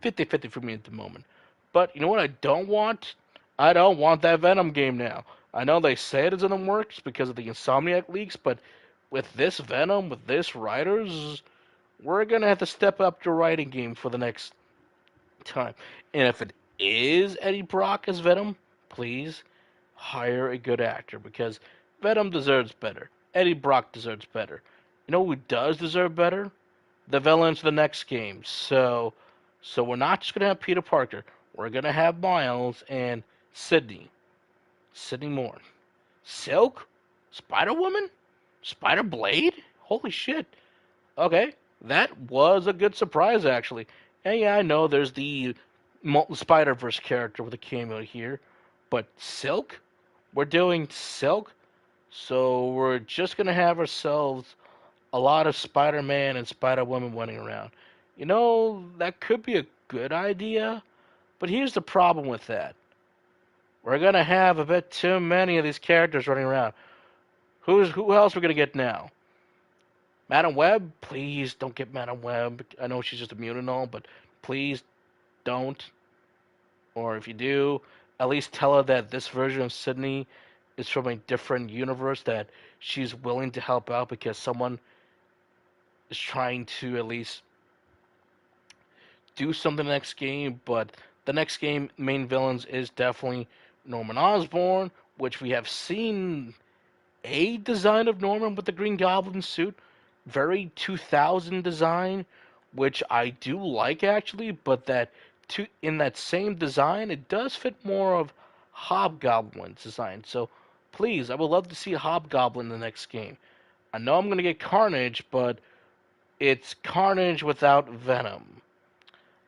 50-50 for me at the moment. But you know what I don't want? I don't want that Venom game now. I know they say it is in the works because of the Insomniac leaks, but with this Venom, with this writers, we're going to have to step up the writing game for the next time. And if it is Eddie Brock as Venom, please hire a good actor because Venom deserves better. Eddie Brock deserves better. You know who does deserve better? The villains of the next game. So we're not just going to have Peter Parker. We're going to have Miles and Sydney. Sydney Morn. Silk? Spider-Woman? Spider-Blade? Holy shit. Okay, that was a good surprise, actually. And yeah, I know there's the Spider-Verse character with a cameo here. But Silk? We're doing Silk? So we're just going to have ourselves a lot of Spider-Man and Spider-Woman running around. You know, that could be a good idea, but here's the problem with that. We're going to have a bit too many of these characters running around. Who else are we going to get now? Madam Web? Please don't get Madam Web. I know she's just a mutant and all, but please don't. Or if you do, at least tell her that this version of Sydney is from a different universe, that she's willing to help out because someone is trying to at least do something next game, but the next game, main villains is definitely Norman Osborn, which we have seen a design of Norman with the Green Goblin suit, very 2000 design, which I do like actually, but that in that same design, it does fit more of Hobgoblin's design. So please, I would love to see Hobgoblin in the next game. I know I'm gonna get Carnage, but it's Carnage without Venom.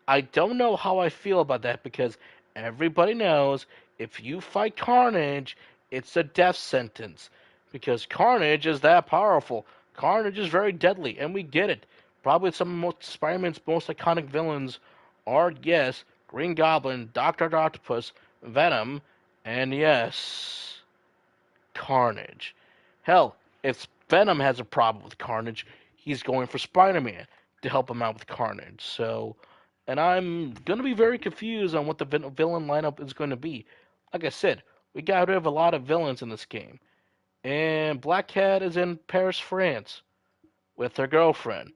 I don't know how I feel about that because everybody knows if you fight Carnage, it's a death sentence. Because Carnage is that powerful. Carnage is very deadly, and we get it. Probably some of Spider-Man's most iconic villains are, yes, Green Goblin, Doctor Octopus, Venom, and yes, Carnage. Hell, if Venom has a problem with Carnage, he's going for Spider-Man to help him out with Carnage. So, and I'm gonna be very confused on what the villain lineup is going to be. Like I said, we got rid of a lot of villains in this game, and Black Cat is in Paris, France, with her girlfriend.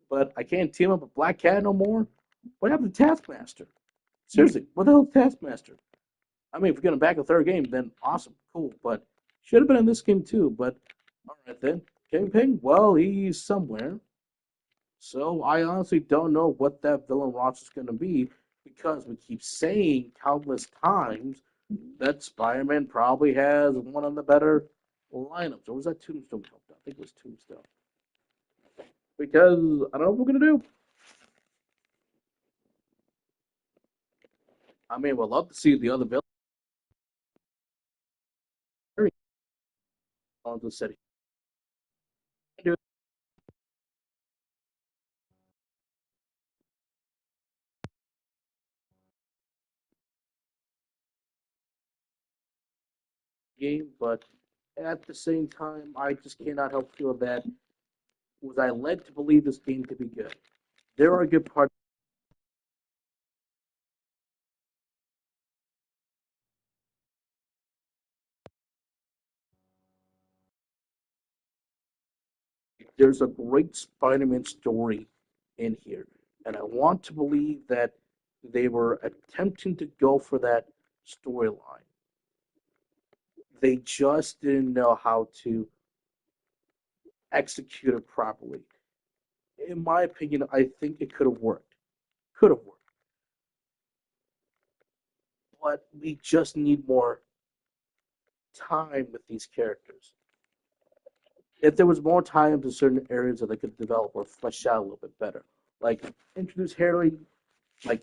But I can't team up with Black Cat no more. What happened to Taskmaster? Seriously, what the hell is Taskmaster? I mean, if we're getting back a third game, then awesome, cool. But should have been in this game too. But all right then, Kingpin. Well, he's somewhere. So I honestly don't know what that villain roster is going to be because we keep saying countless times that Spider-Man probably has one of the better lineups. Or was that Tombstone? I think it was Tombstone. Because I don't know what we're going to do. I mean, we'd love to see the other villains on the set game, but at the same time, I just cannot help feel that was I led to believe this game could be good. There are good parts. There's a great Spider-Man story in here, and I want to believe that they were attempting to go for that storyline. They just didn't know how to execute it properly. In my opinion, I think it could have worked. Could have worked, but we just need more time with these characters. If there was more time to certain areas that they could develop or flesh out a little bit better, like introduce Harry,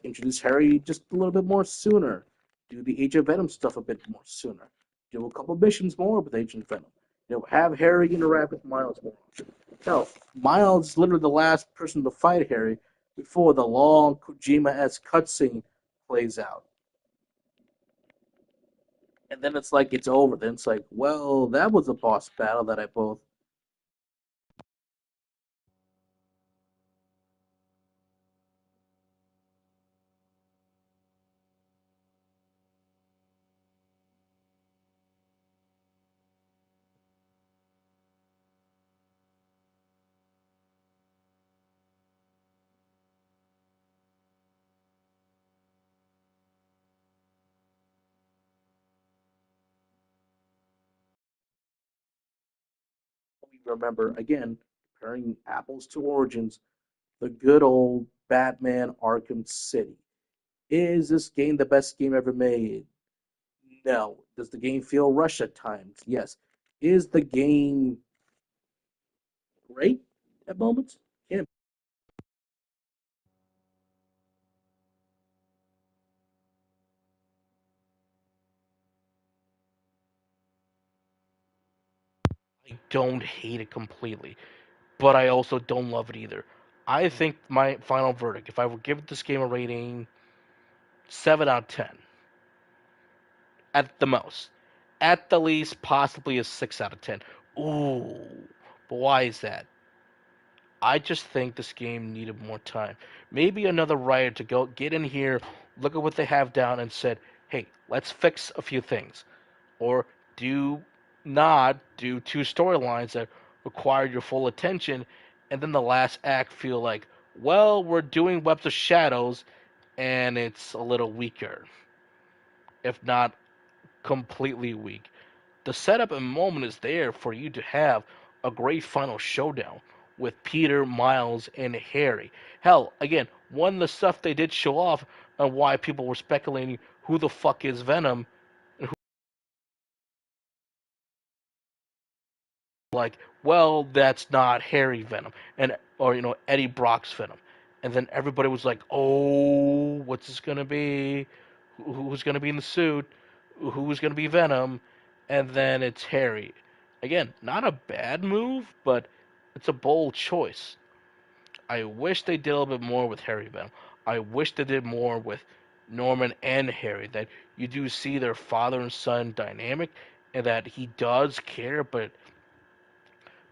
introduce Harry just a little bit more sooner, do the Age of Venom stuff a bit more sooner, do a couple missions more with Agent Venom, have Harry interact with Miles more. Hell, Miles is literally the last person to fight Harry before the long Kojima-esque cutscene plays out. And then it's like it's over. Then it's like, well, that was a boss battle that I both we remember again, comparing apples to oranges, the good old Batman Arkham City. Is this game the best game ever made? No. Does the game feel rushed at times? Yes. Is the game great at moments? Yeah. I don't hate it completely, but I also don't love it either. I think my final verdict, if I would give this game a rating, 7 out of 10 at the most. At the least, possibly a 6 out of 10. Ooh, but why is that? I just think this game needed more time. Maybe another writer to go get in here, look at what they have down, and said, "Hey, let's fix a few things," or do not do two storylines that require your full attention, and then the last act feel like, well, we're doing Webs of Shadows, and it's a little weaker, if not completely weak. The setup and moment is there for you to have a great final showdown with Peter, Miles, and Harry. Hell, again, one of the stuff they did show off on why people were speculating who the fuck is Venom, and who, like, well, that's not Harry Venom, and or Eddie Brock's Venom, and then everybody was like, oh, what's this gonna be? Who's gonna be in the suit? Who's gonna be Venom? And then it's Harry. Again, not a bad move, but it's a bold choice. I wish they did a little bit more with Harry Venom. I wish they did more with Norman and Harry. That you do see their father and son dynamic, and that he does care, but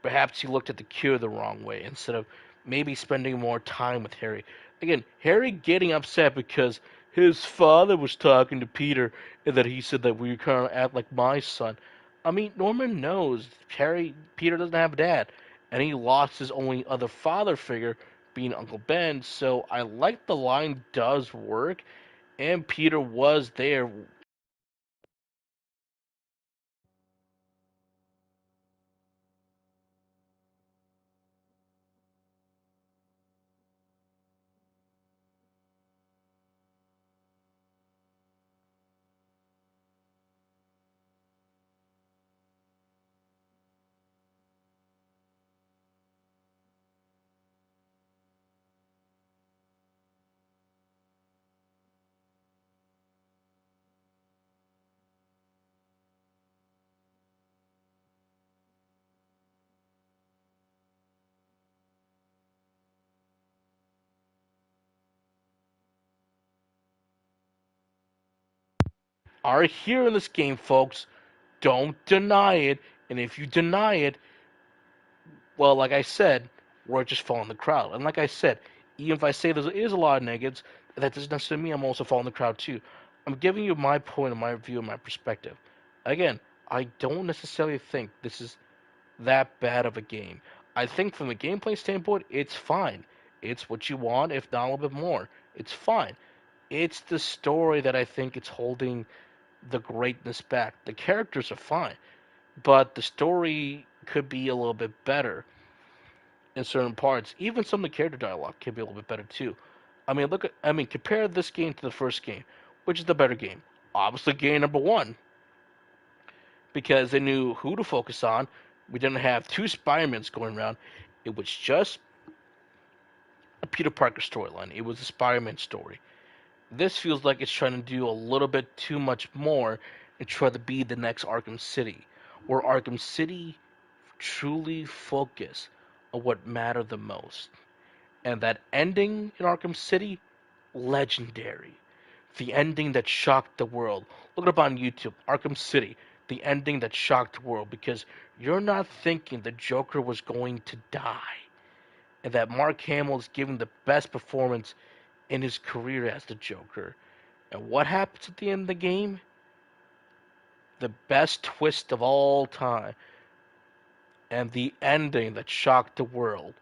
perhaps he looked at the cure the wrong way instead of maybe spending more time with Harry. Again, Harry getting upset because his father was talking to Peter and that he said that we kind of act like my son. I mean, Norman knows Peter doesn't have a dad, and he lost his only other father figure being Uncle Ben. So I like the line does work, and Peter was there. Are here in this game, folks. Don't deny it, and if you deny it, well, like I said, we're just following the crowd. And like I said, even if I say there is a lot of negatives, that doesn't necessarily mean I'm also following the crowd too. I'm giving you my point and my view and my perspective. Again, I don't necessarily think this is that bad of a game. I think from a gameplay standpoint, it's fine. It's what you want, if not a little bit more. It's fine. It's the story that I think it's holding the greatness back. The characters are fine, but the story could be a little bit better in certain parts. Even some of the character dialogue can be a little bit better too. Compare this game to the first game, which is the better game. Obviously, game number one, because they knew who to focus on. We didn't have two Spider-Mans going around. It was just a Peter Parker storyline. It was a Spider-Man story. This feels like it's trying to do a little bit too much more and try to be the next Arkham City, where Arkham City truly focus on what mattered the most. And that ending in Arkham City, legendary. The ending that shocked the world. Look it up on YouTube, Arkham City. The ending that shocked the world because you're not thinking the Joker was going to die. And that Mark Hamill is giving the best performance in his career as the Joker. And what happens at the end of the game? The best twist of all time. And the ending that shocked the world.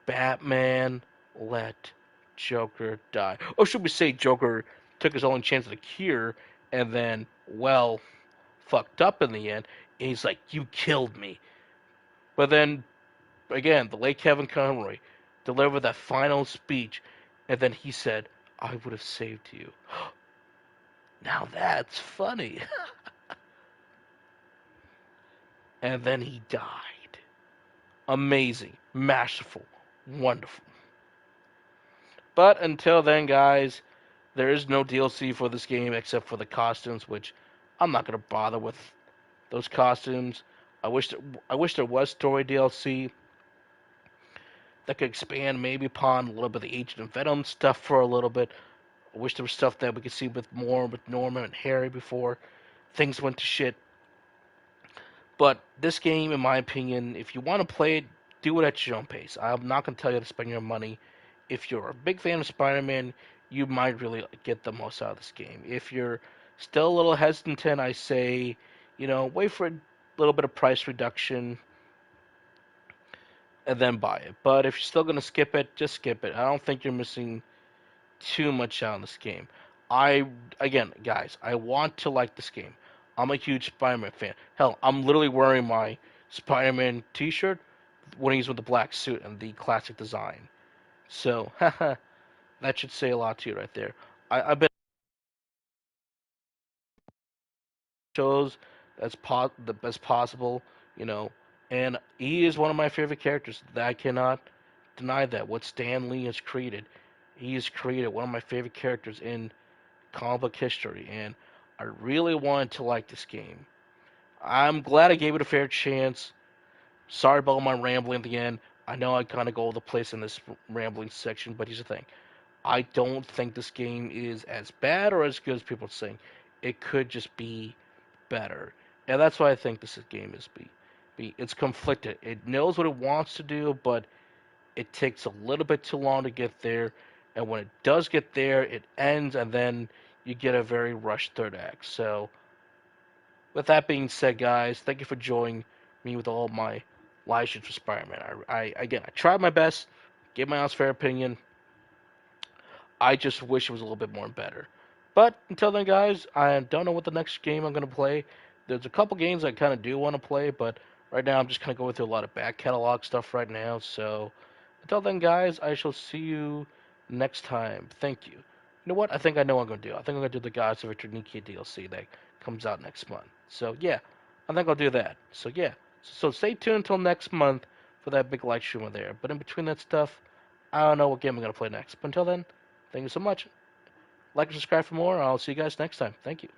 Batman let Joker die. Or should we say Joker took his only chance at a cure and then, well, fucked up in the end. And he's like, you killed me. But then, again, the late Kevin Conroy delivered that final speech, and then he said, I would have saved you. Now that's funny. And then he died. Amazing, masterful, wonderful. But until then, guys, there is no DLC for this game except for the costumes, which I'm not gonna bother with those costumes. I wish there was story DLC that could expand maybe upon a little bit of the Agent of Venom stuff for a little bit. I wish there was stuff that we could see with more with Norman and Harry before things went to shit. But this game, in my opinion, if you want to play it, do it at your own pace. I'm not going to tell you to spend your money. If you're a big fan of Spider-Man, you might really get the most out of this game. If you're still a little hesitant, I say, wait for a little bit of price reduction and then buy it. But if you're still going to skip it, just skip it. I don't think you're missing too much out of this game. Again, guys, I want to like this game. I'm a huge Spider-Man fan. Hell, I'm literally wearing my Spider-Man t-shirt when he's with the black suit and the classic design. So, haha, that should say a lot to you right there. I bet shows the best possible, you know, and he is one of my favorite characters. I cannot deny that. What Stan Lee has created, he has created one of my favorite characters in comic book history, and I really wanted to like this game. I'm glad I gave it a fair chance. Sorry about my rambling at the end. I know I kind of go all over the place in this rambling section, but here's the thing. I don't think this game is as bad or as good as people are saying. It could just be better. And that's why I think this game is it's conflicted. It knows what it wants to do, but it takes a little bit too long to get there. And when it does get there, it ends, and then you get a very rushed third act. So, with that being said, guys, thank you for joining me with all my live streams for Spider-Man. I tried my best, gave my honest fair opinion. I just wish it was a little bit more better. But until then, guys, I don't know what the next game I'm going to play. There's a couple games I kind of do want to play, but right now I'm just kind of going through a lot of back catalog stuff right now. So until then, guys, I shall see you next time. Thank you. You know what? I think I know what I'm going to do. I think I'm going to do the Gods of Eternicia DLC that comes out next month. So yeah, I think I'll do that. So yeah, so stay tuned until next month for that big live stream there. But in between that stuff, I don't know what game I'm going to play next. But until then, thank you so much. Like and subscribe for more. I'll see you guys next time. Thank you.